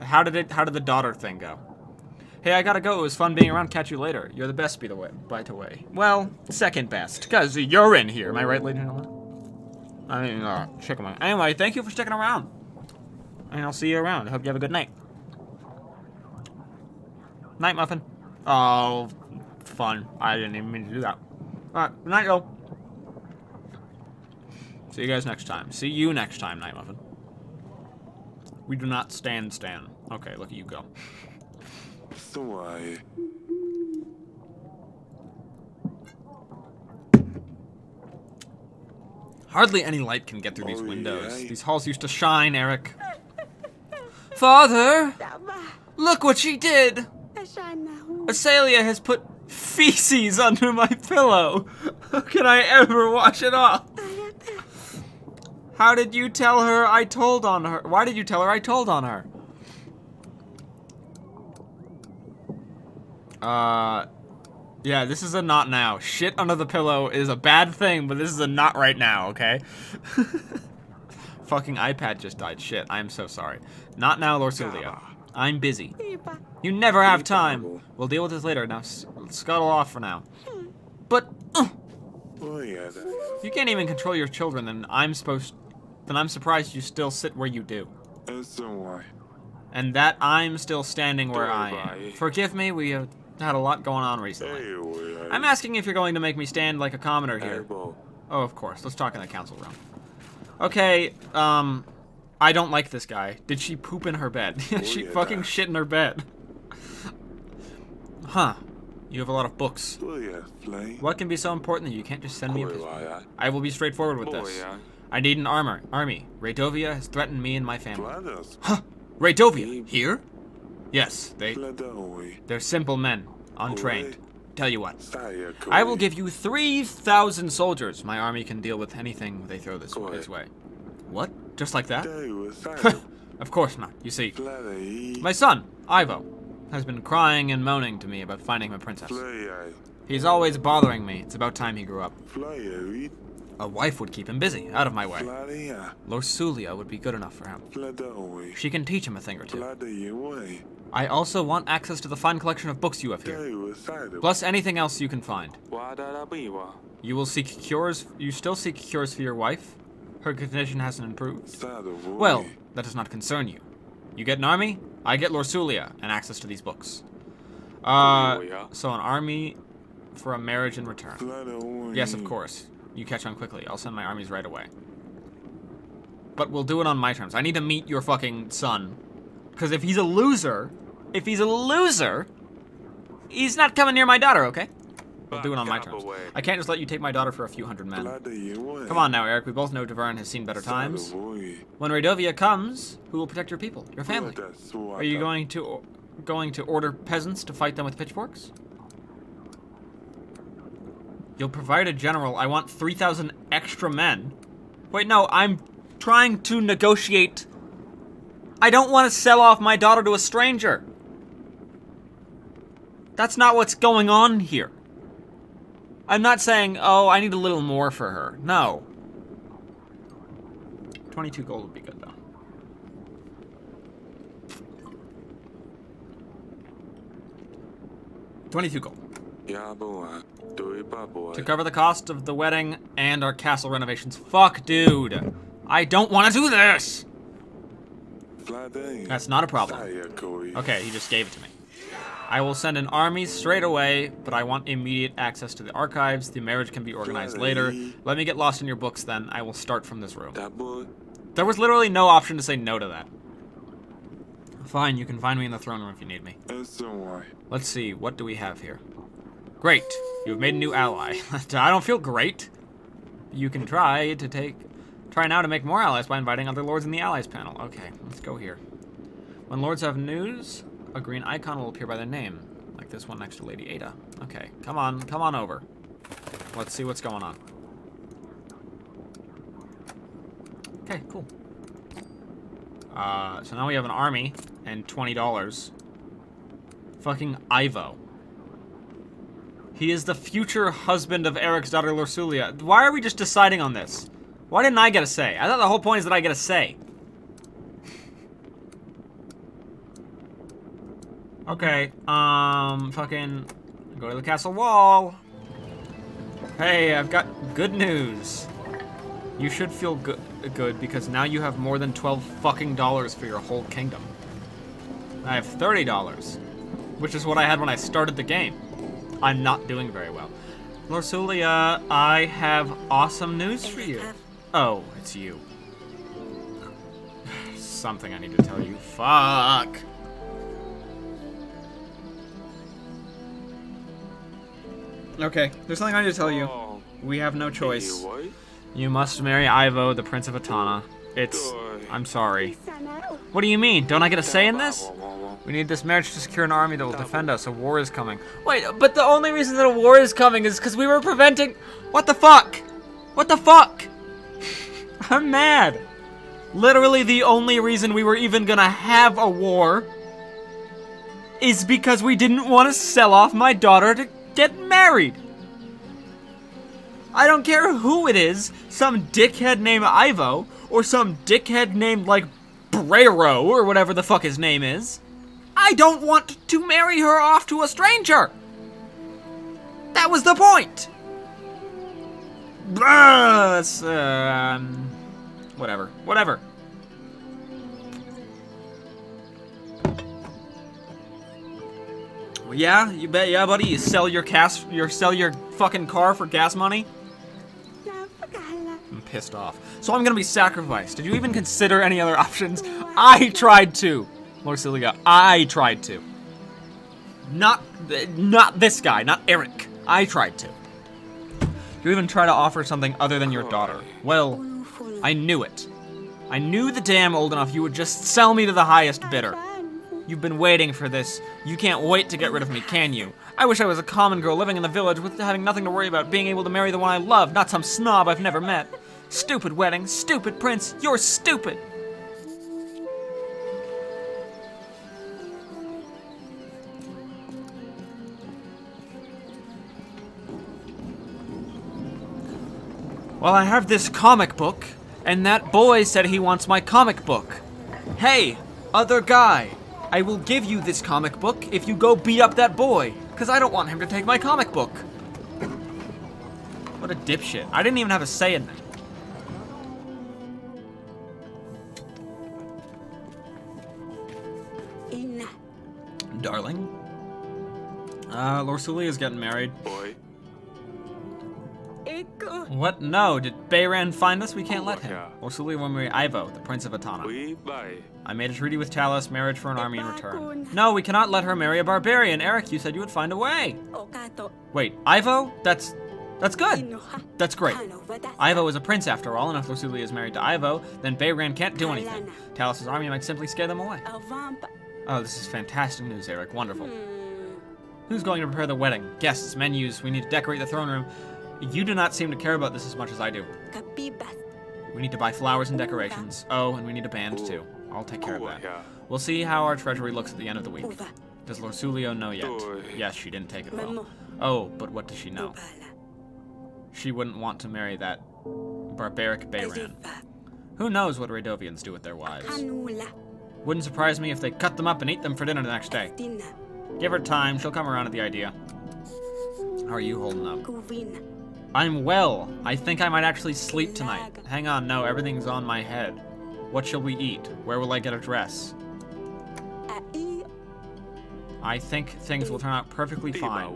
How did the daughter thing go? Hey, I gotta go. It was fun being around. Catch you later. You're the best, by the way. Well, second best, because you're in here. Am I right, ladies and gentlemen? I mean, check them out. Anyway, thank you for sticking around. And I'll see you around. I hope you have a good night. Night, Muffin. Oh, fun. I didn't even mean to do that. Alright, good night, yo. See you guys next time. See you next time, Night Muffin. We do not stand Stan. Okay, look at you go. Hardly any light can get through these windows. These halls used to shine, Eric. Father! Look what she did! Azalea has put feces under my pillow. How can I ever wash it off? How did you tell her I told on her? Why did you tell her I told on her? Yeah, this is a not now. Shit under the pillow is a bad thing, but this is a not right now, okay? Fucking iPad just died. Shit, I'm so sorry. Not now, Lorsulia. I'm busy. You never have time. We'll deal with this later. Now, scuttle off for now. But, you can't even control your children, then I'm surprised you still sit where you do. And that I'm still standing where I am. Forgive me, we have had a lot going on recently. I'm asking if you're going to make me stand like a commoner here. Oh, of course. Let's talk in the council room. Okay, I don't like this guy. Did she poop in her bed? She fucking shit in her bed. Huh. You have a lot of books. What can be so important that you can't just send me a visit? I will be straightforward with this. I need an army. Radovia has threatened me and my family. Huh? Radovia? Here? Yes, they're simple men, untrained. Tell you what, I will give you 3,000 soldiers. My army can deal with anything they throw this way. What? Just like that? Of course not. You see, my son, Ivo, has been crying and moaning to me about finding a princess. He's always bothering me. It's about time he grew up. A wife would keep him busy, out of my way. Lorsulia would be good enough for him. She can teach him a thing or two. I also want access to the fine collection of books you have here, plus anything else you can find. You still seek cures for your wife? Her condition hasn't improved. Well, that does not concern you. You get an army, I get Lorsulia, and access to these books. So an army for a marriage in return. Yes, of course. You catch on quickly. I'll send my armies right away. But we'll do it on my terms. I need to meet your fucking son. Because if he's a loser, he's not coming near my daughter, okay? We'll do it on my terms. I can't just let you take my daughter for a few hundred men. Come on now, Eric. We both know Devern has seen better times. When Radovia comes, who will protect your people, your family? Are you going to going to order peasants to fight them with pitchforks? You'll provide a general. I want 3,000 extra men. Wait, no, I'm trying to negotiate. I don't want to sell off my daughter to a stranger. That's not what's going on here. I'm not saying, oh, I need a little more for her. No. 22 gold would be good, though. $22 gold. To cover the cost of the wedding and our castle renovations. Fuck, dude. I don't want to do this! That's not a problem. Okay, he just gave it to me. I will send an army straight away, but I want immediate access to the archives. The marriage can be organized later. Let me get lost in your books, then. I will start from this room. There was literally no option to say no to that. Fine, you can find me in the throne room if you need me. Let's see, what do we have here? Great, you have made a new ally. I don't feel great. You can try now to make more allies by inviting other lords in the allies panel. Okay, let's go here. When lords have news, a green icon will appear by their name, like this one next to Lady Ada. Okay, come on over. Let's see what's going on. Okay, cool. So now we have an army and $20. Fucking Ivo. He is the future husband of Eric's daughter, Lorsulia. Why are we just deciding on this? Why didn't I get a say? I thought the whole point is that I get a say. Okay, fucking go to the castle wall. Hey, I've got good news. You should feel good because now you have more than $12 fucking for your whole kingdom. I have $30, which is what I had when I started the game. I'm not doing very well. Lorsulia, I have awesome news for you. Oh, it's you. Something I need to tell you. Fuck. Okay, there's something I need to tell you. We have no choice. You must marry Ivo, the Prince of Atana. I'm sorry. What do you mean? Don't I get a say in this? We need this marriage to secure an army that will defend us. A war is coming. Wait, but the only reason that a war is coming is because we were preventing... What the fuck? What the fuck? I'm mad. Literally the only reason we were even gonna have a war is because we didn't want to sell off my daughter to get married. I don't care who it is, some dickhead named Ivo, or some dickhead named, like, Brero, or whatever the fuck his name is. I don't want to marry her off to a stranger! That was the point! Whatever. Well, yeah, you bet, yeah, buddy. You sell your fucking car for gas money. I'm pissed off. So I'm gonna be sacrificed. Did you even consider any other options? I tried to, Lorsulia. I tried to. Not this guy. Not Eric. I tried to. You even try to offer something other than your daughter. Well, I knew it. I knew the damn old enough you would just sell me to the highest bidder. You've been waiting for this. You can't wait to get rid of me, can you? I wish I was a common girl living in the village with having nothing to worry about, being able to marry the one I love, not some snob I've never met. Stupid wedding, stupid prince, you're stupid! Well, I have this comic book, and that boy said he wants my comic book. Hey, other guy, I will give you this comic book if you go beat up that boy, because I don't want him to take my comic book. What a dipshit. I didn't even have a say in that. Darling? Lorsulia's getting married. Boy. What? No, did Bayran find us? We can't let him. Lorsulia will marry Ivo, the Prince of Atana. I made a treaty with Talos, marriage for an army in return. No, we cannot let her marry a barbarian. Eric, you said you would find a way. Wait, Ivo? That's good. That's great. Ivo is a prince after all, and if Lorsulia is married to Ivo, then Bayran can't do anything. Talos' army might simply scare them away. Oh, this is fantastic news, Eric. Wonderful. Who's going to prepare the wedding? Guests, menus. We need to decorate the throne room. You do not seem to care about this as much as I do. We need to buy flowers and decorations. Oh, and we need a band, too. I'll take care of that. We'll see how our treasury looks at the end of the week. Does Lorsulio know yet? Yes, she didn't take it well. Oh, but what does she know? She wouldn't want to marry that barbaric Bayran. Who knows what Radovians do with their wives? Wouldn't surprise me if they cut them up and eat them for dinner the next day. Give her time, she'll come around to the idea. How are you holding up? I'm well. I think I might actually sleep tonight. Hang on, no, everything's on my head. What shall we eat? Where will I get a dress? I think things will turn out perfectly fine.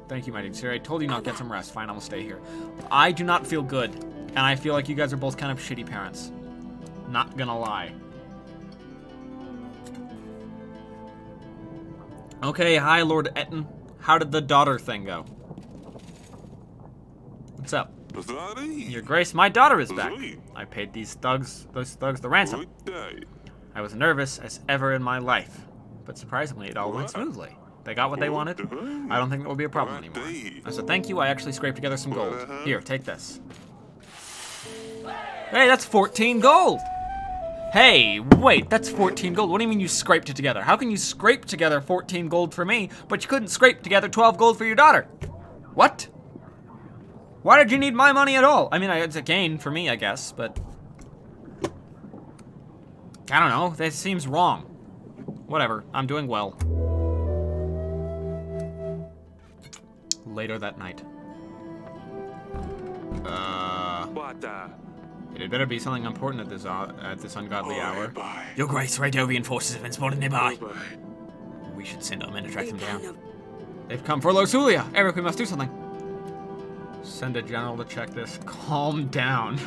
Thank you, my dear sir. I told you not get some rest. Fine, I will stay here. I do not feel good, and I feel like you guys are both kind of shitty parents. Not gonna lie. Okay, hi, Lord Etten. How did the daughter thing go? What's up? Your Grace, my daughter is back. I paid those thugs the ransom. I was nervous as ever in my life, but surprisingly, it all went smoothly. They got what they wanted. I don't think it will be a problem anymore. As a thank you, I actually scraped together some gold. Here, take this. Hey, that's 14 gold! Hey, wait, that's 14 gold. What do you mean you scraped it together? How can you scrape together 14 gold for me, but you couldn't scrape together 12 gold for your daughter? What? Why did you need my money at all? I mean, it's a gain for me, I guess, but... I don't know, that seems wrong. Whatever, I'm doing well. Later that night. It had better be something important at this ungodly hour. Your Grace, Radovian forces have been spotted nearby. We should send them in to track them down. They've come for Lorsulia. Eric, we must do something. Send a general to check this. Calm down.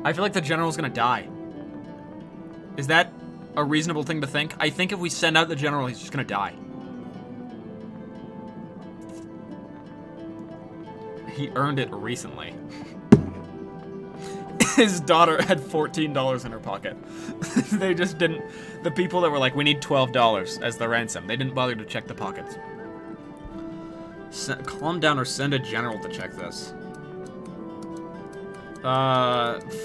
I feel like the general's gonna die. Is that a reasonable thing to think? I think if we send out the general, he's just gonna die. He earned it recently. His daughter had $14 in her pocket. They just didn't... The people that were like, we need $12 as the ransom, they didn't bother to check the pockets. Calm down or send a general to check this.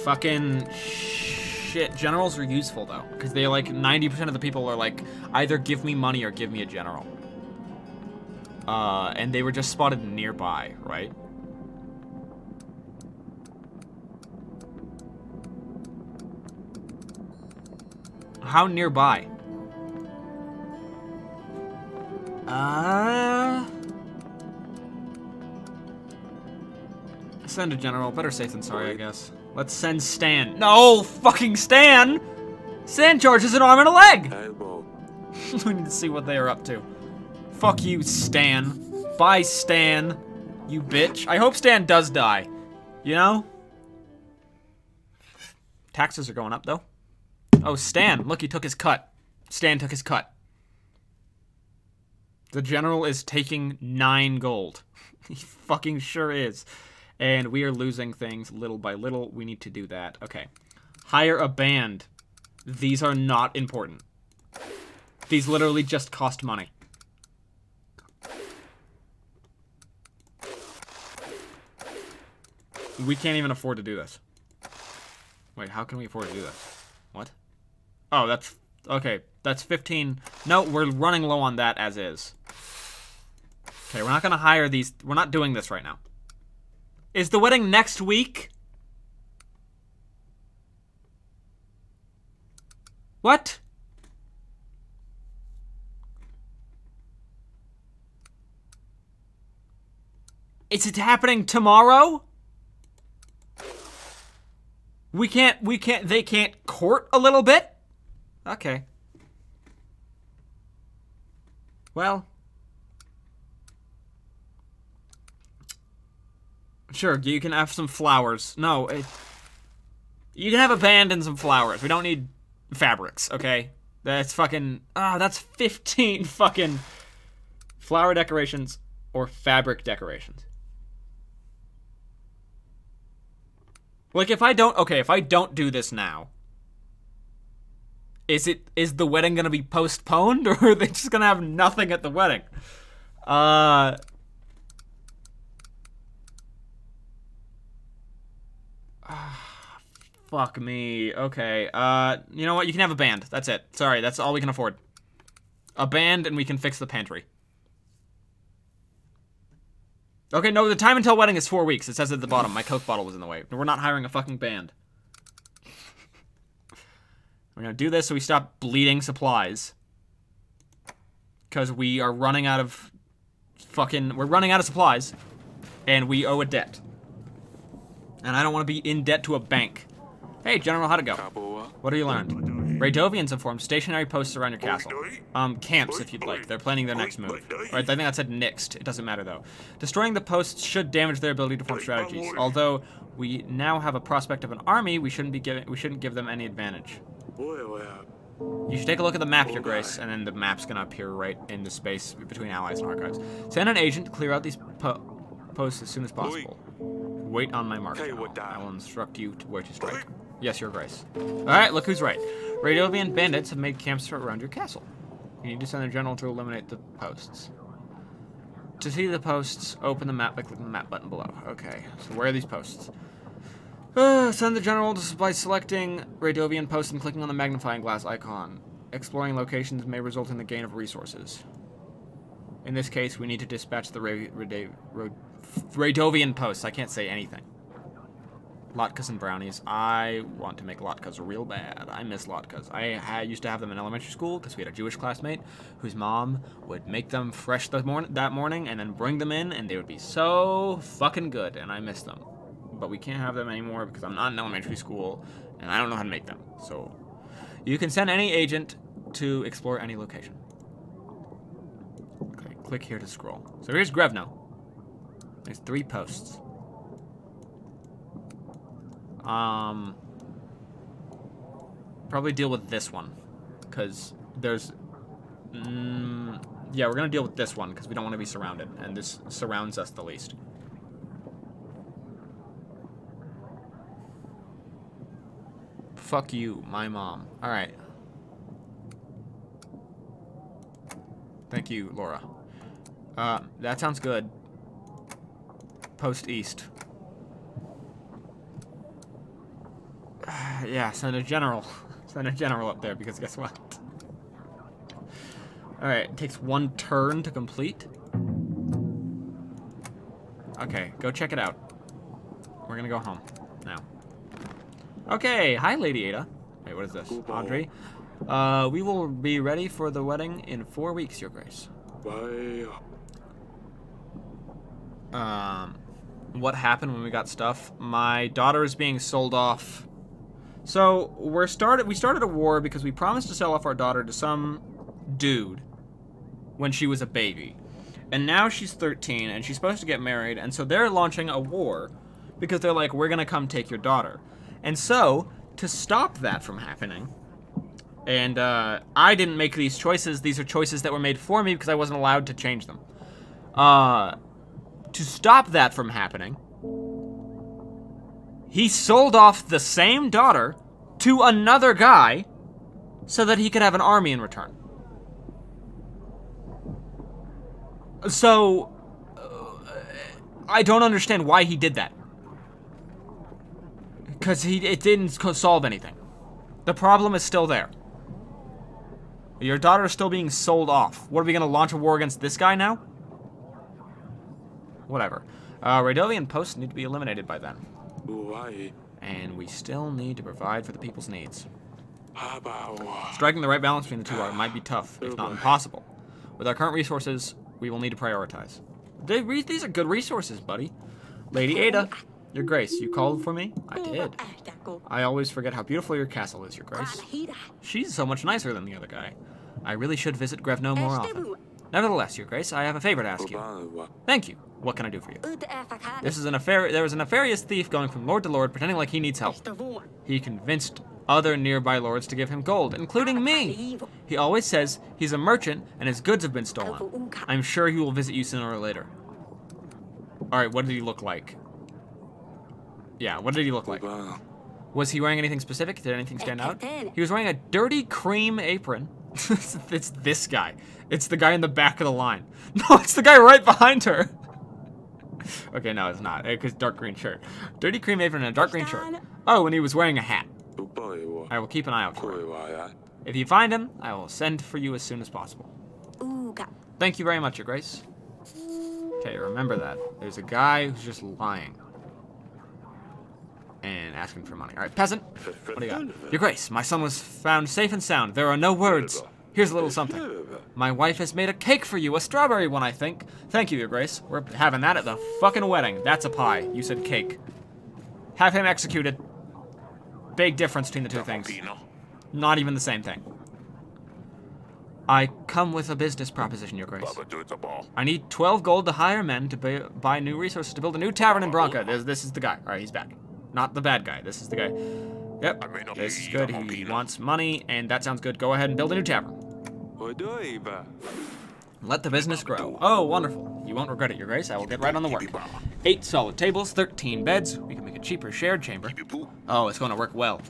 Fucking shit. Generals are useful though, because they like 90% of the people are like, either give me money or give me a general. And they were just spotted nearby, right? How nearby? Send a general. Better safe than sorry, I guess. Let's send Stan. No, fucking Stan! Stan charges an arm and a leg! We need to see what they are up to. Fuck you, Stan. Bye, Stan. You bitch. I hope Stan does die. You know? Taxes are going up, though. Oh, Stan. Look, he took his cut. Stan took his cut. The general is taking 9 gold. He fucking sure is. And we are losing things little by little. We need to do that. Okay. Hire a band. These are not important. These literally just cost money. We can't even afford to do this. Wait, how can we afford to do this? What? Oh, that's... Okay, that's 15... No, we're running low on that as is. Okay, we're not gonna hire these... We're not doing this right now. Is the wedding next week? What? Is it happening tomorrow? They can't court a little bit? Okay. Well. Sure, you can have some flowers. No, you can have a band and some flowers. We don't need fabrics, okay? That's fucking... that's 15 fucking flower decorations or fabric decorations. Like, if I don't do this now, Is the wedding gonna be postponed, or are they just gonna have nothing at the wedding? Fuck me. Okay. You know what? You can have a band. That's it. Sorry, that's all we can afford. A band, and we can fix the pantry. Okay, no, the time until wedding is 4 weeks. It says at the bottom. My Coke bottle was in the way. We're not hiring a fucking band. We're gonna do this so we stop bleeding supplies. Because we are running out of we're running out of supplies. And we owe a debt. And I don't want to be in debt to a bank. Hey, General, how'd it go? What have you learned? Radovians have formed stationary posts around your castle. Camps, if you'd like. They're planning their next move. Alright, I think that said next. It doesn't matter, though. Destroying the posts should damage their ability to form strategies. Although we now have a prospect of an army, we shouldn't give them any advantage. You should take a look at the map, Your Grace, and then the map's gonna appear right in the space between allies and archives. Send an agent to clear out these posts as soon as possible. Wait on my mark. General. I will instruct you where to strike. Yes, Your Grace. Alright, look who's right. Radovian bandits have made camps around your castle. You need to send a general to eliminate the posts. To see the posts, open the map by clicking the map button below. Okay, so where are these posts? Send the general by selecting Radovian post and clicking on the magnifying glass icon. Exploring locations may result in the gain of resources. In this case, we need to dispatch the Radovian posts. I can't say anything. Latkes and brownies. I want to make latkes real bad. I miss latkes. I used to have them in elementary school because we had a Jewish classmate whose mom would make them fresh that morning and then bring them in, and they would be so fucking good, and I miss them. But we can't have them anymore because I'm not in elementary school, and I don't know how to make them. So you can send any agent to explore any location. Okay, click here to scroll. So here's Grevno. There's 3 posts. Probably deal with this one, because there's, yeah, we're gonna deal with this one, because we don't want to be surrounded, and this surrounds us the least. Fuck you, my mom. Alright. Thank you, Laura. That sounds good. Post east. Yeah, send a general. Send a general up there, because guess what? Alright, it takes 1 turn to complete. Okay, go check it out. We're gonna go home now. Okay, hi, Lady Ada. Wait, what is this? Audrey? We will be ready for the wedding in 4 weeks, Your Grace. What happened when we got stuff? My daughter is being sold off. So, we started a war because we promised to sell off our daughter to some dude when she was a baby. And now she's 13 and she's supposed to get married, and so they're launching a war because they're like, we're gonna come take your daughter. And so, to stop that from happening, and I didn't make these choices, these are choices that were made for me because I wasn't allowed to change them. To stop that from happening, he sold off the same daughter to another guy so that he could have an army in return. So, I don't understand why he did that. Because it didn't solve anything. The problem is still there. Your daughter is still being sold off. What, are we going to launch a war against this guy now? Whatever. Radovian posts need to be eliminated by then. And we still need to provide for the people's needs. Striking the right balance between the two might be tough, if not impossible. With our current resources, we will need to prioritize. These are good resources, buddy. Lady Ada, Your Grace, you called for me? I did. I always forget how beautiful your castle is, Your Grace. She's so much nicer than the other guy. I really should visit Grevno more often. Nevertheless, Your Grace, I have a favor to ask you. Thank you. What can I do for you? There was a nefarious thief going from lord to lord, pretending like he needs help. He convinced other nearby lords to give him gold, including me. He always says he's a merchant and his goods have been stolen. I'm sure he will visit you sooner or later. Alright, what did he look like? Yeah, what did he look like? Was he wearing anything specific? Did anything stand out? He was wearing a dirty cream apron. It's this guy. It's the guy in the back of the line. No, it's the guy right behind her. Okay, no, it's not. Because dark green shirt. Dirty cream apron and a dark green shirt. Oh, and he was wearing a hat. I will keep an eye out for him. If you find him, I will send for you as soon as possible. Thank you very much, Your Grace. Okay, remember that. There's a guy who's just lying. And asking for money. Alright, peasant. What do you got? Your Grace, my son was found safe and sound. There are no words. Here's a little something. My wife has made a cake for you. A strawberry one, I think. Thank you, Your Grace. We're having that at the fucking wedding. That's a pie. You said cake. Have him executed. Big difference between the two things. Not even the same thing. I come with a business proposition, Your Grace. I need 12 gold to hire men to buy new resources to build a new tavern in Branca. This is the guy. Alright, he's back. Not the bad guy. This is the guy. Yep. This is good. He wants money, and that sounds good. Go ahead and build a new tavern. Let the business grow. Oh, wonderful. You won't regret it, Your Grace. I will get right on the work. 8 solid tables, 13 beds. We can make a cheaper shared chamber. Oh, it's going to work well.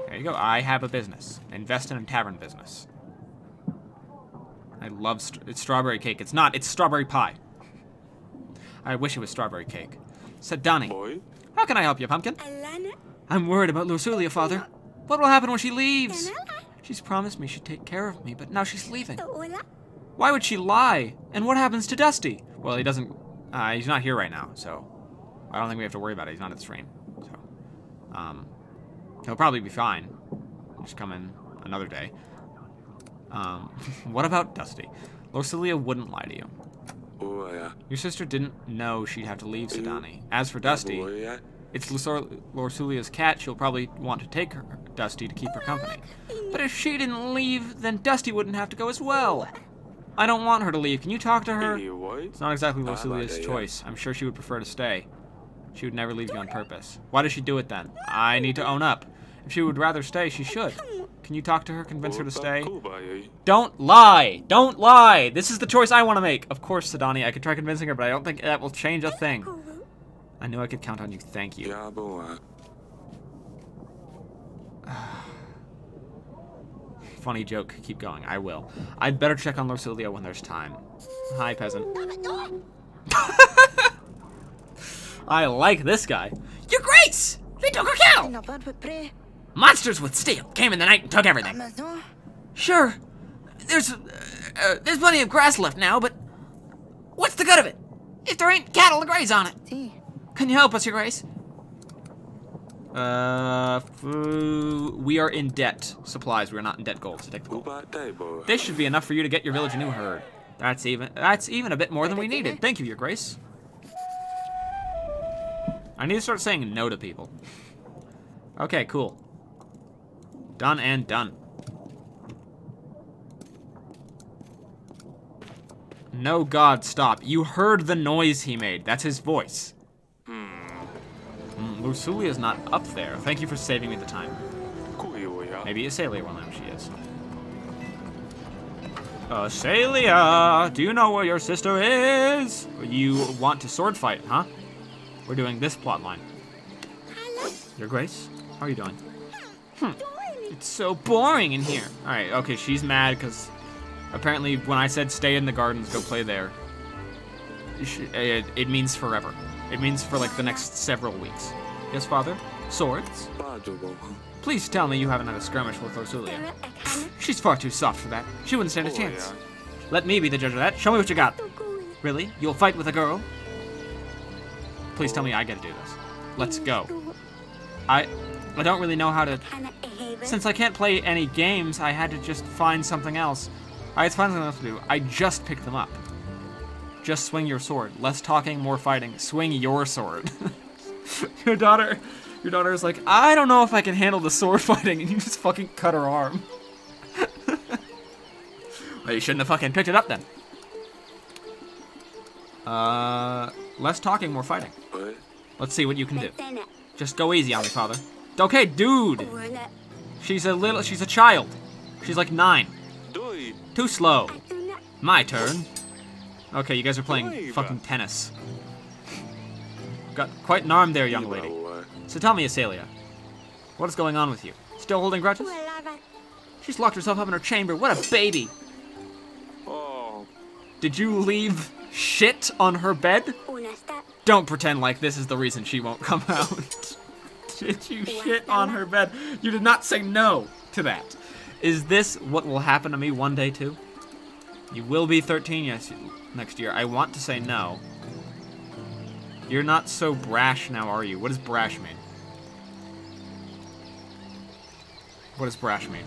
There you go. I have a business. Invest in a tavern business. I love it's strawberry cake. It's not. It's strawberry pie. I wish it was strawberry cake. Said Donnie. How can I help you, Pumpkin? I'm worried about Lusulia, Father. What will happen when she leaves? She's promised me she'd take care of me, but now she's leaving. Why would she lie? And what happens to Dusty? Well, he doesn't... he's not here right now, so... I don't think we have to worry about it. He's not at the stream. So... he'll probably be fine. Just come in another day. What about Dusty? Lusulia wouldn't lie to you. Your sister didn't know she'd have to leave Sedani. As for Dusty, it's Lusulia's cat. She'll probably want to take her, Dusty to keep her company. But if she didn't leave, then Dusty wouldn't have to go as well. I don't want her to leave. Can you talk to her? It's not exactly Lusulia's choice. I'm sure she would prefer to stay. She would never leave you on purpose. Why does she do it then? I need to own up. If she would rather stay, she should. Can you talk to her, convince her to stay? Don't lie! Don't lie! This is the choice I want to make! Of course, Sedani, I could try convincing her, but I don't think that will change a thing. I knew I could count on you. Thank you. Funny joke. Keep going. I will. I'd better check on Lusulia when there's time. Hi, peasant. I like this guy. Your Grace! They took our cattle! Monsters with steel came in the night and took everything. Sure, there's plenty of grass left now, but what's the good of it if there ain't cattle to graze on it? Can you help us, Your Grace? We are in debt supplies. We are not in debt gold, so take the gold. This should be enough for you to get your village a new herd. That's even a bit more than we needed. Thank you, Your Grace. I need to start saying no to people. Okay, cool. Done and done. No, God, stop. You heard the noise he made. That's his voice. Lusulia's not up there. Thank you for saving me the time. Maybe Asalia will know who she is. Asalia, do you know where your sister is? You want to sword fight, huh? We're doing this plot line. Your Grace, how are you doing? It's so boring in here. Alright, okay, she's mad because apparently when I said stay in the gardens, go play there, it means forever. It means for like the next several weeks. Yes, Father? Swords? Please tell me you haven't had a skirmish with Lusulia. She's far too soft for that. She wouldn't stand a chance. Let me be the judge of that. Show me what you got. Really? You'll fight with a girl? Please tell me I get to do this. Let's go. I don't really know how to... Since I can't play any games, I had to just find something else. I had to find something else to do. I just picked them up. Just swing your sword. Less talking, more fighting. Swing your sword. Your daughter is like, I don't know if I can handle the sword fighting, and you just fucking cut her arm. Well, you shouldn't have fucking picked it up then. Less talking, more fighting. Let's see what you can do. Just go easy on me, Father. Okay, dude. She's a child. She's like 9. Too slow. My turn. Okay, you guys are playing fucking tennis. Got quite an arm there, young lady. So tell me, Azalea, what is going on with you? Still holding grudges? She's locked herself up in her chamber. What a baby. Oh, Did you leave shit on her bed? Don't pretend like this is the reason she won't come out. Did you shit on her bed? You did not say no to that. Is this what will happen to me one day too? You will be 13 next year. I want to say no. You're not so brash now, are you? What does brash mean? What does brash mean?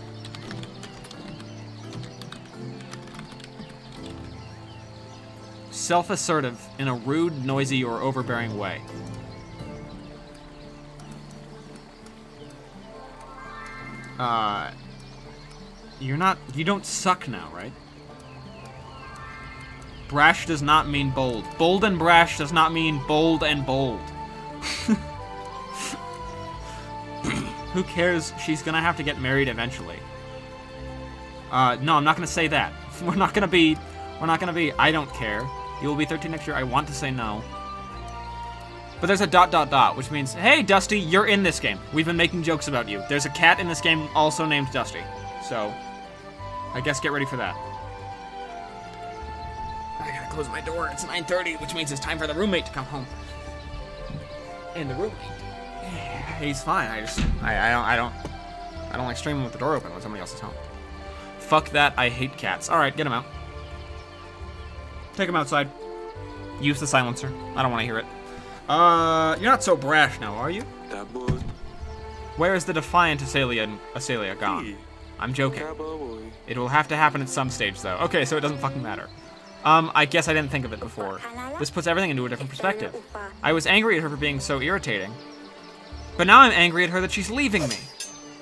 Self-assertive in a rude, noisy, or overbearing way. You don't suck now, right? Brash does not mean bold. Bold and brash does not mean bold and bold. Who cares? She's gonna have to get married eventually. No, I'm not gonna say that. We're not gonna be, I don't care. You will be 13 next year. I want to say no. But there's a ... which means, hey, Dusty, you're in this game. We've been making jokes about you. There's a cat in this game also named Dusty. So, I guess get ready for that. I gotta close my door. It's 9:30, which means it's time for the roommate to come home. And the roommate, he's fine. I don't like streaming with the door open when somebody else is home. Fuck that. I hate cats. All right, get him out. Take him outside. Use the silencer. I don't want to hear it. You're not so brash now, are you? that boy. Where is the defiant Azalea gone? I'm joking. It will have to happen at some stage, though. Okay, so it doesn't fucking matter. I guess I didn't think of it before. This puts everything into a different perspective. I was angry at her for being so irritating. But now I'm angry at her that she's leaving me.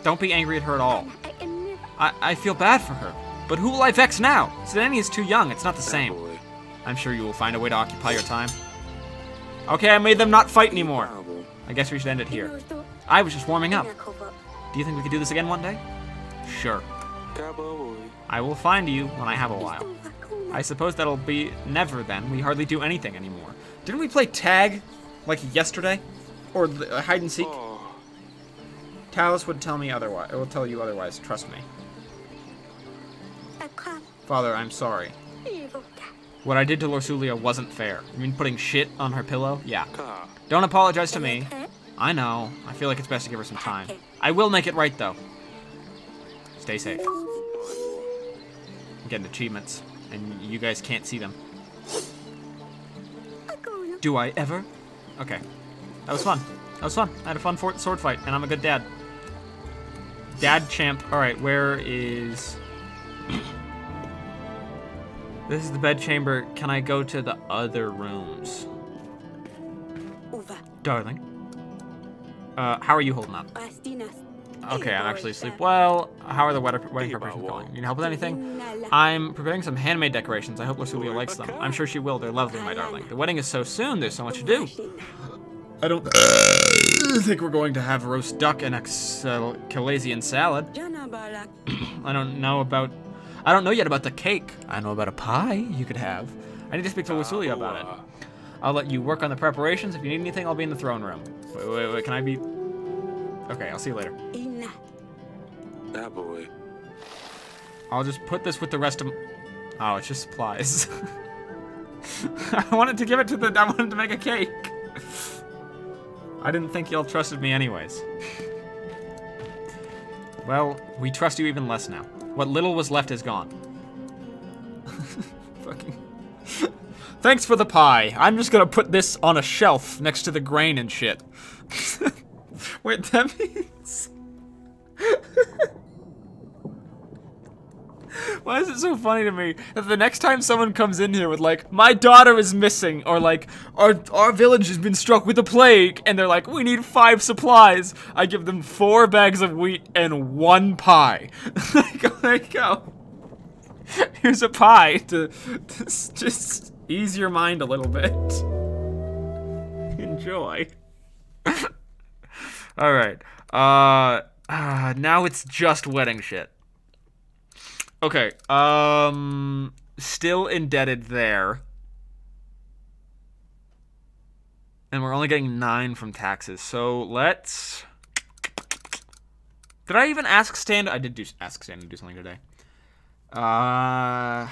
Don't be angry at her at all. I feel bad for her. But who will I vex now? Sedani is too young. It's not the same. I'm sure you will find a way to occupy your time. Okay, I made them not fight anymore. I guess we should end it here. I was just warming up. Do you think we could do this again one day? Sure. I will find you when I have a while. I suppose that'll be never then. We hardly do anything anymore. Didn't we play tag like yesterday? Or hide and seek? Talus would tell me otherwise. It will tell you otherwise. Trust me. Father, I'm sorry. What I did to Lorsulia wasn't fair. You mean putting shit on her pillow? Yeah. Don't apologize to me. I know. I feel like it's best to give her some time. I will make it right, though. Stay safe. I'm getting achievements, and you guys can't see them. Do I ever? Okay. That was fun. That was fun. I had a fun sword fight, and I'm a good dad. Dad champ. Alright, where is... This is the bed chamber. Can I go to the other rooms? Darling. How are you holding up? Okay, I'm actually asleep. Well, how are the wedding preparations going? Need help with anything? I'm preparing some handmade decorations. I hope Lorsulia likes them. I'm sure she will. They're lovely, my darling. The wedding is so soon. There's so much to do. I don't think we're going to have roast duck and Calasian salad. I don't know yet about the cake. I know about a pie you could have. I need to speak to Lorsulia about it. I'll let you work on the preparations. If you need anything, I'll be in the throne room. Wait, can I be... Okay, I'll see you later. That boy. I'll just put this with the rest of... Oh, it's just supplies. I wanted to make a cake. I didn't think y'all trusted me anyways. Well, we trust you even less now. What little was left is gone. Fucking... Thanks for the pie. I'm just gonna put this on a shelf next to the grain and shit. Wait, that means... Why is it so funny to me that the next time someone comes in here with like, my daughter is missing, or like, our village has been struck with a plague, and they're like, we need 5 supplies, I give them 4 bags of wheat and 1 pie. There you go. Here's a pie to just ease your mind a little bit. Enjoy. Alright. Now it's just wedding shit. Okay, still indebted there. And we're only getting 9 from taxes. So let's... Did I even ask Stan? I did ask Stan to do something today. That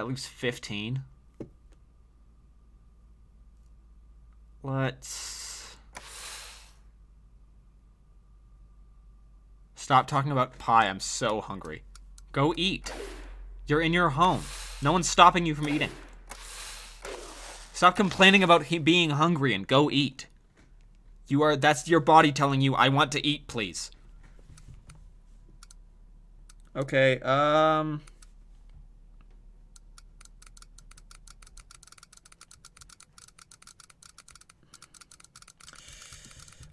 leaves 15. Let's... Stop talking about pie. I'm so hungry. Go eat. You're in your home. No one's stopping you from eating. Stop complaining about being hungry and go eat. That's your body telling you, I want to eat, please. Okay, I'm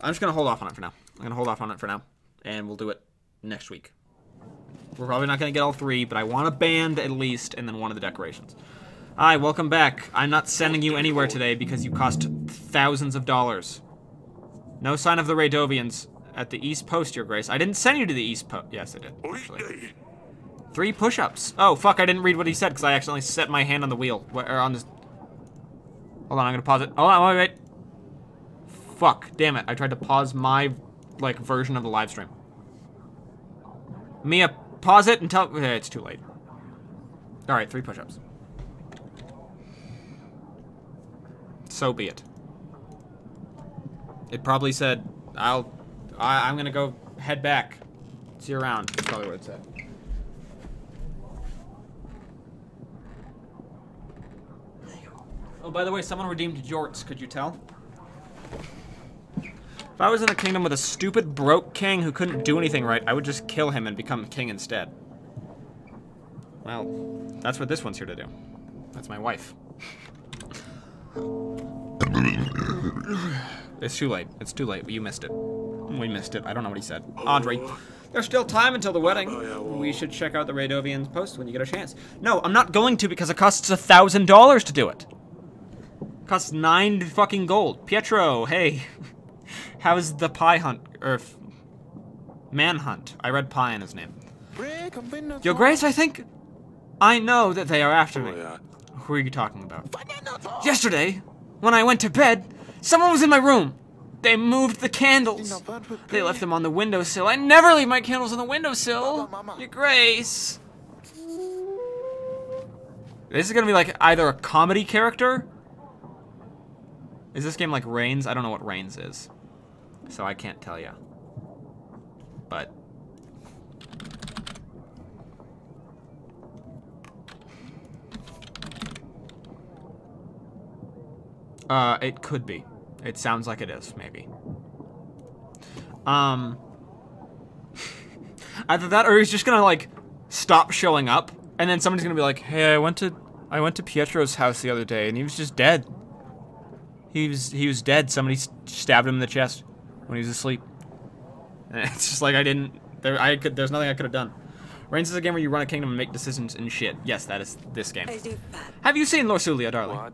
just gonna hold off on it for now. I'm gonna hold off on it for now, and we'll do it next week. We're probably not gonna get all 3, but I want a band at least, and then one of the decorations. Hi, welcome back. I'm not sending you anywhere today because you cost thousands of dollars. No sign of the Radovians at the East Post, Your Grace. I didn't send you to the East Post. Yes, I did, actually. 3 push-ups. Oh, fuck, I didn't read what he said because I accidentally set my hand on the wheel. Or on this... Hold on, I'm gonna pause it. Hold on, wait. Fuck, damn it. I tried to pause my, like, version of the live stream. Mia, pause it and tell... It's too late. Alright, 3 push-ups. So be it. It probably said, I'm gonna go head back. See you around. That's probably what it said. Oh, by the way, someone redeemed Jorts. Could you tell? If I was in a kingdom with a stupid, broke king who couldn't do anything right, I would just kill him and become king instead. Well, that's what this one's here to do. That's my wife. It's too late. It's too late. You missed it. We missed it. I don't know what he said. Audrey, there's still time until the wedding. We should check out the Radovians post when you get a chance. No, I'm not going to because it costs $1,000 to do it. It costs 9 fucking gold. Pietro, hey. How's the pie hunt, or manhunt? I read pie in his name. Your Grace, I think I know that they are after me. Who are you talking about? Yesterday, when I went to bed, someone was in my room. They moved the candles. They left them on the windowsill. I never leave my candles on the windowsill. Your Grace. This is gonna be like either a comedy character. Is this game like Reigns? I don't know what Reigns is, so I can't tell you. But it could be. It sounds like it is, maybe. Either that or he's just gonna like stop showing up and then somebody's gonna be like, hey, I went to Pietro's house the other day and he was just dead. He was dead. Somebody stabbed him in the chest when he was asleep. And it's just like there's nothing I could have done. Reigns is a game where you run a kingdom and make decisions and shit. Yes, that is this game. Have you seen Lorsulia, darling? I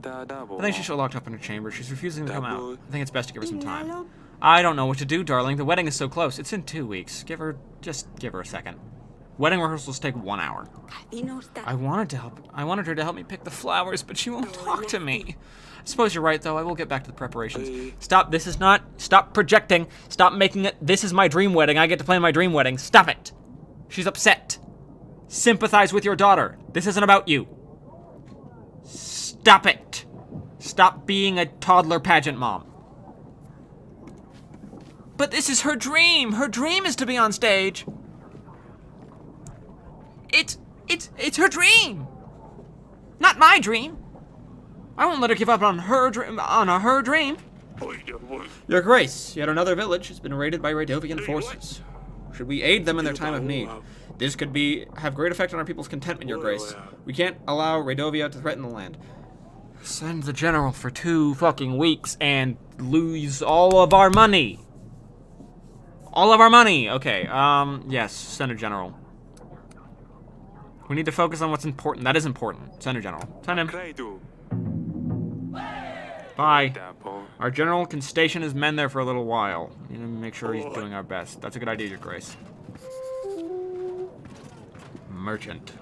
think she's still locked up in her chamber. She's refusing to come out. I think it's best to give her some time. I don't know what to do, darling. The wedding is so close. It's in 2 weeks. Just give her a second. Wedding rehearsals take 1 hour. I wanted her to help me pick the flowers, but she won't talk to me. I suppose you're right, though. I will get back to the preparations. Stop projecting. Stop making it, this is my dream wedding. I get to plan my dream wedding. Stop it. She's upset. Sympathize with your daughter. This isn't about you. Stop it. Stop being a toddler pageant mom. But this is her dream. Her dream is to be on stage. It's her dream. Not my dream. I won't let her give up on her dream. Your Grace, yet another village has been raided by Radovian forces. Should we aid them in their time of need? This could have great effect on our people's contentment, Your Grace. We can't allow Radovia to threaten the land. Send the general for 2 fucking weeks and lose all of our money. All of our money. Okay, yes, send a general. We need to focus on what's important. That is important. Send a general. Send him. Bye. Our general can station his men there for a little while. We need to make sure he's doing our best. That's a good idea, Your Grace. Merchant.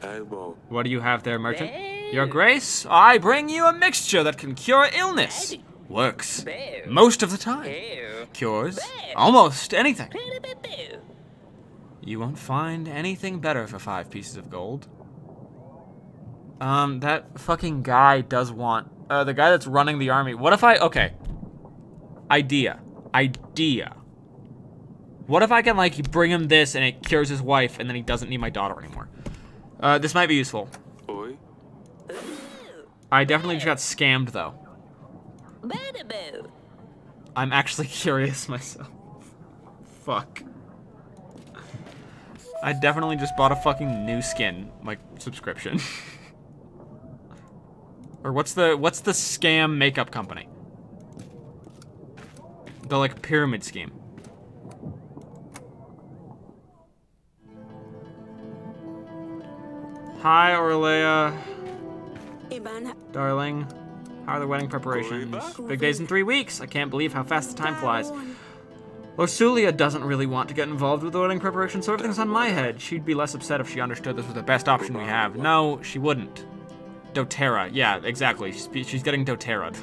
Abo. What do you have there, merchant? Your grace, I bring you a mixture that can cure illness. Works. Most of the time. Cures almost anything. You won't find anything better for 5 pieces of gold. That fucking guy does want... the guy that's running the army. What if I... Okay. Idea. What if I can, like, bring him this and it cures his wife and then he doesn't need my daughter anymore? This might be useful. Oi. I definitely just got scammed, though. I'm actually curious myself. Fuck. I definitely just bought a fucking new skin, like, subscription. Or what's the scam makeup company? The, like, pyramid scheme. Hi, Orlea. Darling. How are the wedding preparations? Big days in 3 weeks. I can't believe how fast the time flies. Losulia doesn't really want to get involved with the wedding preparation, so everything's on my head. She'd be less upset if she understood this was the best option we have. No, she wouldn't. doTERRA. Yeah, exactly. She's getting doTERRA'd.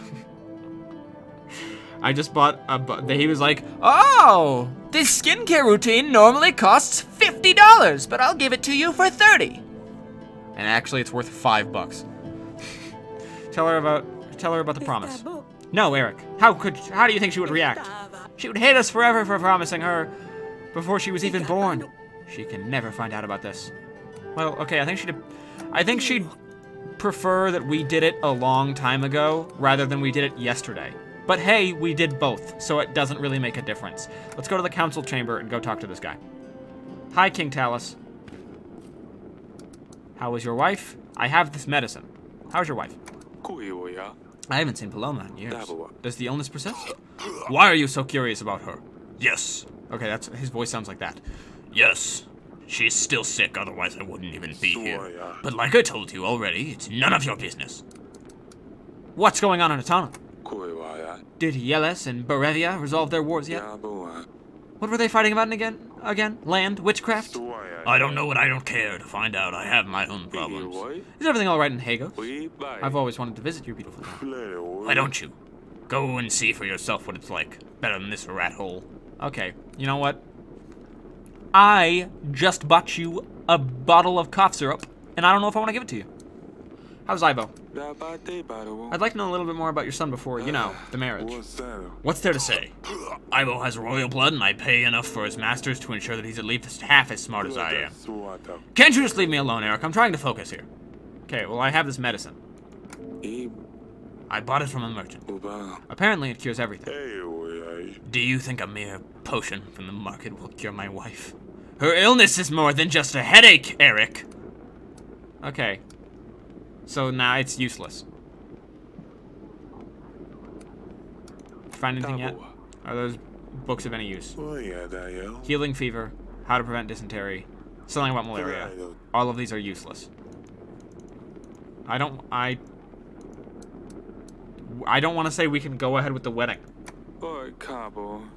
I just bought a... He was like, oh, this skincare routine normally costs $50, but I'll give it to you for $30. And actually, it's worth $5. Tell her about the promise. No, Eric. How do you think she would react? She would hate us forever for promising her before she was even born. She can never find out about this. Well, okay, I think she'd prefer that we did it a long time ago rather than we did it yesterday. But hey, we did both, so it doesn't really make a difference. Let's go to the council chamber and go talk to this guy. Hi, King Talus. How was your wife? I have this medicine. How's your wife? I haven't seen Paloma in years. Does the illness persist? Why are you so curious about her? Yes. Okay, his voice sounds like that. Yes. She's still sick, otherwise I wouldn't even be here. But like I told you already, it's none of your business. What's going on in Atana? Did Yeles and Barevia resolve their wars yet? What were they fighting about again? Land? Witchcraft? I don't know and I don't care. To find out, I have my own problems. Is everything alright in Hagos? I've always wanted to visit your beautiful town. Why don't you? Go and see for yourself what it's like. Better than this rat hole. Okay, you know what? I just bought you a bottle of cough syrup, and I don't know if I want to give it to you. How's Ibo? I'd like to know a little bit more about your son before, you know, the marriage. What's there to say? Ibo has royal blood, and I pay enough for his masters to ensure that he's at least half as smart as I am. Can't you just leave me alone, Eric? I'm trying to focus here. Okay, well, I have this medicine. I bought it from a merchant. Apparently, it cures everything. Do you think a mere potion from the market will cure my wife? Her illness is more than just a headache, Eric. Okay. So now it's useless. Find anything yet? Are those books of any use? Healing fever, how to prevent dysentery, something about malaria. All of these are useless. I don't want to say we can go ahead with the wedding.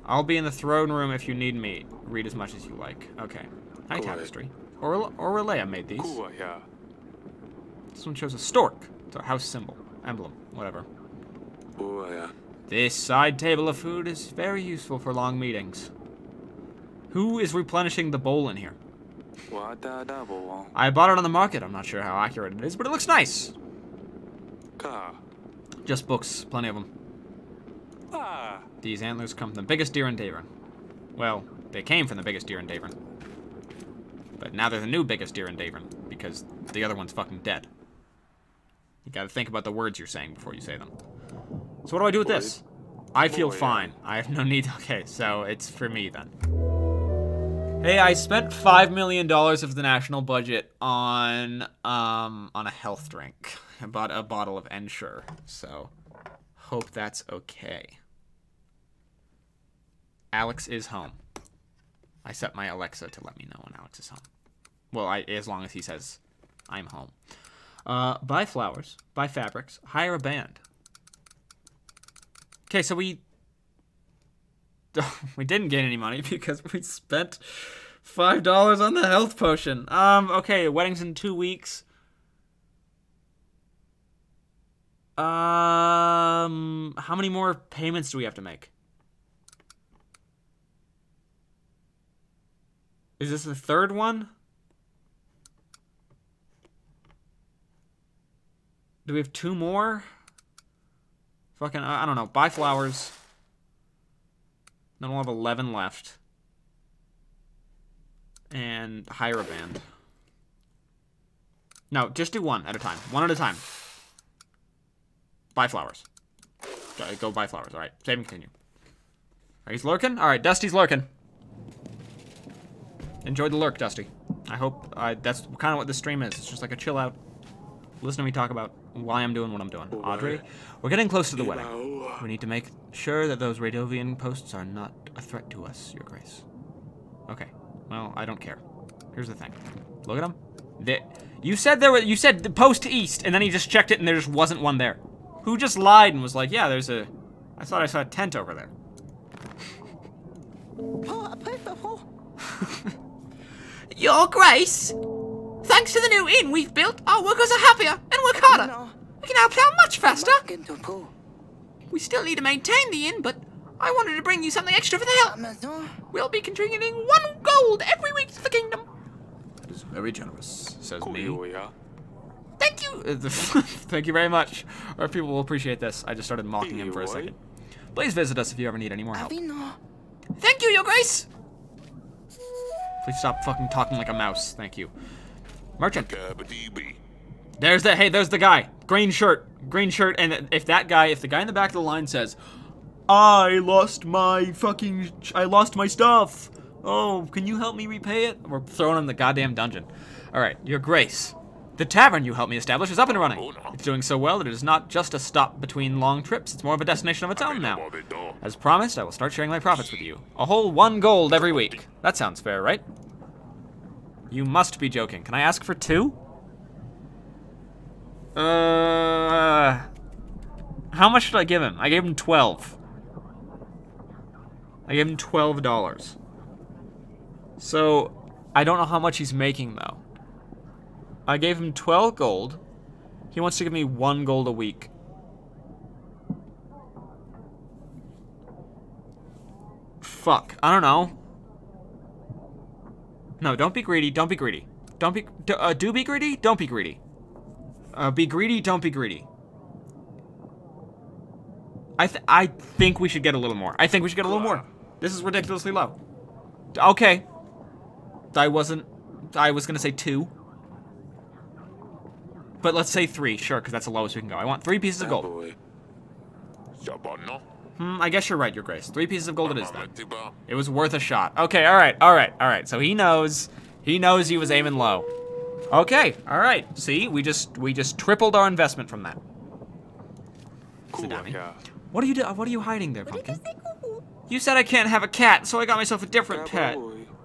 I'll be in the throne room if you need me. Read as much as you like. Okay. Hi, tapestry. Orlea made these. This one shows a stork. It's a house symbol. Emblem. Whatever. This side table of food is very useful for long meetings. Who is replenishing the bowl in here? I bought it on the market. I'm not sure how accurate it is, but it looks nice. Just books. Plenty of them. These antlers come from the biggest deer in Davern. Well, they came from the biggest deer in Davern. But now they're the new biggest deer in Davern, because the other one's fucking dead. You gotta think about the words you're saying before you say them. So what do I do with this? I feel fine. I have no need. Okay, so it's for me then. Hey, I spent $5 million of the national budget on a health drink. I bought a bottle of Ensure, so hope that's okay. Alex is home. I set my Alexa to let me know when Alex is home. Well, as long as he says I'm home. Buy flowers, buy fabrics, hire a band. Okay, so we didn't get any money because we spent $5 on the health potion. Okay, wedding's in 2 weeks. How many more payments do we have to make? Is this the third one? Do we have 2 more? Fucking, I don't know. Buy flowers. Then we'll have 11 left. And hire a band. No, just do one at a time. One at a time. Buy flowers. Go buy flowers. Alright, save and continue. Alright, he's lurking? Alright, Dusty's lurking. Enjoy the lurk, Dusty. I hope that's kind of what this stream is. It's just like a chill out. Listen to me talk about why I'm doing what I'm doing. Audrey, we're getting close to the wedding. We need to make sure that those Radovian posts are not a threat to us, Your Grace. Okay. Well, I don't care. Here's the thing. Look at them. You said you said the post east, and then he just checked it, and there just wasn't one there. Who just lied and was like, yeah, there's a... I thought I saw a tent over there. Your Grace, thanks to the new inn we've built, our workers are happier and work harder. We can now plow much faster. We still need to maintain the inn, but I wanted to bring you something extra for the help. We'll be contributing 1 gold every week to the kingdom. That is very generous, says me. Thank you. Thank you very much. Our people will appreciate this. I just started mocking him for a second. Please visit us if you ever need any more help. Thank you, Your Grace. Please stop fucking talking like a mouse. Thank you. Merchant. There's the guy. Green shirt, and if the guy in the back of the line says, I lost my stuff. Oh, can you help me repay it? We're throwing him in the goddamn dungeon. Alright, Your Grace. The tavern you helped me establish is up and running. It's doing so well that it is not just a stop between long trips, it's more of a destination of its own now. As promised, I will start sharing my profits with you. A whole 1 gold every week. That sounds fair, right? You must be joking. Can I ask for 2? How much should I give him? I gave him 12. I gave him $12. So, I don't know how much he's making, though. I gave him 12 gold. He wants to give me 1 gold a week. Fuck. I don't know. No, don't be greedy. Don't be greedy. Do be greedy. Don't be greedy. Be greedy. Don't be greedy. I think we should get a little more. This is ridiculously low. Okay. I was gonna say 2. But let's say 3, sure, because that's the lowest we can go. I want 3 pieces of gold. I guess you're right, Your Grace. 3 pieces of gold it is then. It was worth a shot. Okay, alright. So he knows he was aiming low. Okay, alright. See, we just tripled our investment from that. Sit down. What are you hiding there, Pumpkin? You said I can't have a cat, so I got myself a different pet.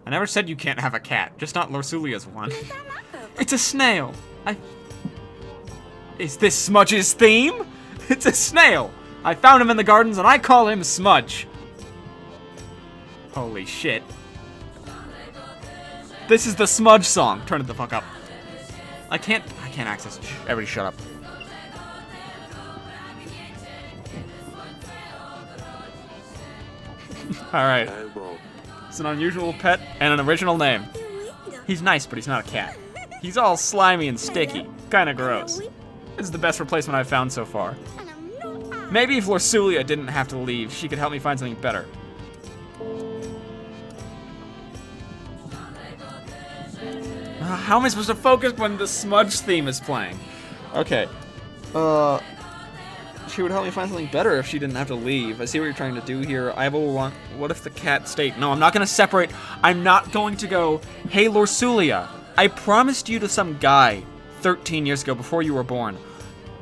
I never said you can't have a cat, just not Lorsulia's one. It's a snail. Is this Smudge's theme? It's a snail. I found him in the gardens and I call him Smudge. Holy shit. This is the Smudge song. Turn it the fuck up. I can't access it. Everybody shut up. Alright. It's an unusual pet and an original name. He's nice, but he's not a cat. He's all slimy and sticky. Kinda gross. This is the best replacement I've found so far. Maybe if Lorsulia didn't have to leave, she could help me find something better. How am I supposed to focus when the Smudge theme is playing? Okay. She would help me find something better if she didn't have to leave. I see what you're trying to do here. I will want... What if the cat stayed? No, I'm not going to separate. I'm not going to go, hey, Lorsulia, I promised you to some guy 13 years ago before you were born.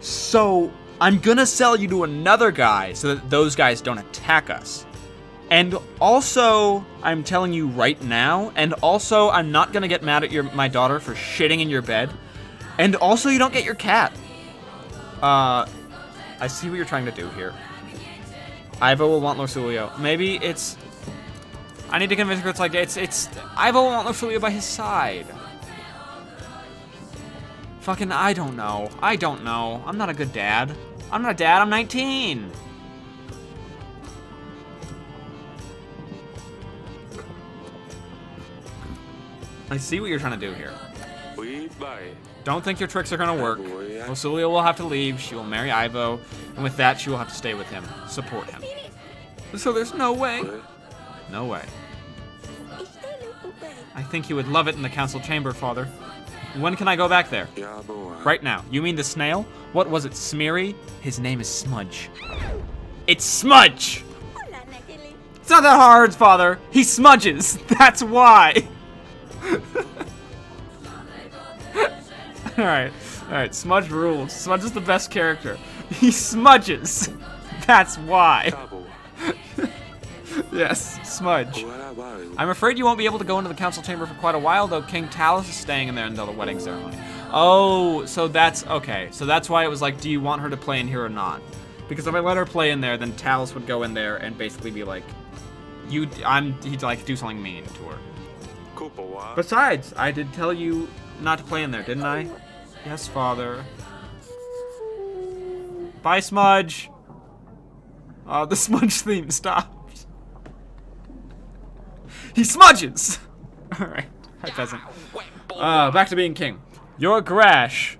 So, I'm going to sell you to another guy so that those guys don't attack us. And also, I'm telling you right now, and also, I'm not going to get mad at my daughter for shitting in your bed. And also, you don't get your cat. I see what you're trying to do here. Ivo will want Lorsulio. Maybe it's... I need to convince her it's like, it's, Ivo won't let Fulia by his side. Fucking, I don't know. I don't know. I'm not a good dad. I'm not a dad, I'm 19. I see what you're trying to do here. Don't think your tricks are gonna work. Fulia will have to leave, she will marry Ivo, and with that, she will have to stay with him, support him. So there's no way. No way. I think you would love it in the council chamber, Father. When can I go back there? Right now. You mean the snail? What was it, Smeary? His name is Smudge. It's Smudge! It's not that hard, Father. He smudges. That's why. Alright, Smudge rules. Smudge is the best character. He smudges. That's why. Yes, Smudge. I'm afraid you won't be able to go into the council chamber for quite a while, though. King Talus is staying in there until the wedding ceremony. Oh, so that's, okay. So that's why it was like, do you want her to play in here or not? Because if I let her play in there, then Talus would go in there and basically be like, he'd like do something mean to her. Besides, I did tell you not to play in there, didn't I? Yes, Father. Bye, Smudge. The Smudge theme stopped. He smudges! Alright, hi, peasant. Back to being king. Your Grash.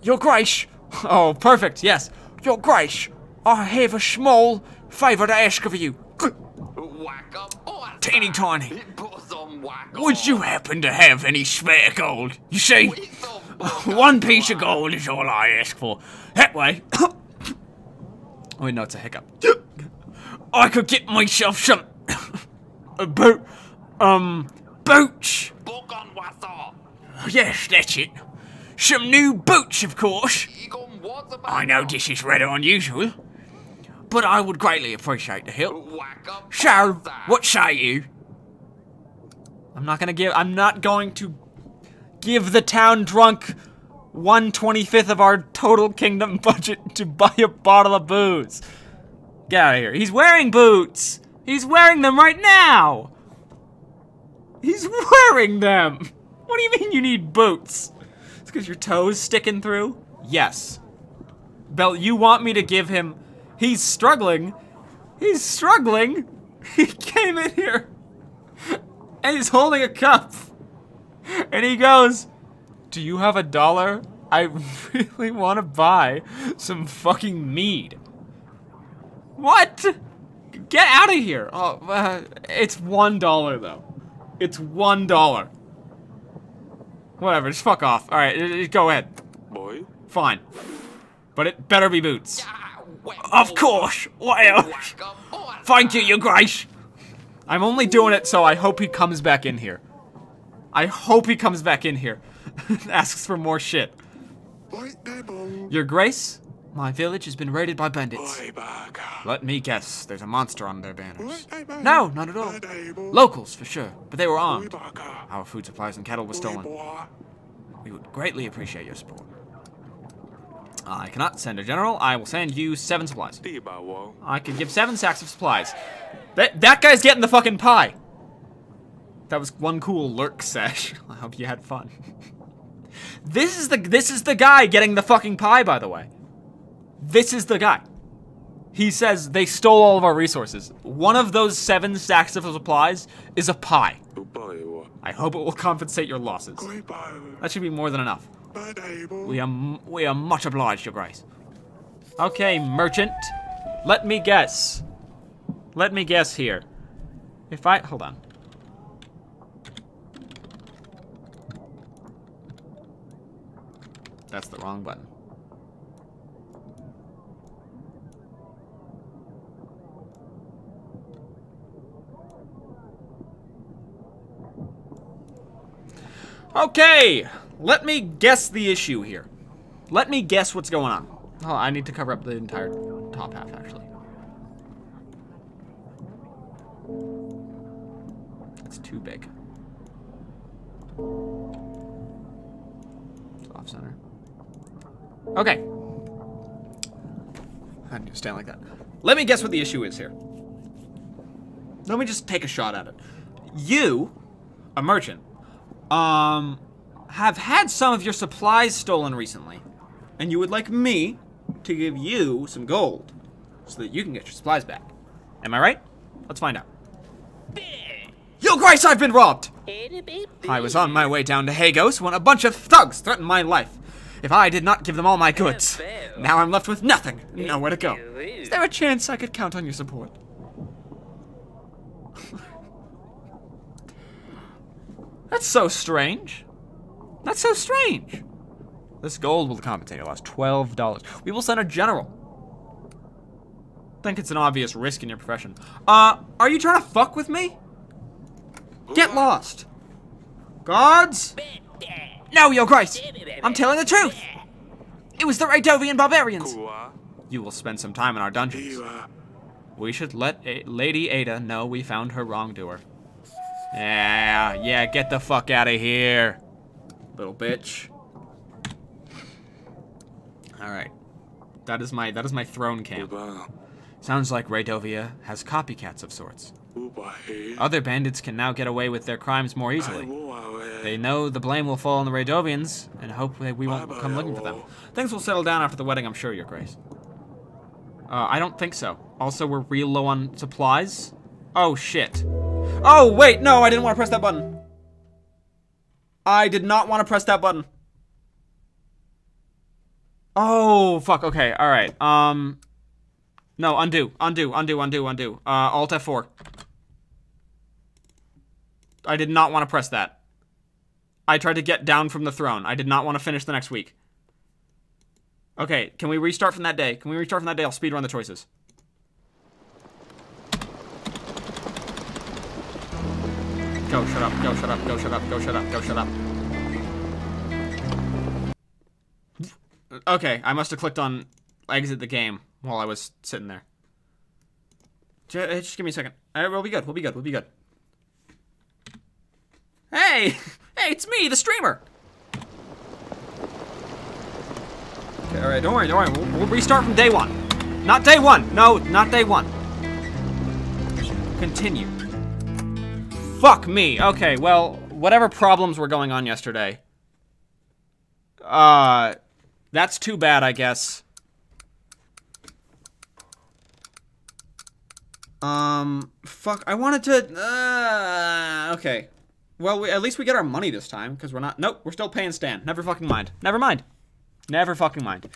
Your Grace! Oh, perfect, yes. Your Grace, I have a small favor to ask of you. Teeny tiny. Would you happen to have any spare gold? You see, 1 piece of gold is all I ask for. That way... Wait, no, it's a hiccup. I could get myself some... boots. Yes, that's it. Some new boots, of course. I know this is rather unusual, but I would greatly appreciate the help. So, what say you? I'm not going to give the town drunk 1/25 of our total kingdom budget to buy a bottle of booze. Get out of here. He's wearing boots. He's wearing them right now. He's wearing them. What do you mean you need boots? It's because your toes sticking through? Yes. Belle, you want me to give him... He's struggling. He's struggling. He came in here. And he's holding a cup. And he goes, do you have $1? I really want to buy some fucking mead. What? Get out of here. Oh, it's $1 though. It's $1. Whatever, just fuck off. Alright, go ahead. Boy. Fine. But it better be boots. Of course. What else? Thank you, Your Grace. I'm only doing it so I hope he comes back in here. I hope he comes back in here. Asks for more shit. Your Grace, my village has been raided by bandits. Let me guess, there's a monster on their banners. No, not at all. Locals, for sure, but they were armed. Our food supplies and cattle were stolen. We would greatly appreciate your support. I cannot send a general. I will send you 7 supplies. I could give 7 sacks of supplies. That guy's getting the fucking pie. That was one cool lurk sesh. I hope you had fun. This is the guy getting the fucking pie, by the way. This is the guy. He says they stole all of our resources. One of those 7 sacks of supplies is a pie. I hope it will compensate your losses. That should be more than enough. We are much obliged, Your Grace. Okay, merchant. Let me guess. Let me guess here. Hold on. That's the wrong button. Okay, let me guess the issue here. Let me guess what's going on. Oh, I need to cover up the entire top half, actually. That's too big. It's off center. Okay. I need to stand like that. Let me guess what the issue is here. Let me just take a shot at it. You, a merchant, have had some of your supplies stolen recently, and you would like me to give you some gold so that you can get your supplies back. Am I right? Let's find out. Your Grace, I've been robbed! I was on my way down to Hagos when a bunch of thugs threatened my life. If I did not give them all my goods, now I'm left with nothing, nowhere to go. Is there a chance I could count on your support? That's so strange. That's so strange. This gold will compensate your loss. $12. We will send a general. Think it's an obvious risk in your profession. Are you trying to fuck with me? Get lost. Guards? No, Your Grace. I'm telling the truth. It was the Radovian barbarians. You will spend some time in our dungeons. We should let Lady Ada know we found her wrongdoer. Yeah, get the fuck out of here, little bitch. All right, that is my throne camp. Sounds like Radovia has copycats of sorts. Other bandits can now get away with their crimes more easily. They know the blame will fall on the Radovians and hope that we won't come looking for them. Things will settle down after the wedding, I'm sure, Your Grace. I don't think so. Also, we're real low on supplies. Oh, shit. Oh, wait, no, I didn't want to press that button. I did not want to press that button. Oh, fuck, okay, alright. No, undo. Alt F4. I did not want to press that. I tried to get down from the throne. I did not want to finish the next week. Okay, can we restart from that day? Can we restart from that day? I'll speedrun the choices. Go, shut up, go, shut up, go, shut up, go, shut up, go, shut up. Okay, I must have clicked on exit the game while I was sitting there. Just give me a second. We'll be good, we'll be good, we'll be good. Hey! Hey, it's me, the streamer! Okay, alright, don't worry, we'll restart from day one. Not day one! No, not day one. Continue. Fuck me! Okay, well, whatever problems were going on yesterday. That's too bad, I guess. Fuck, I wanted to, okay. Well, at least we get our money this time, because we're not, nope, we're still paying Stan. Never fucking mind. Never mind. Never fucking mind.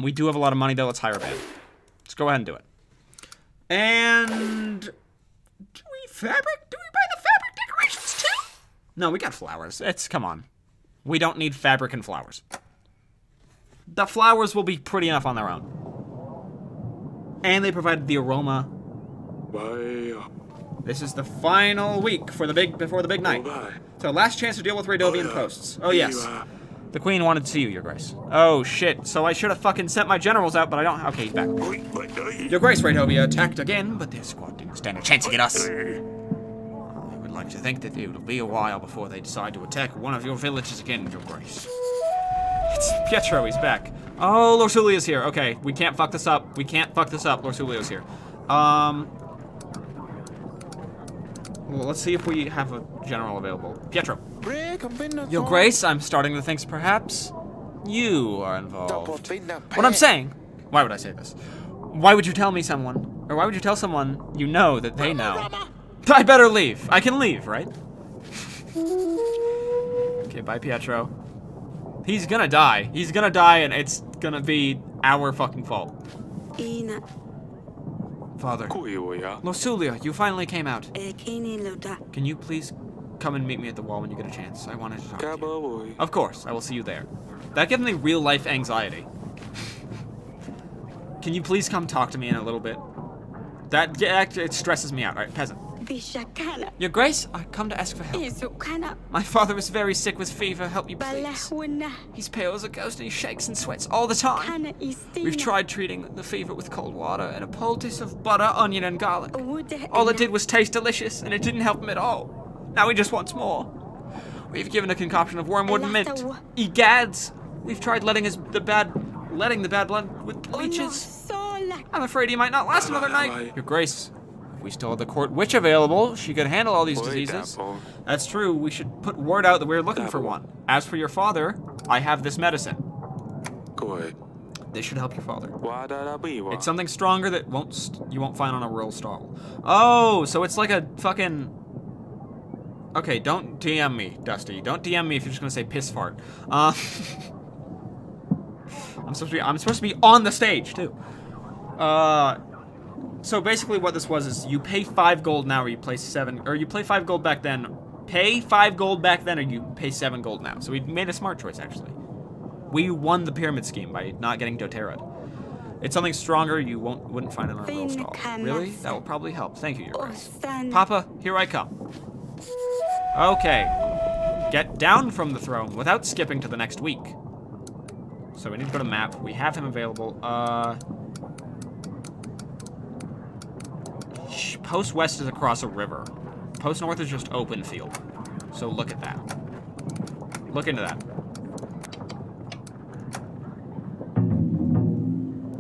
We do have a lot of money, though. Let's hire a band. Let's go ahead and do it. And do we buy the fabric decorations, too? No, we got flowers. Come on. We don't need fabric and flowers. The flowers will be pretty enough on their own. And they provided the aroma. This is the final week before the big night. So last chance to deal with Radovian posts. Oh yes. The Queen wanted to see you, Your Grace. Oh shit, so I should have fucking sent my generals out, but I don't. Okay, he's back. Your Grace, Radovia attacked again, but their squad didn't stand a chance to get us. I would like to think that it will be a while before they decide to attack one of your villages again, Your Grace. It's Pietro, he's back. Oh, Lorsulia's here. Okay, we can't fuck this up. We can't fuck this up. Lorsulia's here. Well, let's see if we have a general available. Pietro. Your Grace, I'm starting to think perhaps you are involved. What I'm saying, why would I say this? Why would you tell me someone, or why would you tell someone you know that they know? I better leave. I can leave, right? Okay, bye, Pietro. He's gonna die. He's gonna die, and it's gonna be our fucking fault. Father. Lorsulia, you finally came out. Can you please come and meet me at the wall when you get a chance? I wanted to talk to you. Of course, I will see you there. That gives me real-life anxiety. Can you please come talk to me in a little bit? It stresses me out. All right, peasant. Your Grace, I come to ask for help. My father is very sick with fever. Help me, please. He's pale as a ghost and he shakes and sweats all the time. We've tried treating the fever with cold water and a poultice of butter, onion, and garlic. All it did was taste delicious, and it didn't help him at all. Now he just wants more. We've given a concoction of wormwood and mint. Egads! We've tried letting the bad blood with leeches. I'm afraid he might not last another night. Your Grace, we still had the court witch available, she could handle all these Boy, diseases. Dapple. That's true. We should put word out that we're looking for one. As for your father, I have this medicine. Go ahead. This should help your father. Why did I be? It's something stronger that you won't find on a real stall. Oh, so it's like a fucking... Okay, don't DM me, Dusty. Don't DM me if you're just gonna say piss fart. I'm supposed to be on the stage too. So basically what this was is you pay 5 gold now, or you play 7, or you play 5 gold back then. Pay 5 gold back then, or you pay 7 gold now. So we made a smart choice actually. We won the pyramid scheme by not getting doTERRA'd. It's something stronger you wouldn't find it on a real stall. Really? That will probably help. Thank you, Your Grace. Papa, here I come. Okay. Get down from the throne without skipping to the next week. So we need to go to map. We have him available. Post west is across a river. Post north is just open field. So look at that. Look into that.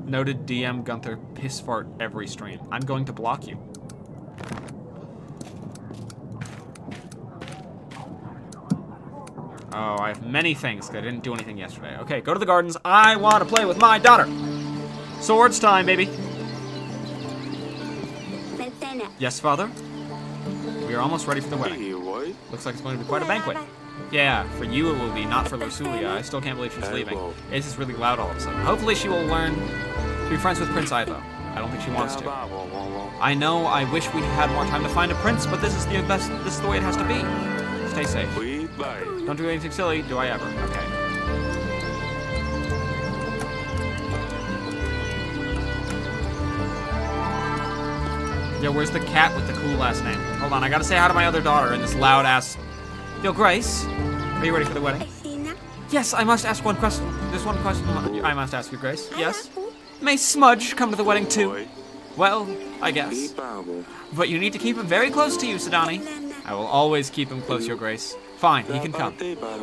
Noted DM Gunther, piss fart every stream. I'm going to block you. Oh, I have many things because I didn't do anything yesterday. Okay, go to the gardens. I want to play with my daughter. Swords time, baby. Yes, father? We are almost ready for the wedding. Hey, what? Looks like it's going to be quite a banquet. Yeah, for you it will be, not for Lusulia. I still can't believe she's leaving. This is really loud all of a sudden. Hopefully she will learn to be friends with Prince Ivo. I don't think she wants to. I know, I wish we had more time to find a prince, but this is the best, this is the way it has to be. Stay safe. Don't do anything silly, do I ever? Okay. Yo, where's the cat with the cool last name? Hold on, I gotta say hi to my other daughter in this loud ass... Yo, Grace, are you ready for the wedding? Yes, I must ask one question. There's one question I must ask you, Grace. Yes? May Smudge come to the wedding too? Well, I guess. But you need to keep him very close to you, Sidani. I will always keep him close, Your Grace. Fine, he can come.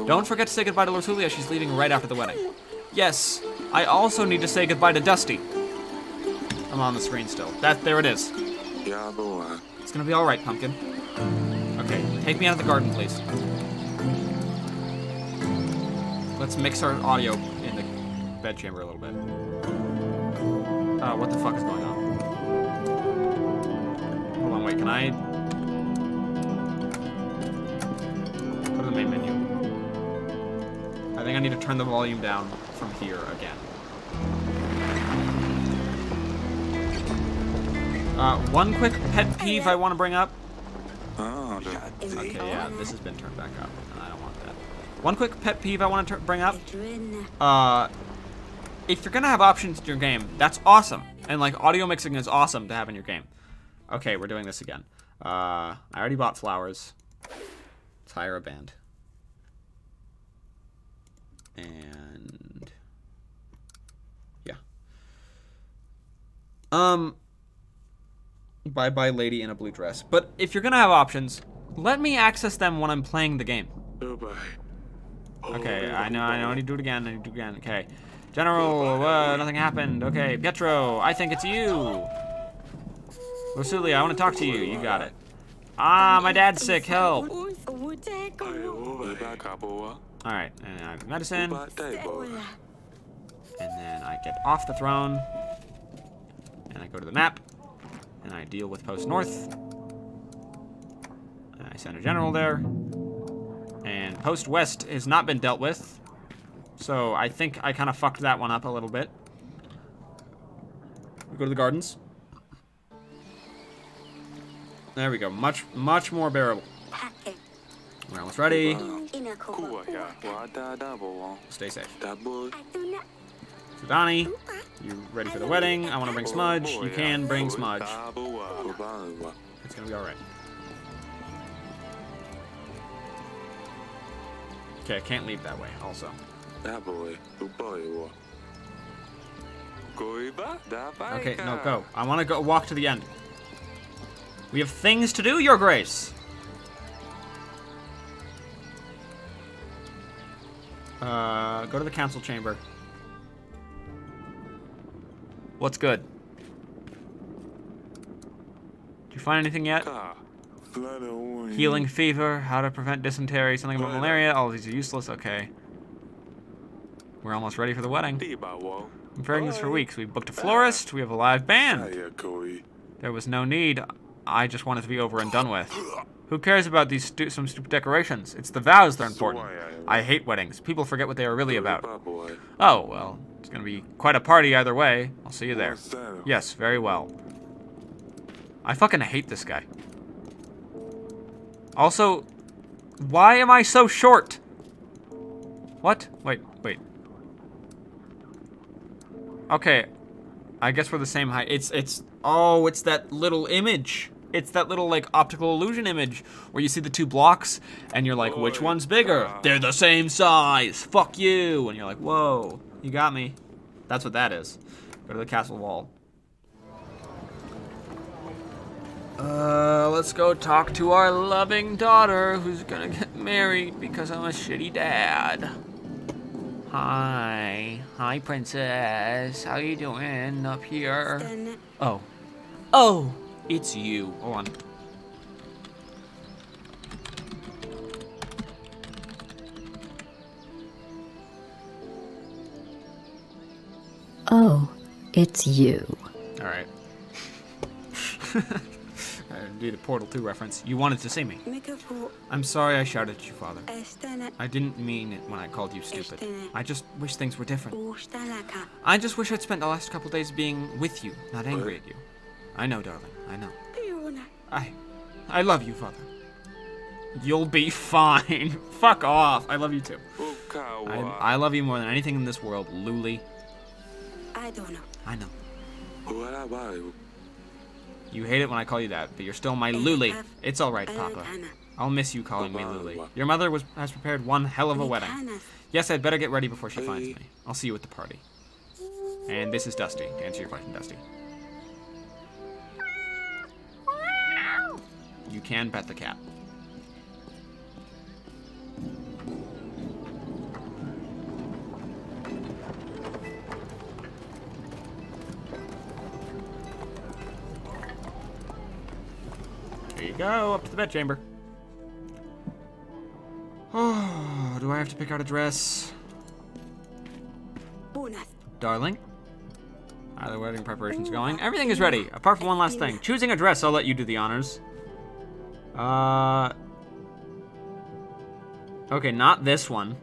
Don't forget to say goodbye to Lusulia. She's leaving right after the wedding. Yes, I also need to say goodbye to Dusty. I'm on the screen still. There it is. It's gonna be all right, Pumpkin. Okay, take me out of the garden, please. Let's mix our audio in the bedchamber a little bit. What the fuck is going on? Hold on, wait, can I... Go to the main menu. I think I need to turn the volume down from here again. One quick pet peeve I want to bring up. Okay, yeah, this has been turned back up. I don't want that. One quick pet peeve I want to bring up. If you're gonna have options in your game, that's awesome. And like audio mixing is awesome to have in your game. Okay, we're doing this again. I already bought flowers. Let's hire a band. And yeah. Bye-bye lady in a blue dress. But if you're gonna have options, let me access them when I'm playing the game. Okay, I know, I need to do it again, okay. General, nothing happened. Okay, Pietro, I think it's you. Lusulia, I want to talk to you. You got it. Ah, my dad's sick, help. Alright, and I have medicine. And then I get off the throne. And I go to the map. And I deal with Post North. And I send a general there. And Post West has not been dealt with. So I think I kind of fucked that one up a little bit. We go to the gardens. There we go. Much more bearable. We're almost ready. Stay safe. So Donnie, you ready for the wedding? I want to bring Smudge. You can bring Smudge. It's gonna be all right. Okay, I can't leave that way. Also. Okay, no, go. I want to go walk to the end. We have things to do, Your Grace. Go to the council chamber. What's good? Did you find anything yet? Healing fever, how to prevent dysentery, something about malaria. All of these are useless. Okay. We're almost ready for the wedding. I'm preparing this for weeks. We booked a florist. We have a live band. There was no need. I just want it to be over and done with. Who cares about these some stupid decorations? It's the vows that are important. I hate weddings. People forget what they are really about. Oh, well, it's going to be quite a party either way. I'll see you there. Yes, very well. I fucking hate this guy. Also, why am I so short? What? Wait. Okay, I guess we're the same height. It's that little image. It's that little, like, optical illusion image where you see the two blocks and you're like, which one's bigger? They're the same size. Fuck you. And you're like, whoa, you got me. That's what that is. Go to the castle wall. Let's go talk to our loving daughter who's gonna get married because I'm a shitty dad. Hi, princess. How you doing up here? Oh, it's you. Hold on. Oh, it's you. All right. Do the Portal 2 reference. You wanted to see me. I'm sorry I shouted at you, Father. I didn't mean it when I called you stupid. I just wish things were different. I just wish I'd spent the last couple days being with you, not angry at you. I know, darling. I know. I love you, Father. You'll be fine. Fuck off. I love you too. I love you more than anything in this world, Luli. I know. You hate it when I call you that, but you're still my Luli. It's all right, Papa. I'll miss you calling me Luli. Your mother has prepared one hell of a wedding. Yes, I'd better get ready before she finds me. I'll see you at the party. And this is Dusty, to answer your question, Dusty. You can pet the cat. There you go, up to the bedchamber. Oh, do I have to pick out a dress? Darling? The wedding preparations going. Everything is ready, apart from one last thing. Choosing a dress, I'll let you do the honors. Okay, not this one.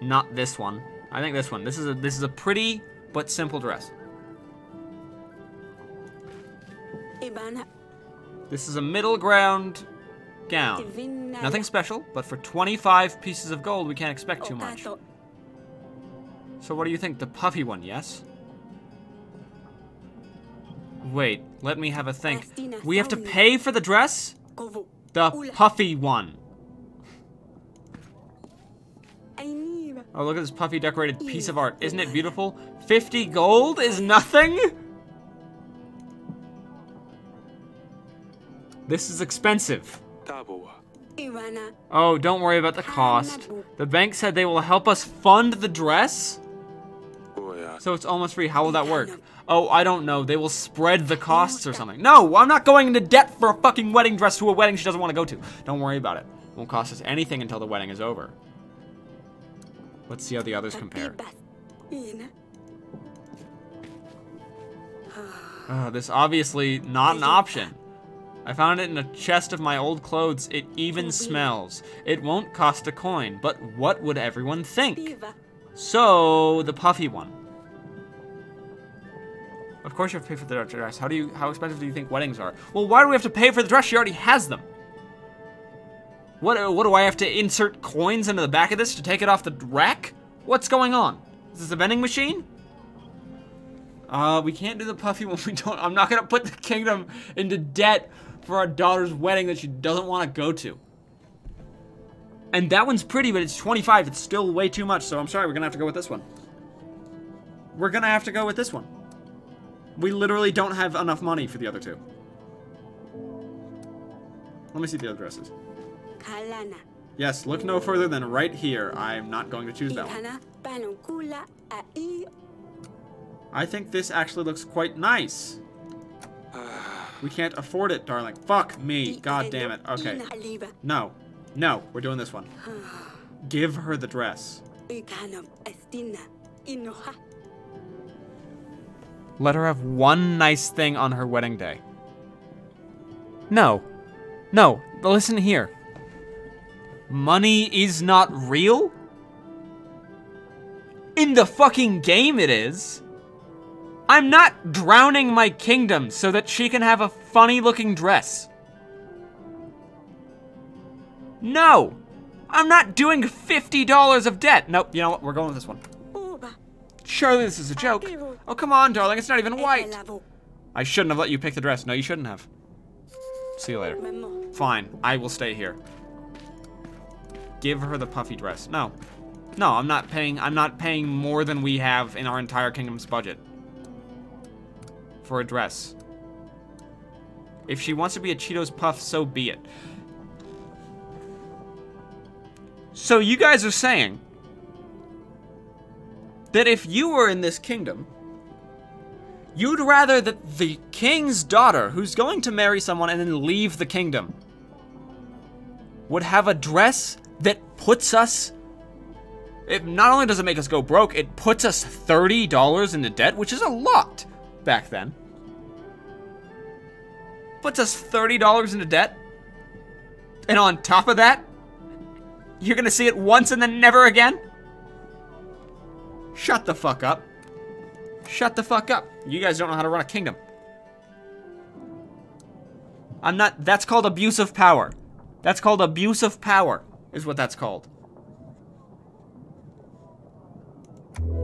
Not this one. I think this one. This is a pretty but simple dress. This is a middle ground gown. Nothing special, but for 25 pieces of gold, we can't expect too much. So what do you think? The puffy one, yes? Wait, let me have a think. We have to pay for the dress? The puffy one. Oh, look at this puffy decorated piece of art. Isn't it beautiful? 50 gold is nothing? This is expensive. Oh, don't worry about the cost. The bank said they will help us fund the dress? So it's almost free. How will that work? Oh, I don't know. They will spread the costs or something. No, I'm not going into debt for a fucking wedding dress to a wedding she doesn't want to go to. Don't worry about it. It won't cost us anything until the wedding is over. Let's see how the others compare. This obviously not an option. I found it in a chest of my old clothes. It even smells. It won't cost a coin, but what would everyone think? So, the puffy one. Of course you have to pay for the dress. How expensive do you think weddings are? Well, why do we have to pay for the dress? She already has them. What do I have to insert coins into the back of this to take it off the rack? What's going on? Is this a vending machine? We can't do the puffy one. I'm not gonna put the kingdom into debt for our daughter's wedding that she doesn't want to go to. And that one's pretty, but it's 25. It's still way too much, so I'm sorry. We're gonna have to go with this one. We're gonna have to go with this one. We literally don't have enough money for the other two. Let me see the other dresses. Yes, look no further than right here. I'm not going to choose that one. I think this actually looks quite nice. We can't afford it, darling. Fuck me. God damn it. Okay. No. No. We're doing this one. Give her the dress. Let her have one nice thing on her wedding day. No. No. Listen here. Money is not real? In the fucking game it is. I'm not drowning my kingdom so that she can have a funny looking dress. No. I'm not doing $50 of debt. Nope, you know what? We're going with this one. Surely this is a joke. Oh, come on, darling. It's not even white. I shouldn't have let you pick the dress. No, you shouldn't have. See you later. Fine. I will stay here. Give her the puffy dress. No. No, I'm not paying more than we have in our entire kingdom's budget for a dress. If she wants to be a Cheetos Puff, so be it. So you guys are saying that if you were in this kingdom, you'd rather that the king's daughter, who's going to marry someone and then leave the kingdom, would have a dress that puts us... It not only does it make us go broke, it puts us $30 into debt, which is a lot back then. Puts us $30 into debt. And on top of that, you're gonna see it once and then never again? Shut the fuck up. Shut the fuck up. You guys don't know how to run a kingdom. I'm not... That's called abuse of power. That's called abuse of power, is what that's called.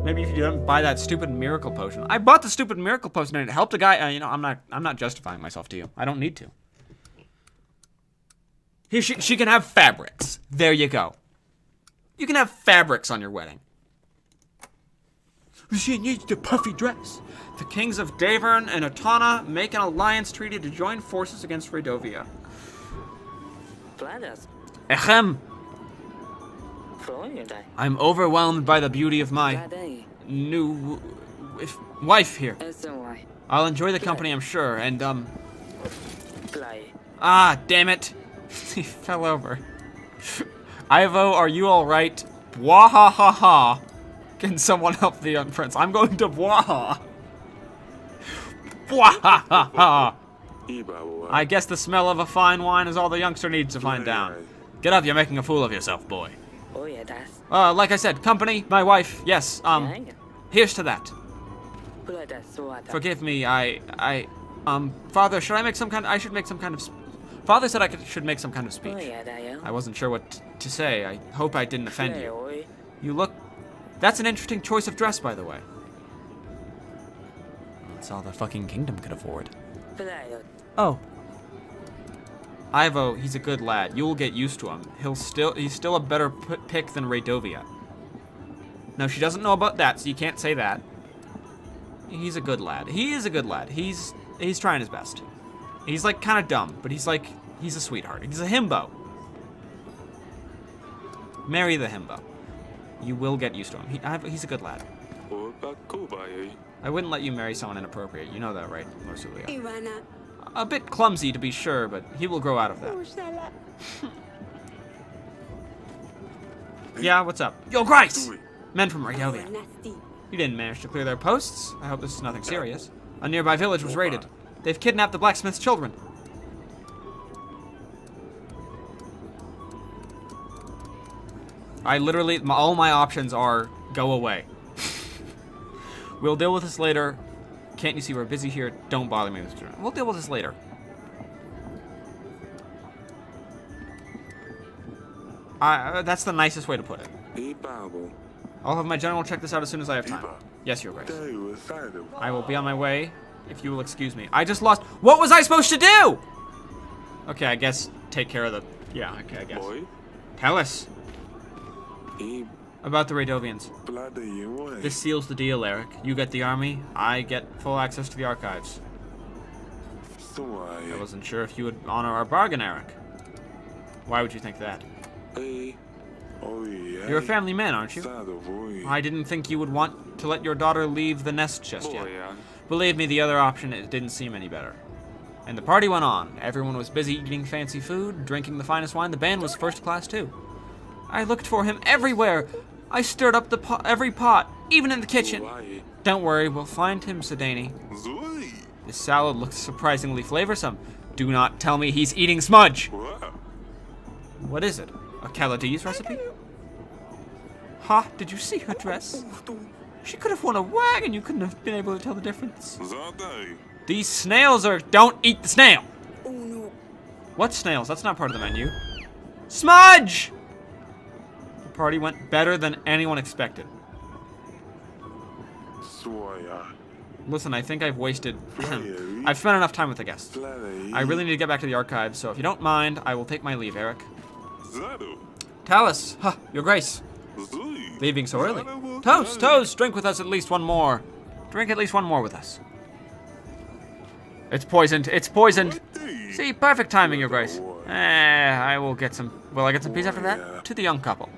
Maybe if you didn't buy that stupid miracle potion. I bought the stupid miracle potion and it helped a guy. You know, I'm not justifying myself to you. I don't need to. Here, she can have fabrics. There you go. You can have fabrics on your wedding. She needs the puffy dress. The kings of Davern and Otana make an alliance treaty to join forces against Redovia. Echem. I'm overwhelmed by the beauty of my new wife here. I'll enjoy the company, I'm sure, and, Ah, damn it. He fell over. Ivo, are you alright? Bwahahaha. Can someone help the young prince? I'm going to Bwaha. Bwahahaha. I guess the smell of a fine wine is all the youngster needs to find down. Get up, you're making a fool of yourself, boy. Like I said, company, my wife, yes, here's to that. Forgive me, Father, should I make some kind of, Father said I should make some kind of speech. I wasn't sure what to say. I hope I didn't offend you. You look, that's an interesting choice of dress, by the way. That's all the fucking kingdom could afford. Oh. Ivo, he's a good lad. You'll get used to him. He's still a better pick than Redovia. No, she doesn't know about that, so you can't say that. He's a good lad. He is a good lad. He's trying his best. He's like kind of dumb, but he's a sweetheart. He's a himbo. Marry the himbo. You will get used to him. He's a good lad. I wouldn't let you marry someone inappropriate. You know that, right, Marsulia? A bit clumsy, to be sure, but he will grow out of that. Yeah, what's up? Yo, Grice! Men from Redovia. You didn't manage to clear their posts. I hope this is nothing serious. A nearby village was raided. They've kidnapped the blacksmith's children. I literally, all my options are go away. We'll deal with this later. Can't you see we're busy here? Don't bother me. We'll deal with this later. That's the nicest way to put it. I'll have my general check this out as soon as I have time. Yes, Your Grace. I will be on my way if you will excuse me. I just lost. What was I supposed to do? Okay, I guess take care of the... Yeah, okay, I guess. Tell us about the Redovians. This seals the deal, Eric. You get the army, I get full access to the archives. I wasn't sure if you would honor our bargain, Eric. Why would you think that? You're a family man, aren't you? I didn't think you would want to let your daughter leave the nest just yet. Believe me, the other option, it didn't seem any better. And the party went on. Everyone was busy eating fancy food, drinking the finest wine. The band was first class too. I looked for him everywhere. I stirred up every pot, even in the kitchen. Don't worry, we'll find him, Sedani. This salad looks surprisingly flavorsome. Do not tell me he's eating smudge. What is it? A Caladi's recipe? Ha, did you see her dress? She could have worn a wag and you couldn't have been able to tell the difference. These snails are... Don't eat the snail! What snails? That's not part of the menu. Smudge! The party went better than anyone expected. Listen, I think I've wasted... I've spent enough time with the guests. I really need to get back to the archives, so if you don't mind, I will take my leave, Eric. Talus! Huh, your grace. Leaving so early. Toast, toast! Drink with us at least one more. Drink at least one more with us. It's poisoned. It's poisoned. See, perfect timing, your grace. I will get some... Will I get some peace after that? To the young couple.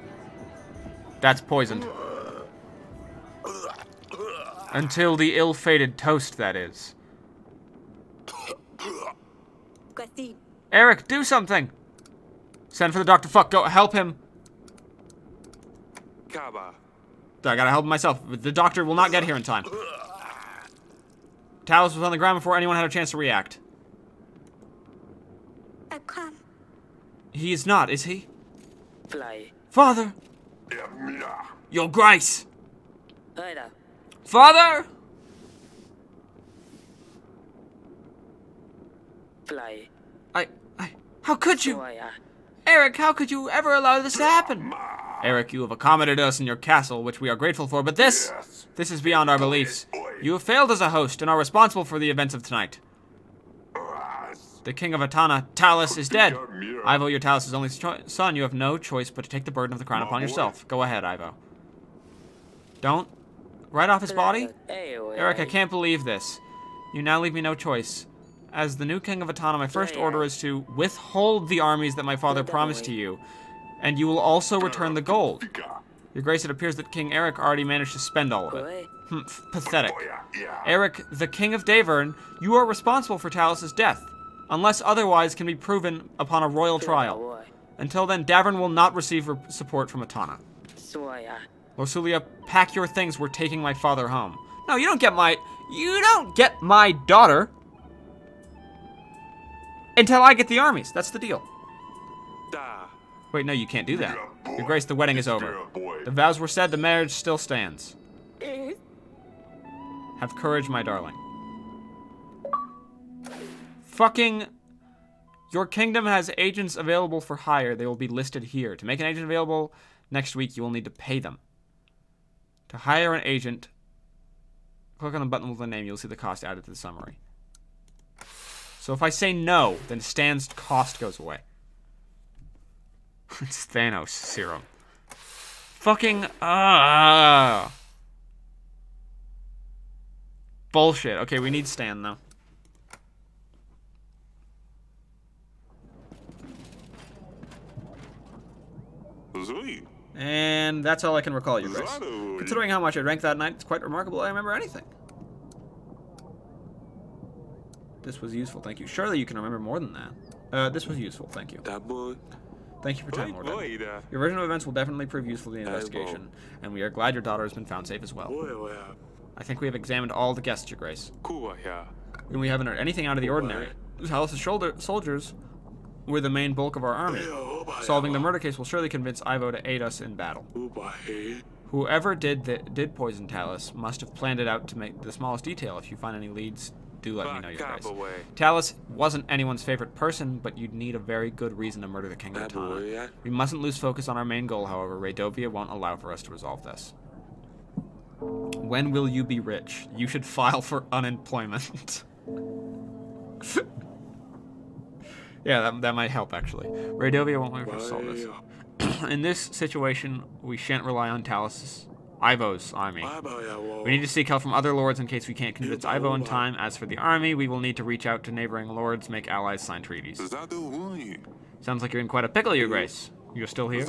That's poisoned. Until the ill-fated toast, that is. Eric, do something! Send for the doctor. Fuck, go help him. I gotta help him myself. The doctor will not get here in time. Talus was on the ground before anyone had a chance to react. He is not, is he? Father! Your grace! Father! How could you? Eric, how could you ever allow this to happen? Eric, you have accommodated us in your castle, which we are grateful for, but this is beyond our beliefs. You have failed as a host and are responsible for the events of tonight. The king of Atana, Talus, is dead. Ivo, your Talus' only son, you have no choice but to take the burden of the crown upon yourself. Go ahead, Ivo. Don't. Right off his body? Eric, I can't believe this. You now leave me no choice. As the new king of Atana, my first order is to withhold the armies that my father promised to you, and you will also return the gold. Your grace, it appears that King Eric already managed to spend all of it. Pathetic. Eric, the king of Davern, you are responsible for Talus' death, unless otherwise can be proven upon a royal trial. Until then, Davern will not receive support from Atana. Losulia, pack your things, we're taking my father home. No, you don't get my daughter until I get the armies. That's the deal. Wait, no, you can't do that. Your grace, the wedding is over. The vows were said, the marriage still stands. Have courage, my darling. Fucking... Your kingdom has agents available for hire. They will be listed here. To make an agent available next week, you will need to pay them. To hire an agent, click on the button with the name. You'll see the cost added to the summary. So if I say no, then Stan's cost goes away. It's Thanos serum. Fucking bullshit. Okay, we need Stan though. And that's all I can recall, you guys. Considering how much I drank that night, it's quite remarkable I remember anything. This was useful, thank you. Surely you can remember more than that. This was useful, thank you. Thank you for time, Lord. Your version of events will definitely prove useful in the investigation, and we are glad your daughter has been found safe as well. I think we have examined all the guests, Your Grace. And we haven't heard anything out of the ordinary. Talus' soldiers were the main bulk of our army. Solving the murder case will surely convince Ivo to aid us in battle. Whoever did poison Talus must have planned it out to make the smallest detail. If you find any leads, do let me know, Your Grace. Talus wasn't anyone's favorite person, but you'd need a very good reason to murder the King of Atana. We mustn't lose focus on our main goal, however. Radovia won't allow for us to resolve this. When will you be rich? You should file for unemployment. Yeah, that might help, actually. Radovia won't let us solve this. In this situation, we shan't rely on Talus' Ivo's army. We need to seek help from other lords in case we can't convince Ivo in time. As for the army, we will need to reach out to neighboring lords, make allies, sign treaties. Sounds like you're in quite a pickle, Your Grace. You're still here?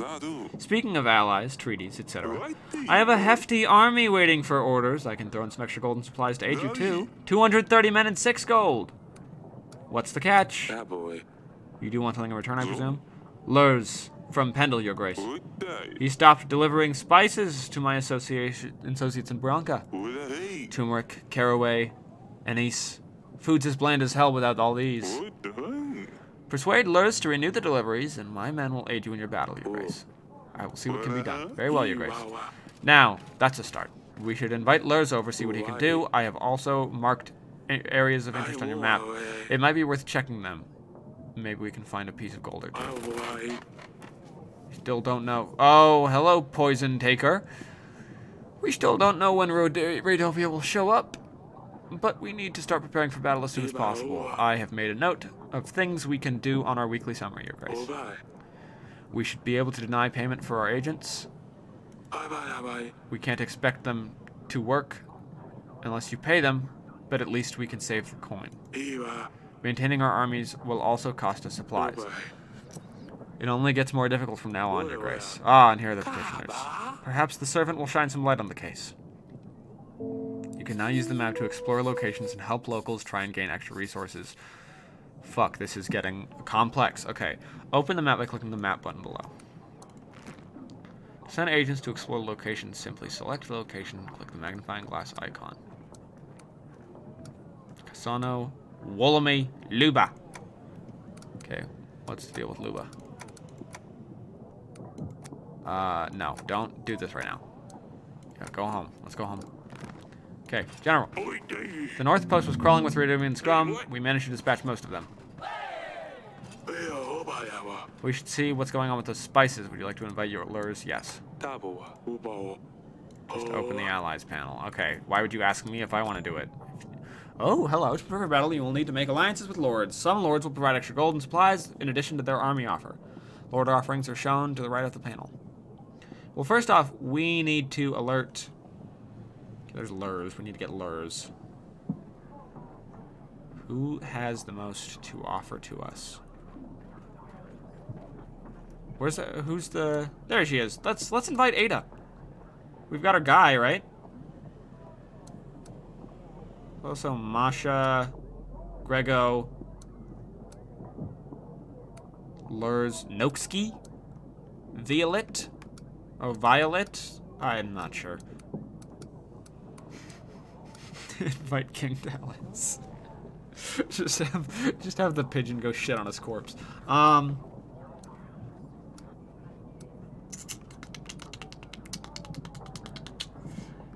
Speaking of allies, treaties, etc. I have a hefty army waiting for orders. I can throw in some extra gold and supplies to aid you too. 230 men and 6 gold. What's the catch? That boy. You do want something in return, I presume? Lurs from Pendle, Your Grace. Good day. He stopped delivering spices to my associates in Branca. Good day. Turmeric, caraway, anise. Food's as bland as hell without all these. Good day. Persuade Lurs to renew the deliveries, and my men will aid you in your battle, Your Grace. I will see what can be done. Very well, Your Grace. Now, that's a start. We should invite Lurs over, see what he can do. I have also marked areas of interest on your map. It might be worth checking them. Maybe we can find a piece of gold or two. Still don't know. Oh, hello, poison taker. We still don't know when Radovia will show up, but we need to start preparing for battle as soon as possible. I have made a note of things we can do on our weekly summary, Your Grace. We should be able to deny payment for our agents. We can't expect them to work unless you pay them, but at least we can save the coin. Maintaining our armies will also cost us supplies. It only gets more difficult from now on, Your Grace. Ah, and here are the petitioners. Perhaps the servant will shine some light on the case. You can now use the map to explore locations and help locals try and gain extra resources. Fuck, this is getting complex. Okay, open the map by clicking the map button below. Send agents to explore locations. Simply select the location and click the magnifying glass icon. Kasano, Wolami, Luba. Okay, what's the deal with Luba? No, don't do this right now. Yeah, go home. Let's go home. Okay, General. The North Post was crawling with Radomian scum. We managed to dispatch most of them. We should see what's going on with those spices. Would you like to invite your Lurs? Yes. Just open the allies panel. Okay, why would you ask me if I want to do it? Oh, hello. To prepare for battle, you will need to make alliances with lords. Some lords will provide extra gold and supplies in addition to their army offer. Lord offerings are shown to the right of the panel. Well, first off, we need to alert... There's Lurs. We need to get Lurs. Who has the most to offer to us? Where's the... Who's the... There she is. Let's invite Ada. We've got our guy, right? Also, Masha, Grego, Lurs, Noksky, Violet, or Violet? I'm not sure. Invite King Dallas. just have the pigeon go shit on his corpse.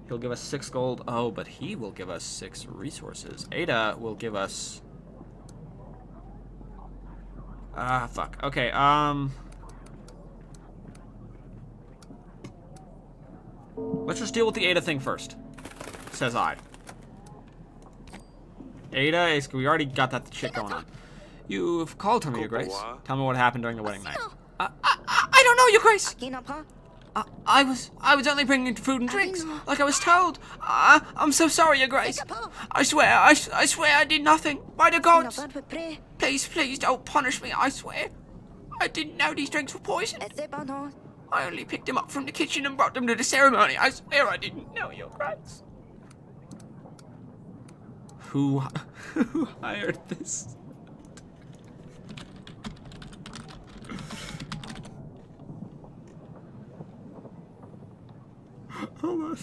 He'll give us 6 gold. Oh, but he will give us 6 resources. Ada will give us... fuck. Okay, let's just deal with the Ada thing first. Says I. Ada, is, we already got that shit going on. You've called to me, Your Grace. Tell me what happened during the wedding night. I don't know, Your Grace. I was only bringing food and drinks, like I was told. I'm so sorry, Your Grace. I swear I did nothing. By the gods. Please don't punish me, I swear. I didn't know these drinks were poison. I only picked them up from the kitchen and brought them to the ceremony. I swear I didn't know, Your Grace. Who hired this? Hold on.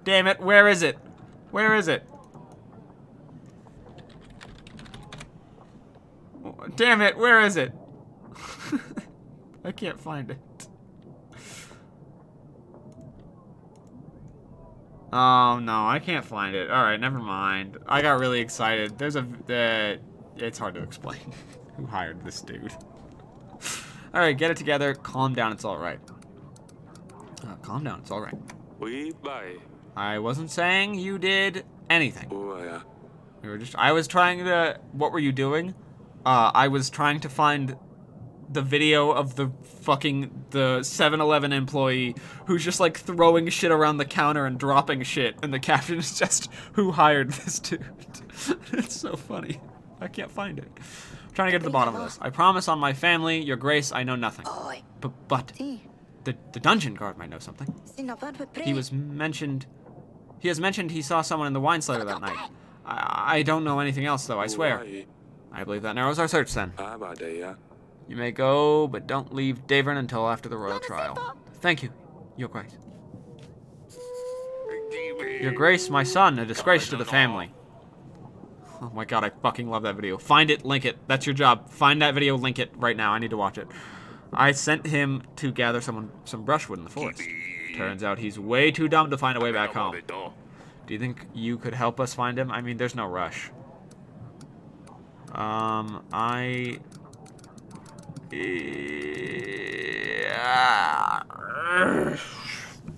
Damn it, where is it? Where is it? Damn it, where is it? I can't find it. Oh no, I can't find it. Alright, never mind. I got really excited. There's a... it's hard to explain. Who hired this dude? Alright, get it together. Calm down, it's alright. Calm down, it's alright. I wasn't saying you did anything. We were just... I was trying to... What were you doing? I was trying to find the video of the 7-Eleven employee who's just like throwing shit around the counter and dropping shit, and the caption is just, who hired this dude? It's so funny. I can't find it. I'm trying to get to the bottom of this. I promise on my family, Your Grace, I know nothing. But The dungeon guard might know something. He has mentioned he saw someone in the wine cellar that night. I don't know anything else, though, I swear. I believe that narrows our search, then. You may go, but don't leave Davern until after the royal trial. Thank you, Your Grace. Your Grace, my son, a disgrace to the family. Oh my god, I fucking love that video. Find it, link it. That's your job. Find that video, link it right now. I need to watch it. I sent him to gather some brushwood in the forest. Turns out he's way too dumb to find a way back home. Do you think you could help us find him? I mean, there's no rush.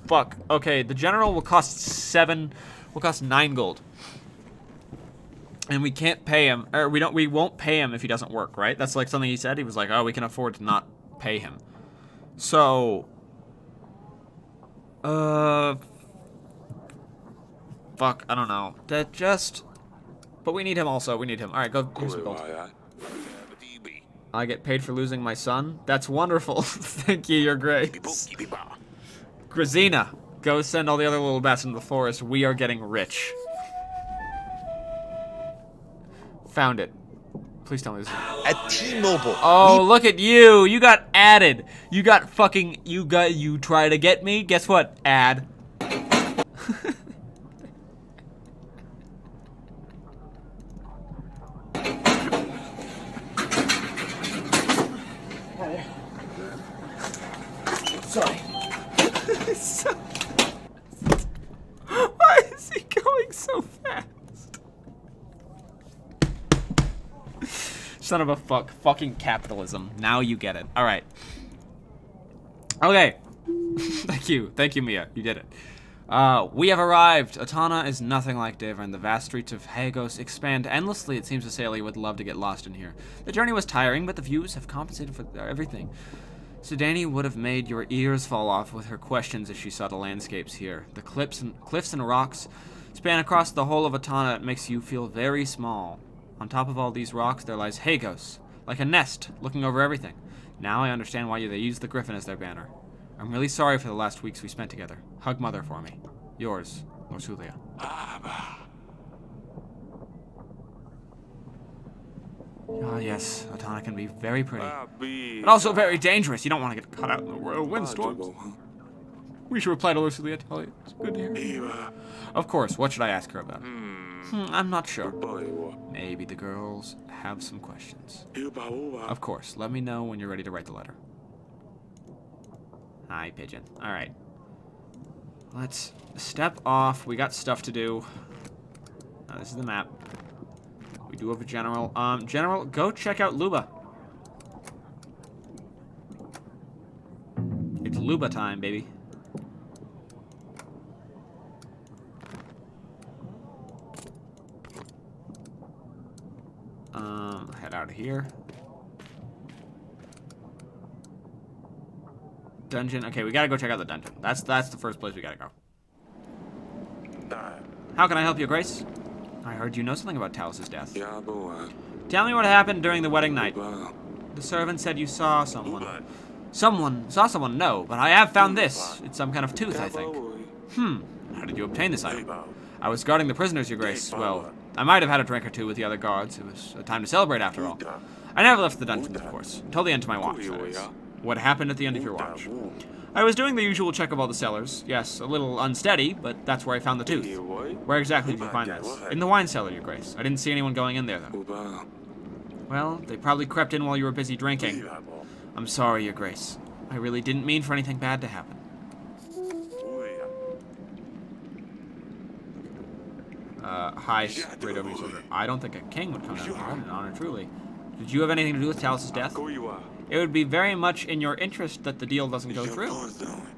Fuck. Okay, the general will cost 9 gold. And we can't pay him, or we won't pay him if he doesn't work, right? That's like something he said. He was like, oh, we can afford to not pay him. So, fuck, I don't know. But we need him also. We need him. All right, go. Here's some gold. I get paid for losing my son. That's wonderful. Thank you, Your Grace. Grazina, go send all the other little bats into the forest. We are getting rich. Found it. Please tell me this is... At T-Mobile. Oh, look at you. You got added. You try to get me? Guess what? Add. Sorry. Why is he going so fast? Son of a fuck. Fucking capitalism. Now you get it. Alright. Okay. Thank you. Thank you, Mia. You did it. We have arrived. Atana is nothing like Davern. The vast streets of Hagos expand endlessly. It seems a sailor would love to get lost in here. The journey was tiring, but the views have compensated for everything. Sudani would have made your ears fall off with her questions if she saw the landscapes here. The cliffs and rocks span across the whole of Atana. It makes you feel very small. On top of all these rocks, there lies Hagos, like a nest, looking over everything. Now I understand why they use the griffin as their banner. I'm really sorry for the last weeks we spent together. Hug Mother for me. Yours, Lorsulia. Ah, yes, Atana can be very pretty, but also very dangerous. You don't want to get caught out in the royal windstorms. We should reply to Lorsulia. Tell you it's good to hear you. Of course, what should I ask her about? I'm not sure. Maybe the girls have some questions. Of course, let me know when you're ready to write the letter. Hi, Pigeon. Alright. Let's step off. We got stuff to do. Now, this is the map. We do have a general. General, go check out Luba. It's Luba time, baby. Head out of here. Dungeon. Okay, we gotta go check out the dungeon. That's the first place we gotta go. How can I help you, Grace? I heard you know something about Talus's death. Tell me what happened during the wedding night. The servant said you saw someone. Saw someone, no, but I have found this. It's some kind of tooth, I think. How did you obtain this item? I was guarding the prisoners, Your Grace. Well, I might have had a drink or two with the other guards. It was a time to celebrate, after all. I never left the dungeon, of course. Until the end of my watch, that is. What happened at the end of your watch? I was doing the usual check of all the cellars. Yes, a little unsteady, but that's where I found the tooth. Where exactly did you find this? In the wine cellar, Your Grace. I didn't see anyone going in there, though. Well, they probably crept in while you were busy drinking. I'm sorry, Your Grace. I really didn't mean for anything bad to happen. Hi, right over your shoulder. I don't think a king would come down here, in honor truly. Did you have anything to do with Talus's death? It would be very much in your interest that the deal doesn't go through.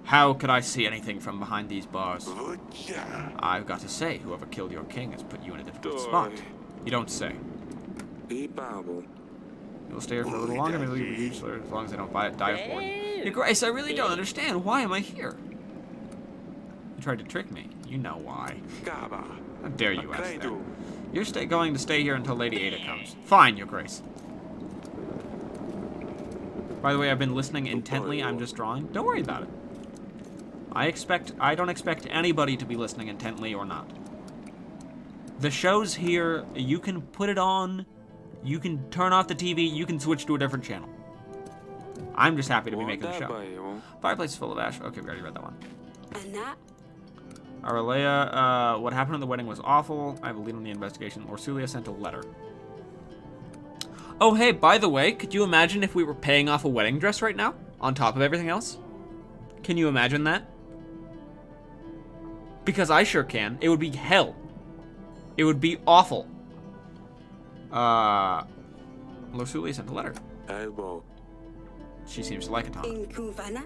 How could I see anything from behind these bars? I've got to say, whoever killed your king has put you in a difficult spot. You don't say. You'll stay here for a little longer, maybe leave you as long as I don't die of boredom. Your Grace, I really don't understand. Why am I here? You tried to trick me. You know why. How dare you ask that? You're going to stay here until Lady Ada comes. Fine, Your Grace. By the way, I've been listening intently. I'm just drawing. Don't worry about it. I don't expect anybody to be listening intently or not. The show's here. You can put it on. You can turn off the TV. You can switch to a different channel. I'm just happy to be making the show. Fireplace is full of ash. Okay, we already read that one. Aralea, what happened at the wedding was awful. I have a lead on the investigation. Orsulia sent a letter. Oh, hey, by the way, could you imagine if we were paying off a wedding dress right now? On top of everything else? Can you imagine that? Because I sure can. It would be hell. It would be awful. Orsulia sent a letter. She seems to like Atana.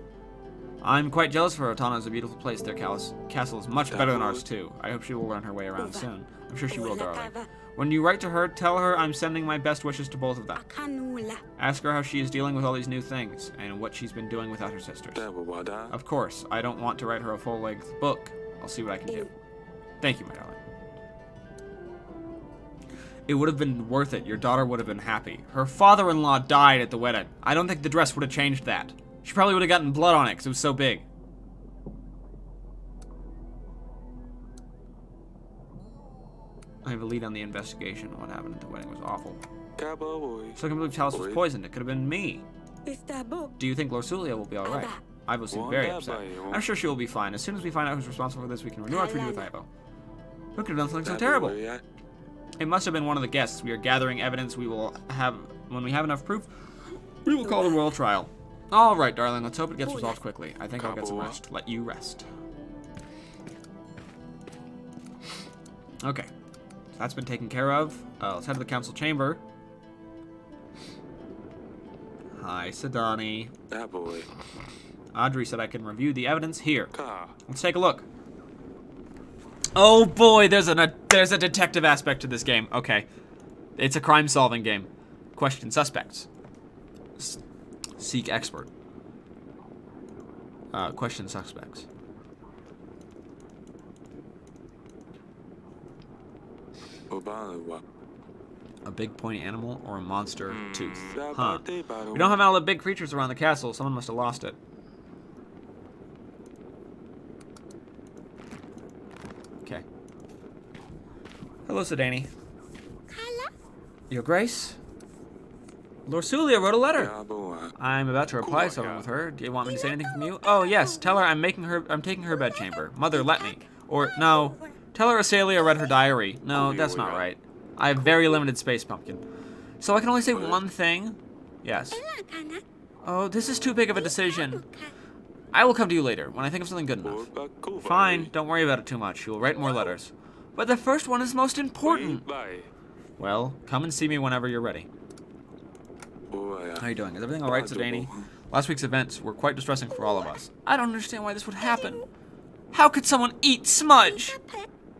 I'm quite jealous for her. Atana is a beautiful place. Their castle is much better than ours, too. I hope she will learn her way around soon. I'm sure she will, darling. When you write to her, tell her I'm sending my best wishes to both of them. Ask her how she is dealing with all these new things, and what she's been doing without her sisters. Of course, I don't want to write her a full-length book. I'll see what I can do. Thank you, my darling. It would have been worth it. Your daughter would have been happy. Her father-in-law died at the wedding. I don't think the dress would have changed that. She probably would have gotten blood on it because it was so big. I have a lead on the investigation. What happened at the wedding was awful. So I can believe Chalice was poisoned. It could have been me. Do you think Orsulia will be alright? Ivo seemed very upset. I'm sure she will be fine. As soon as we find out who's responsible for this, we can renew our treaty with Ivo. Who could have done something so terrible? It must have been one of the guests. We are gathering evidence. We will have, when we have enough proof, we will call the royal trial. All right, darling. Let's hope it gets resolved quickly. I think I'll get some rest. Let you rest. Okay. That's been taken care of. Let's head to the council chamber. Hi, Sidani. Audrey said I can review the evidence here. Let's take a look. Oh boy, there's a detective aspect to this game. Okay. It's a crime-solving game. Question suspects. Seek expert. Question suspects. A big pointy animal or a monster tooth? Huh. We don't have all the big creatures around the castle. Someone must have lost it. Okay. Hello, Sidani. Your Grace? Orsulia wrote a letter. I'm about to reply to someone with her. Do you want me to say anything from you? Oh yes, tell her I'm taking her bedchamber. Mother, let me. Or no. Tell her Asalia read her diary. No, that's not right. I have very limited space, Pumpkin. So I can only say one thing? Yes. Oh, this is too big of a decision. I will come to you later, when I think of something good enough. Fine, don't worry about it too much. You will write more letters. But the first one is most important. Well, come and see me whenever you're ready. How are you doing? Is everything alright, Sidani? Last week's events were quite distressing for all of us. I don't understand why this would happen. How could someone eat Smudge?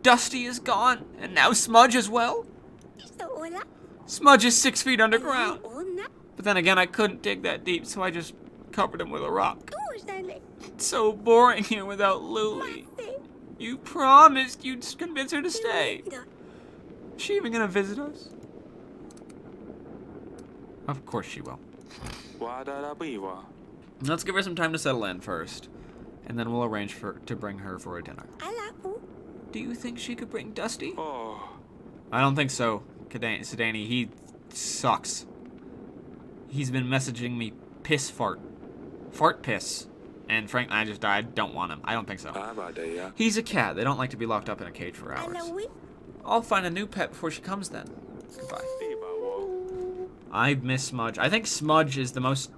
Dusty is gone, and now Smudge as well? Smudge is 6 feet underground. But then again, I couldn't dig that deep, so I just covered him with a rock. It's so boring here without Luli. You promised you'd convince her to stay. Is she even gonna visit us? Of course she will. Let's give her some time to settle in first, and then we'll arrange to bring her for a dinner. Do you think she could bring Dusty? I don't think so, Sidani. He sucks. He's been messaging me piss fart piss, and frankly, I don't want him. I don't think so. He's a cat. They don't like to be locked up in a cage for hours. I'll find a new pet before she comes then. Goodbye. I miss Smudge. I think Smudge is the most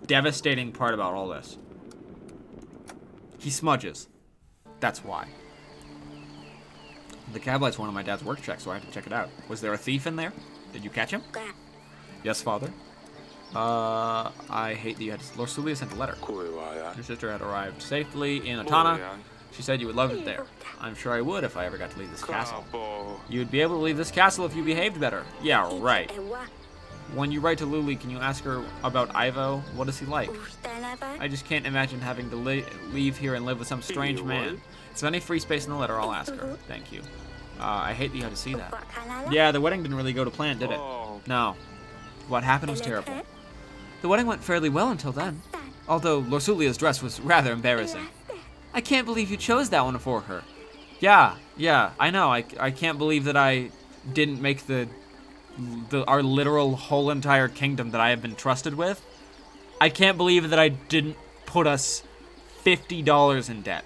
devastating part about all this. He smudges. That's why. The cab light's one of my dad's work checks, so I have to check it out. Was there a thief in there? Did you catch him? Yes, father. I hate that you had to... Orsulia sent a letter. Your sister had arrived safely in Atana. She said you would love it there. I'm sure I would if I ever got to leave this castle. You'd be able to leave this castle if you behaved better. Yeah, right. When you write to Luli, can you ask her about Ivo? What is he like? I just can't imagine having to leave here and live with some strange man. Is there any free space in the letter? I'll ask her. Thank you. I hate that you had to see that. Yeah, the wedding didn't really go to plan, did it? No. What happened was terrible. The wedding went fairly well until then, although Lorsulia's dress was rather embarrassing. I can't believe you chose that one for her. Yeah, I know. I can't believe that I didn't make our literal whole entire kingdom that I have been trusted with. I can't believe that I didn't put us $50 in debt.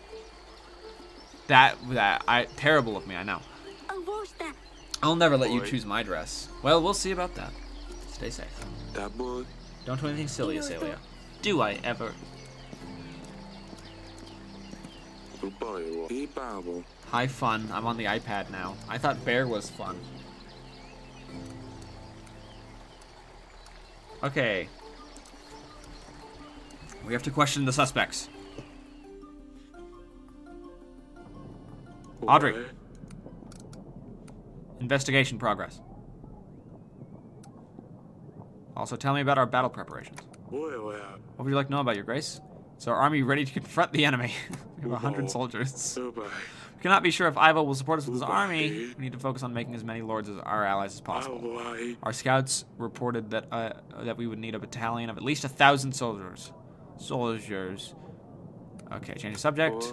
Terrible of me, I know. I'll never let you choose my dress. Well, we'll see about that. Stay safe. Don't do anything silly, Azalea. Do I ever? Hi, fun. I'm on the iPad now. I thought bear was fun. Okay. We have to question the suspects. Audrey. Investigation progress. Also, tell me about our battle preparations. What would you like to know about, Your Grace? Is our army ready to confront the enemy? We have 100 soldiers. We cannot be sure if Ivo will support us with his army. We need to focus on making as many lords as our allies as possible. Our scouts reported that that we would need a battalion of at least 1,000 soldiers. Okay, change the subject.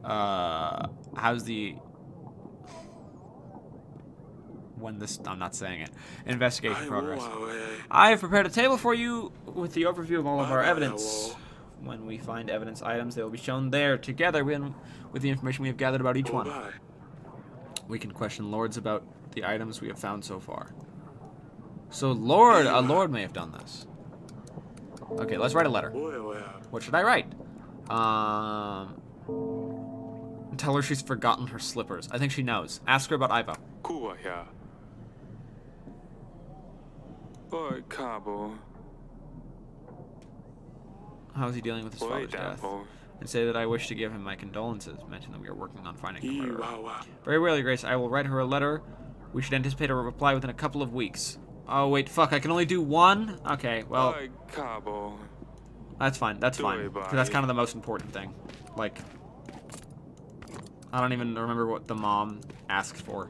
How's the... I'm not saying it. Investigation progress. I have prepared a table for you with the overview of all of our evidence. When we find evidence items, they will be shown there together with the information we have gathered about each one. We can question lords about the items we have found so far. So a lord may have done this. Okay, let's write a letter. What should I write? Tell her she's forgotten her slippers. I think she knows. Ask her about Ivo. How is he dealing with his father's death? And say that I wish to give him my condolences. Mention that we are working on finding the murderer. Very well, Your Grace. I will write her a letter. We should anticipate a reply within a couple of weeks. Oh, wait, fuck. I can only do one? Okay, well... That's fine. That's fine. Because that's kind of the most important thing. Like... I don't even remember what the mom asked for.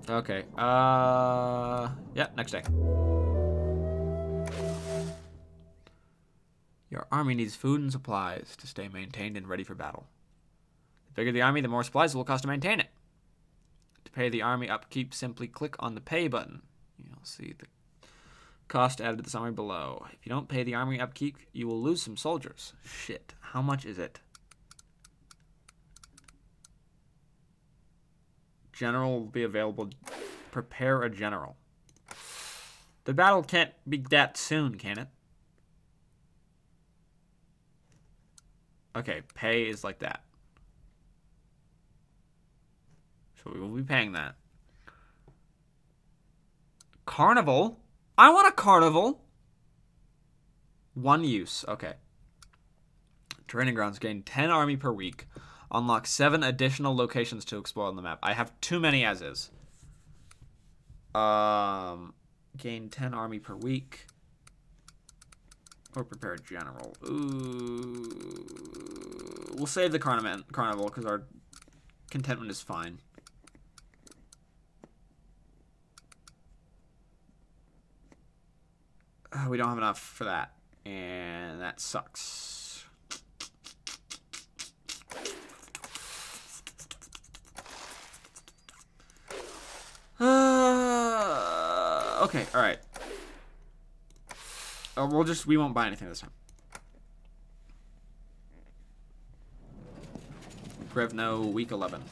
Okay, yeah, next day. Your army needs food and supplies to stay maintained and ready for battle. The bigger the army, the more supplies it will cost to maintain it. To pay the army upkeep, simply click on the pay button. You'll see the cost added to the summary below. If you don't pay the army upkeep, you will lose some soldiers. Shit, how much is it? General will be available. Prepare a general. The battle can't be that soon, can it? Okay, pay is like that. So we will be paying that. Carnival? I want a carnival. One use. Okay. Training grounds gain 10 army per week. Unlock 7 additional locations to explore on the map. I have too many as is. Gain 10 army per week. Or prepare a general. Ooh. We'll save the carnival because our contentment is fine. We don't have enough for that. And that sucks. Okay, alright. We won't buy anything this time. Grevno, week 11.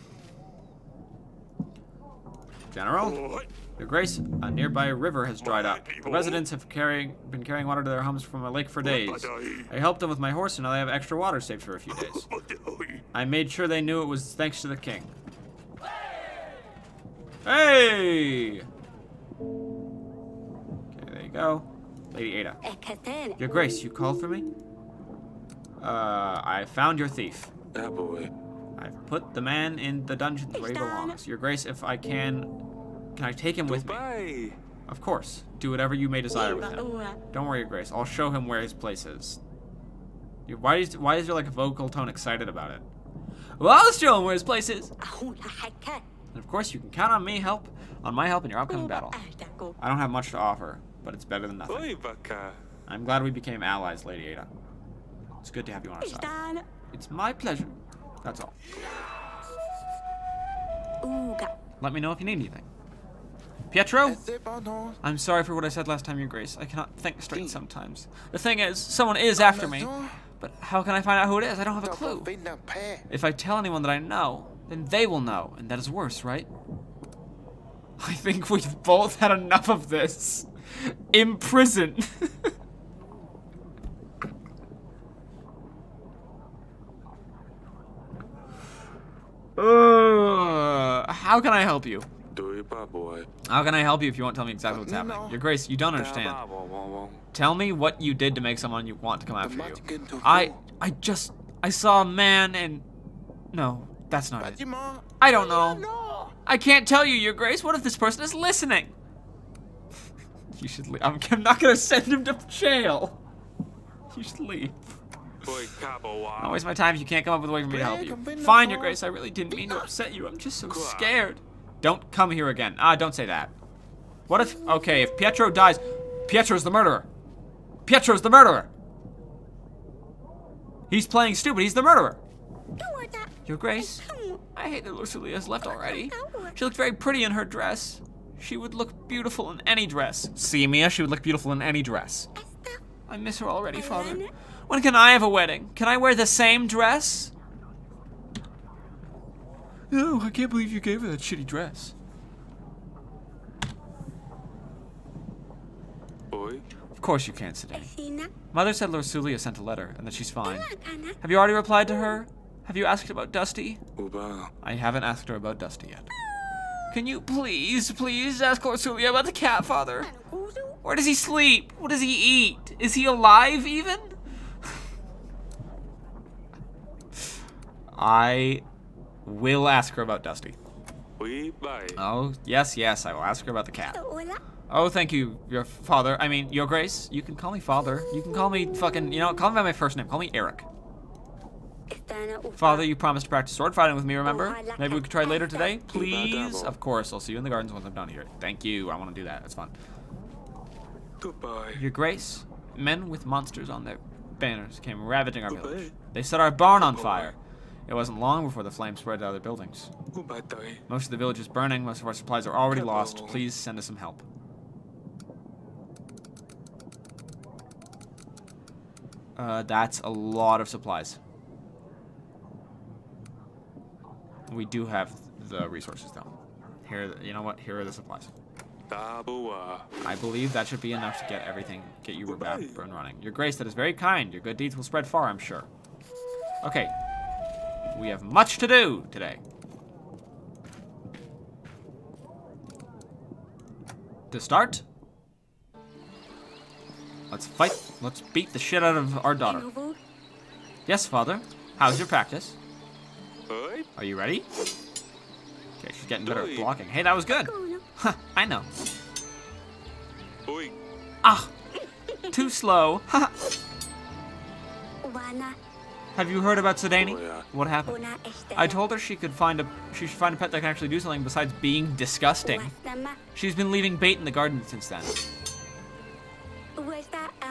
General? Your Grace, a nearby river has dried up. The residents have been carrying water to their homes from a lake for days. I helped them with my horse, and now they have extra water saved for a few days. I made sure they knew it was thanks to the king. Hey! Okay, there you go. Lady Ada. Your Grace, you called for me? I found your thief. I've put the man in the dungeons where he belongs. Your Grace, if I can I take him with me? Of course. Do whatever you may desire with him. Don't worry, Your Grace. I'll show him where his place is. Why is there like a vocal tone excited about it? Well, I'll show him where his place is. And of course, you can count on my help in your upcoming battle. I don't have much to offer, but it's better than nothing. Oi, baka. I'm glad we became allies, Lady Ada. It's good to have you on our side. It's my pleasure. That's all. Let me know if you need anything. Pietro? I'm sorry for what I said last time, Your Grace. I cannot think straight sometimes. The thing is, someone is after me. But how can I find out who it is? I don't have a clue. If I tell anyone that I know, then they will know, and that is worse, right? I think we've both had enough of this. Imprison. How can I help you? How can I help you if you won't tell me exactly what's happening? Your Grace, you don't understand. Tell me what you did to make someone you want to come after you. I saw a man and... No, that's not it. I don't know. I can't tell you, Your Grace. What if this person is listening? You should leave. I'm not gonna send him to jail. You should leave. Don't waste my time if you can't come up with a way for me to help you. Fine, Your Grace. I really didn't mean to upset you. I'm just so scared. Don't come here again. Don't say that. What if... Okay, if Pietro dies... Pietro's the murderer. Pietro's the murderer. He's playing stupid. He's the murderer. Your Grace, I hate that Lucilia has left already. She looked very pretty in her dress. She would look beautiful in any dress. See, Mia, she would look beautiful in any dress. I miss her already, Father. When can I have a wedding? Can I wear the same dress? No, I can't believe you gave her that shitty dress. Of course you can't, Sidney. Mother said Lucilia sent a letter and that she's fine. Have you already replied to her? Have you asked about Dusty? I haven't asked her about Dusty yet. Can you please ask Lucilia about the cat, Father? Where does he sleep? What does he eat? Is he alive even? I will ask her about Dusty. Oh, yes, I will ask her about the cat. Oh, thank you, Your Father. I mean, Your Grace. You can call me Father. You can call me fucking, call me by my first name. Call me Eric. Father, you promised to practice sword fighting with me, remember? Maybe we could try later today? Please? Of course, I'll see you in the gardens once I'm done here. Thank you, I want to do that, it's fun. Your Grace, men with monsters on their banners came ravaging our village. They set our barn on fire. It wasn't long before the flames spread to other buildings. Most of the village is burning, most of our supplies are already lost. Please send us some help. That's a lot of supplies. We do have the resources, though. Here, you know what? Here are the supplies. I believe that should be enough to get you back and running. Your Grace, that is very kind. Your good deeds will spread far, I'm sure. Okay. We have much to do today. To start, let's fight. Let's beat the shit out of our daughter. Yes, Father. How's your practice? Are you ready? Okay, she's getting better at blocking. Hey, that was good. Huh, I know. Ah, too slow. Have you heard about Sedani? What happened? I told her she should find a pet that can actually do something besides being disgusting. She's been leaving bait in the garden since then.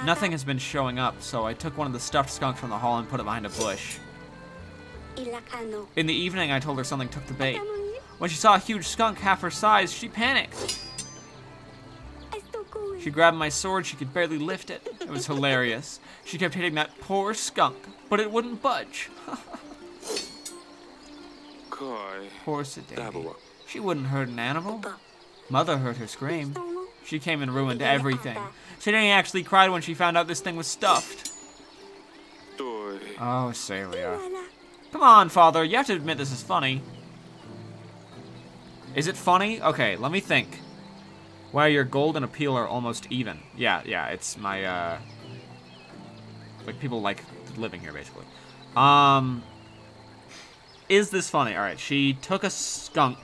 Nothing has been showing up, so I took one of the stuffed skunks from the hall and put it behind a bush. In the evening, I told her something took the bait. When she saw a huge skunk half her size, she panicked. She grabbed my sword, she could barely lift it. It was hilarious. She kept hitting that poor skunk, but it wouldn't budge. Poor Sedani. She wouldn't hurt an animal. Mother heard her scream. She came and ruined everything. Sedani actually cried when she found out this thing was stuffed. Oh, Celia. Come on, Father, you have to admit this is funny. Is it funny? Okay, let me think. Wow, your gold and appeal are almost even. Yeah, it's my, like, people like living here, basically. Is this funny? Alright, she took a skunk.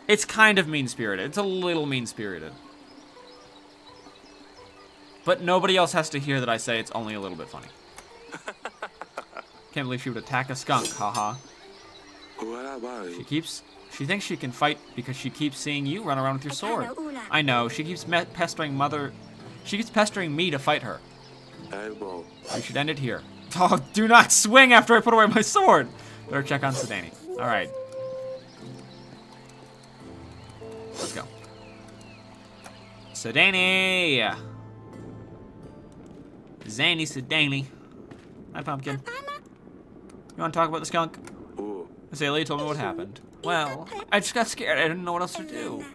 It's kind of mean-spirited. It's a little mean-spirited. But nobody else has to hear that I say it's only a little bit funny. Can't believe she would attack a skunk, haha. She thinks she can fight because she keeps seeing you run around with your sword. I know, she keeps pestering me to fight her. We should end it here. Oh, do not swing after I put away my sword! Better check on Sedani. Alright. Let's go. Sedani! Zany Sedani. Hi, Pumpkin. You want to talk about the skunk? Azalea told me what happened. Well, I just got scared. I didn't know what else to do.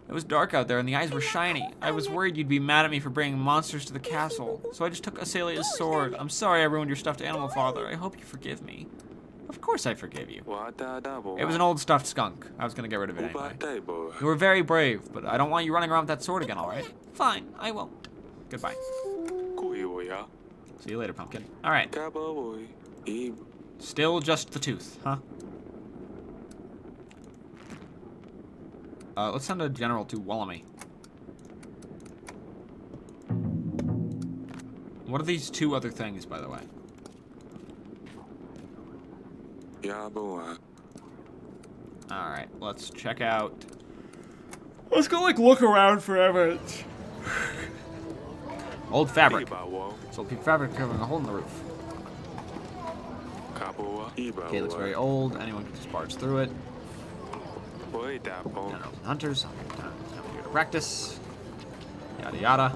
It was dark out there and the eyes were shiny. I was worried you'd be mad at me for bringing monsters to the castle, so I just took Azalea's sword. I'm sorry I ruined your stuffed animal, Father. I hope you forgive me. Of course I forgive you. It was an old stuffed skunk. I was gonna get rid of it anyway. You were very brave, but I don't want you running around with that sword again, alright? Fine, I won't. Goodbye. See you later, Pumpkin. Alright. Still just the tooth, huh? Let's send a general to Wallamy. What are these two other things, by the way? Alright, let's check out... Let's go, like, look around for evidence. Old fabric. It's old fabric covering a hole in the roof. Okay, looks very old. Anyone can just barge through it. Hunters. Time here to practice. Yada yada.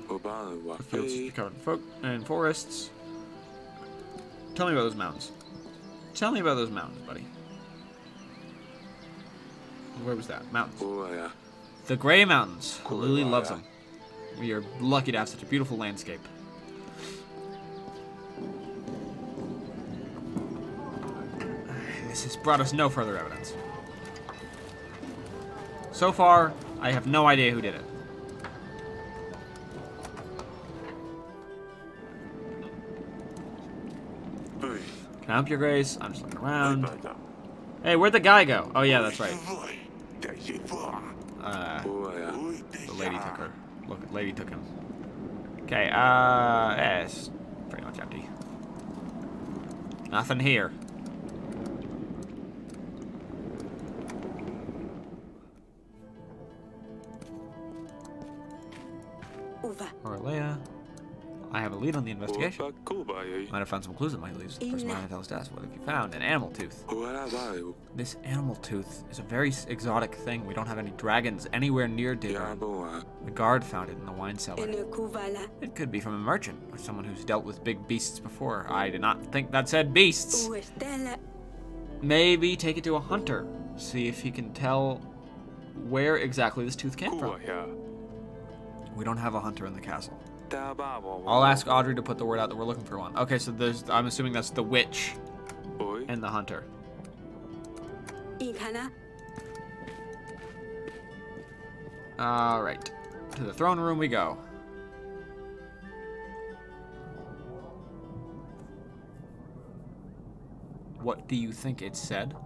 The fields should be covered in forests. Tell me about those mountains. Tell me about those mountains, buddy. Where was that? Mountains. The Gray Mountains. Lily loves them. We are lucky to have such a beautiful landscape. This has brought us no further evidence. So far, I have no idea who did it. Can I help your grace? I'm just looking around. Hey, where'd the guy go? Oh yeah, that's right. The lady took her. Look, lady took him. Okay, it's pretty much empty. Nothing here. Orlea. I have a lead on the investigation. Might have found some clues that might lead to the person behind the desk. What have you found? An animal tooth. This animal tooth is a very exotic thing. We don't have any dragons anywhere near Digger. The guard found it in the wine cellar. It could be from a merchant or someone who's dealt with big beasts before. I did not think that said beasts. Maybe take it to a hunter. See if he can tell where exactly this tooth came from. We don't have a hunter in the castle. I'll ask Audrey to put the word out that we're looking for one. Okay, so I'm assuming that's the witch and the hunter. Alright. To the throne room we go. What do you think it said?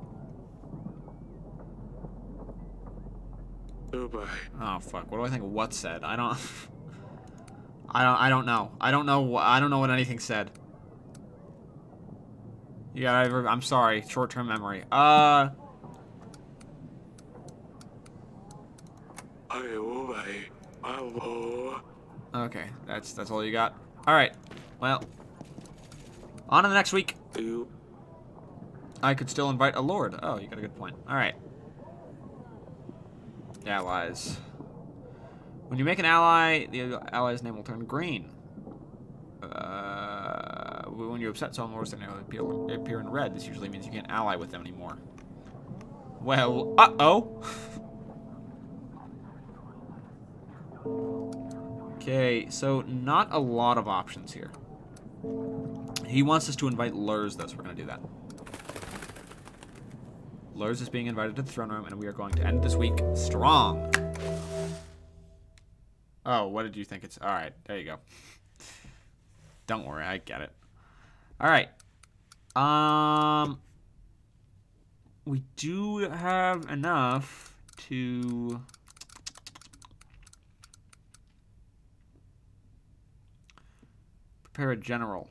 Oh fuck, what do I think what said? I don't know. I don't know what anything said. Yeah, I'm sorry. Short-term memory. Okay, that's all you got. All right. Well, on to the next week. I could still invite a lord. Oh, you got a good point. All right. Allies. When you make an ally, the ally's name will turn green. When you upset someone, worse than they appear in red. This usually means you can't ally with them anymore. Well, uh-oh. Okay, so not a lot of options here. He wants us to invite Lurs, though, so we're going to do that. Lurs is being invited to the throne room, and we are going to end this week strong. Oh, what did you think it's... Alright, there you go. Don't worry, I get it. Alright. We do have enough to... prepare a general.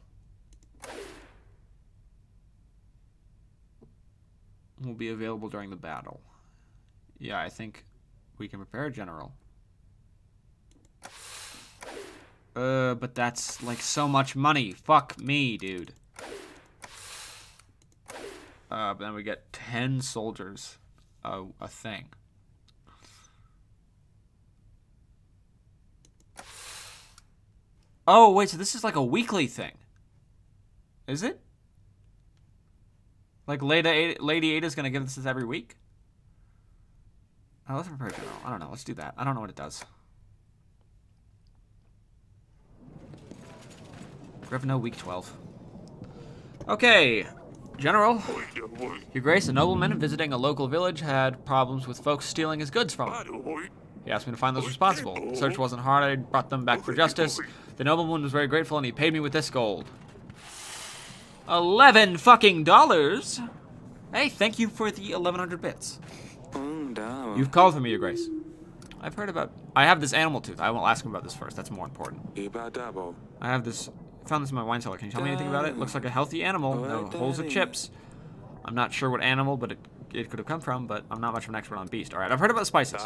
will be available during the battle. Yeah, I think we can prepare a general. But that's like so much money. Fuck me, dude. But then we get 10 soldiers. A thing. Oh, wait, so this is like a weekly thing. Is it? Like Lady Ada's gonna give us this every week? Oh, let's prepare general. I don't know. Let's do that. I don't know what it does. Revenue week 12. Okay. General. Your Grace, a nobleman visiting a local village had problems with folks stealing his goods from him. He asked me to find those responsible. The search wasn't hard. I brought them back for justice. The nobleman was very grateful and he paid me with this gold. 11 fucking dollars? Hey, thank you for the 1100 bits. You've called for me, Your Grace. I've heard about... I have this animal tooth. I will ask him about this first. That's more important. I have this... I found this in my wine cellar. Can you tell me anything about it? Looks like a healthy animal. No holes or chips. I'm not sure what animal, but it could have come from, but I'm not much of an expert on beast. Alright, I've heard about spices.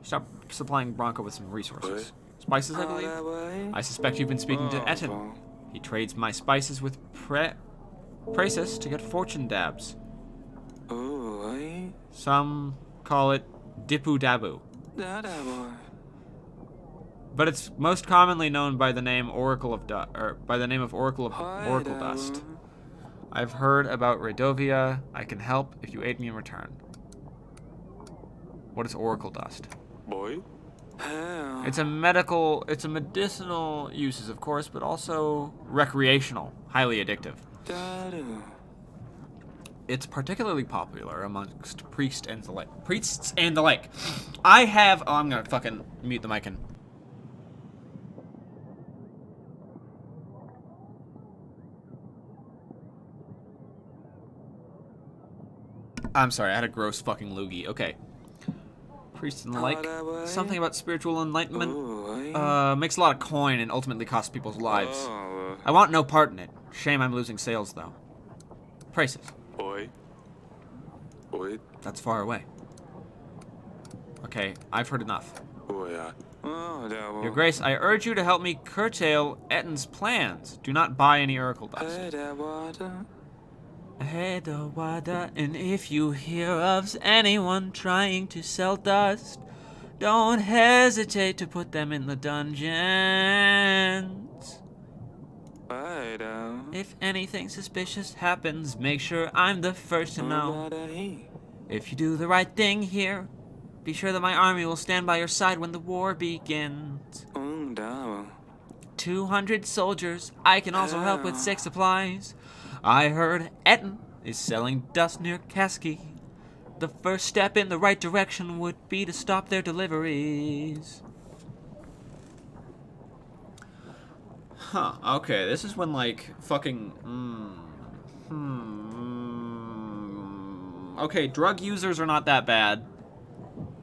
Stop supplying Bronco with some resources. Spices, I believe? I suspect you've been speaking to Etten. He trades my spices with Praesus to get fortune dabs. Some call it Dipu Dabu. But it's most commonly known by the name Oracle of Oracle Dust. I've heard about Redovia. I can help if you aid me in return. What is Oracle Dust? It's a medicinal uses, of course, but also recreational, highly addictive. It's particularly popular amongst priests and the like. I have... Oh, I'm gonna fucking mute the mic and... I'm sorry, I had a gross fucking loogie. Okay. Priests and the like. Something about spiritual enlightenment. Makes a lot of coin and ultimately costs people's lives. I want no part in it. Shame I'm losing sales, though. Prices. That's far away. Okay, I've heard enough. Your Grace, I urge you to help me curtail Etten's plans. Do not buy any Oracle dust. And if you hear of anyone trying to sell dust, don't hesitate to put them in the dungeons. If anything suspicious happens, make sure I'm the first to know. If you do the right thing here, be sure that my army will stand by your side when the war begins. 200 soldiers. I can also help with 6 supplies. I heard Etten is selling dust near Kaski. The first step in the right direction would be to stop their deliveries. Huh, okay, this is when, like, fucking... Okay, drug users are not that bad.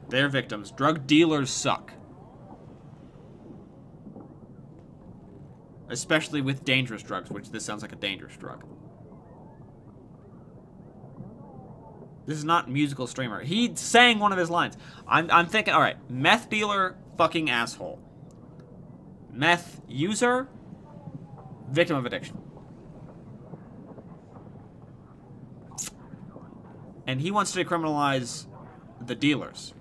They're victims. Drug dealers suck. Especially with dangerous drugs, which this sounds like a dangerous drug. This is not musical streamer. He sang one of his lines. I'm thinking, alright, meth dealer, fucking asshole. Meth user, victim of addiction. And he wants to decriminalize the dealers.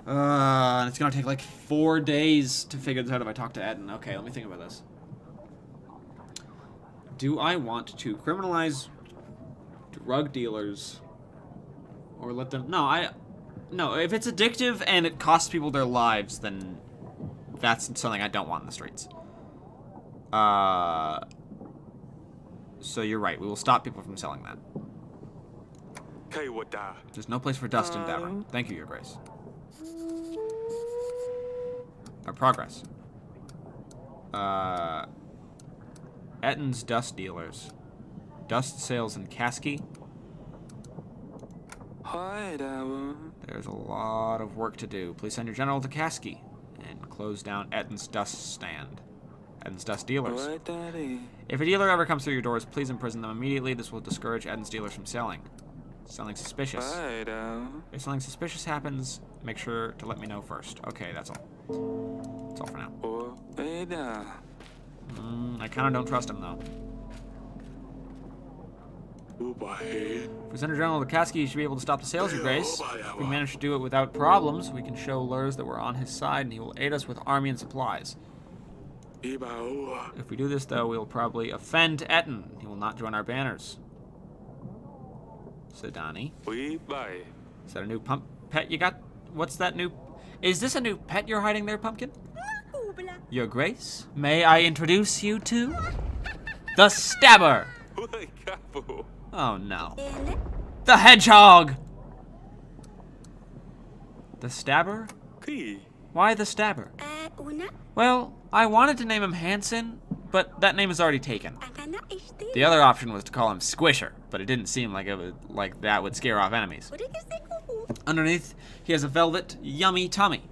And it's gonna take like 4 days to figure this out if I talk to Etten. Okay, let me think about this. Do I want to criminalize drug dealers or let them... No, if it's addictive and it costs people their lives, then that's something I don't want in the streets. So you're right. We will stop people from selling that. There's no place for dust in Davern. Thank you, Your Grace. Our progress. Etten's dust dealers. Dust sales in Kaski. There's a lot of work to do. Please send your general to Kaski and close down Etton's dust stand. Etton's dust dealers. If a dealer ever comes through your doors, please imprison them immediately. This will discourage Etton's dealers from selling. Something suspicious. If something suspicious happens, make sure to let me know first. Okay, that's all. That's all for now. I kind of don't trust him, though. Presenter General Lukaski should be able to stop the sales, Your Grace. If we manage to do it without problems, we can show Lurs that we're on his side, and he will aid us with army and supplies. If we do this, though, we will probably offend Etton. He will not join our banners. Sedani. Is that a new pet you got? What's that new... Is this a new pet you're hiding there, Pumpkin? Your Grace, may I introduce you to... the Stabber! Oh, no. The Hedgehog! The Stabber? Why the Stabber? Well, I wanted to name him Hansen, but that name is already taken. The other option was to call him Squisher, but it didn't seem like that would scare off enemies. Underneath, he has a velvet, yummy tummy.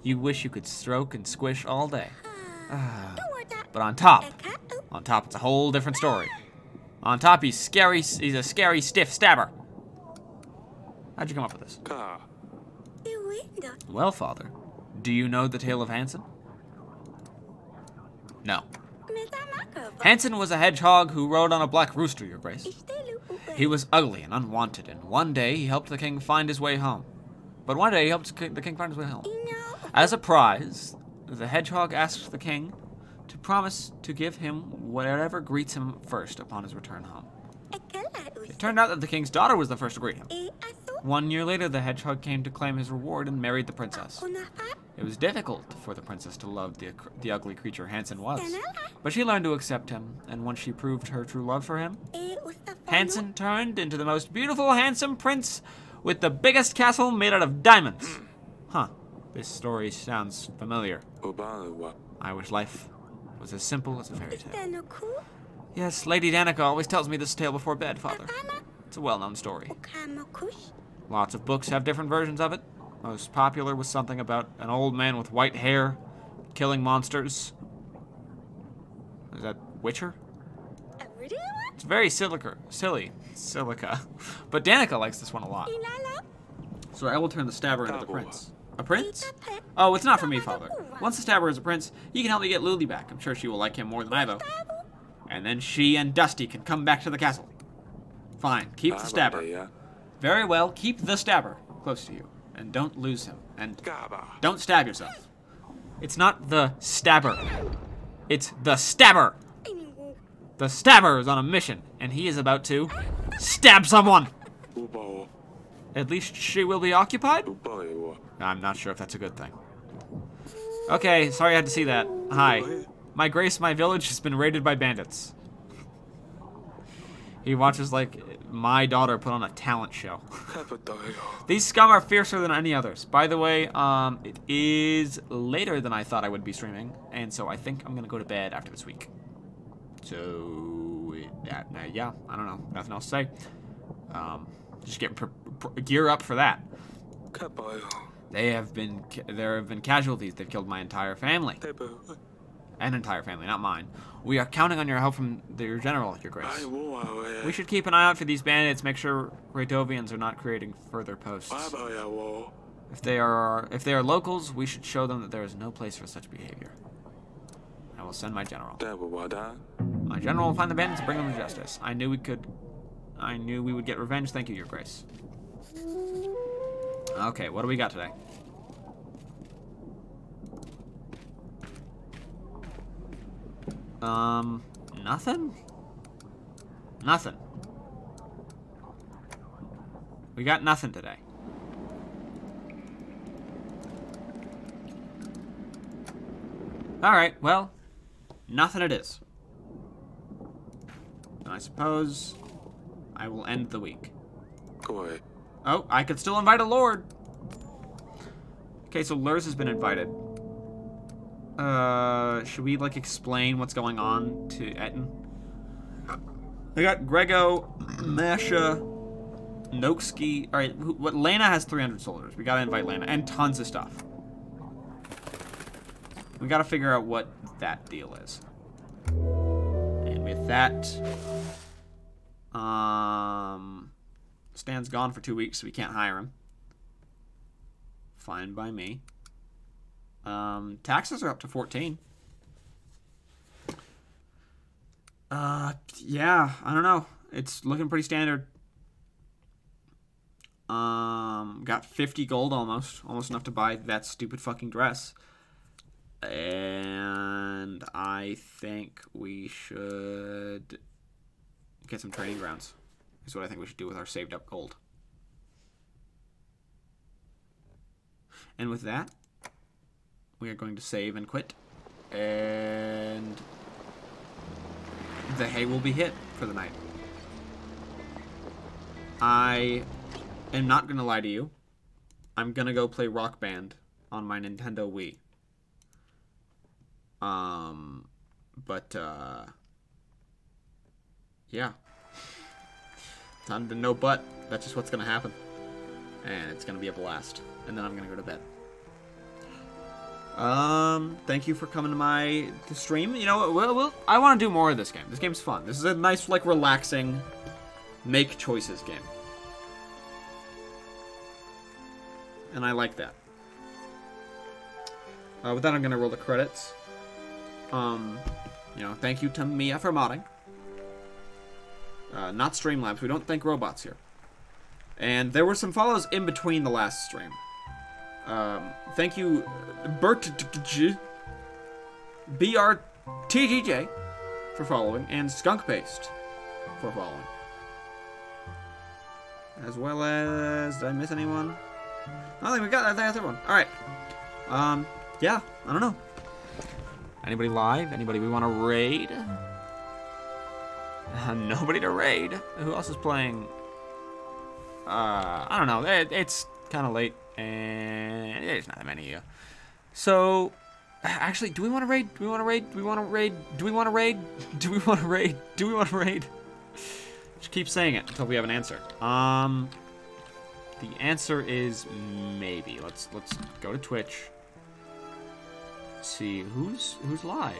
You wish you could stroke and squish all day. But on top, it's a whole different story. On top, he's scary. He's a scary, stiff stabber. How'd you come up with this? Well, Father, do you know the tale of Hansen? No. Hansen was a hedgehog who rode on a black rooster, Your Grace. He was ugly and unwanted, and one day he helped the king find his way home. As a prize, the hedgehog asked the king to promise to give him whatever greets him first upon his return home. It turned out that the king's daughter was the first to greet him. 1 year later, the hedgehog came to claim his reward and married the princess. It was difficult for the princess to love the ugly creature Hansen was, but she learned to accept him, and once she proved her true love for him, Hansen turned into the most beautiful, handsome prince with the biggest castle made out of diamonds. Huh, this story sounds familiar. I wish life was as simple as a fairy tale. Yes, Lady Danica always tells me this tale before bed, Father. It's a well-known story. Lots of books have different versions of it. Most popular was something about an old man with white hair killing monsters. Is that Witcher? It's very silly. But Danica likes this one a lot. So I will turn the stabber into the prince. A prince? Oh, it's not for me, Father. Once the stabber is a prince, he can help me get Lily back. I'm sure she will like him more than I, though. And then she and Dusty can come back to the castle. Fine, keep the stabber. Very well, keep the stabber close to you. And don't lose him. And don't stab yourself. It's not the stabber. It's the stabber. The stabber is on a mission, and he is about to stab someone. At least she will be occupied? I'm not sure if that's a good thing. Okay, sorry I had to see that. Hi. My Grace, my village has been raided by bandits. He watches, like, my daughter put on a talent show. These scum are fiercer than any others. By the way, it is later than I thought I would be streaming, and so I think I'm going to go to bed after this week. So, yeah, I don't know. Nothing else to say. Just gear up for that. There have been casualties. They've killed my entire family. An entire family, not mine. We are counting on your help from your general, Your Grace. We should keep an eye out for these bandits, make sure Ratovians are not creating further posts. If they are locals, we should show them that there is no place for such behavior. I will send my general. My general will find the bandits and bring them to justice. I knew we would get revenge. Thank you, Your Grace. Okay, what do we got today? Nothing? Nothing. We got nothing today. Alright, well, nothing it is. And I suppose I will end the week. Oh, I could still invite a lord. Okay, so Lurs has been invited. Should we, like, explain what's going on to Etton? I got Grego, Masha, Noksky. Alright, Lena has 300 soldiers. We gotta invite Lena. And tons of stuff. We gotta figure out what that deal is. And with that, Stan's gone for 2 weeks, so we can't hire him. Fine by me. Taxes are up to 14. Yeah, I don't know. It's looking pretty standard. Got 50 gold almost enough to buy that stupid fucking dress. And I think we should get some training grounds. Is what I think we should do with our saved up gold. And with that, we are going to save and quit. And the hay will be hit for the night. I am not going to lie to you. I'm going to go play Rock Band on my Nintendo Wii. Yeah. Time to know, but that's just what's going to happen. And it's going to be a blast. And then I'm going to go to bed. Thank you for coming to the stream. You know, I want to do more of this game. This game's fun. This is a nice, like, relaxing, make choices game. And I like that. With that, I'm going to roll the credits. You know, thank you to Mia for modding. Not Streamlabs. We don't thank robots here. And there were some follows in between the last stream. Thank you, BRTGJ for following, and Skunk Paste for following. As well as, did I miss anyone? I think we got that third one. Alright. Yeah, I don't know. Anybody live? Anybody we want to raid? Nobody to raid. Who else is playing? I don't know. It's kind of late, and there's not that many of you. So, actually, do we want to raid? Do we want to raid? Do we want to raid? Do we want to raid? Do we want to raid? Do we want to raid? Just keep saying it until we have an answer. The answer is maybe. Let's go to Twitch. See who's live.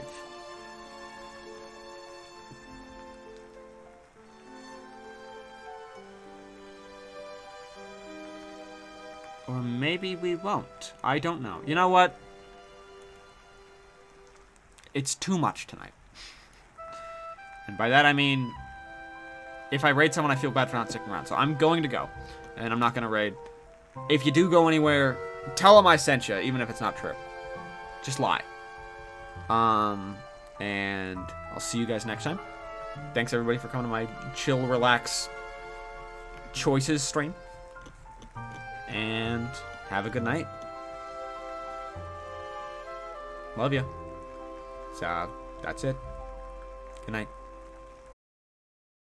Or maybe we won't. I don't know. You know what? It's too much tonight. And by that I mean, if I raid someone, I feel bad for not sticking around. So I'm going to go. And I'm not going to raid. If you do go anywhere, tell them I sent you, even if it's not true. Just lie. And I'll see you guys next time. Thanks everybody for coming to my chill, relax choices stream. And have a good night. Love you. So, that's it. Good night.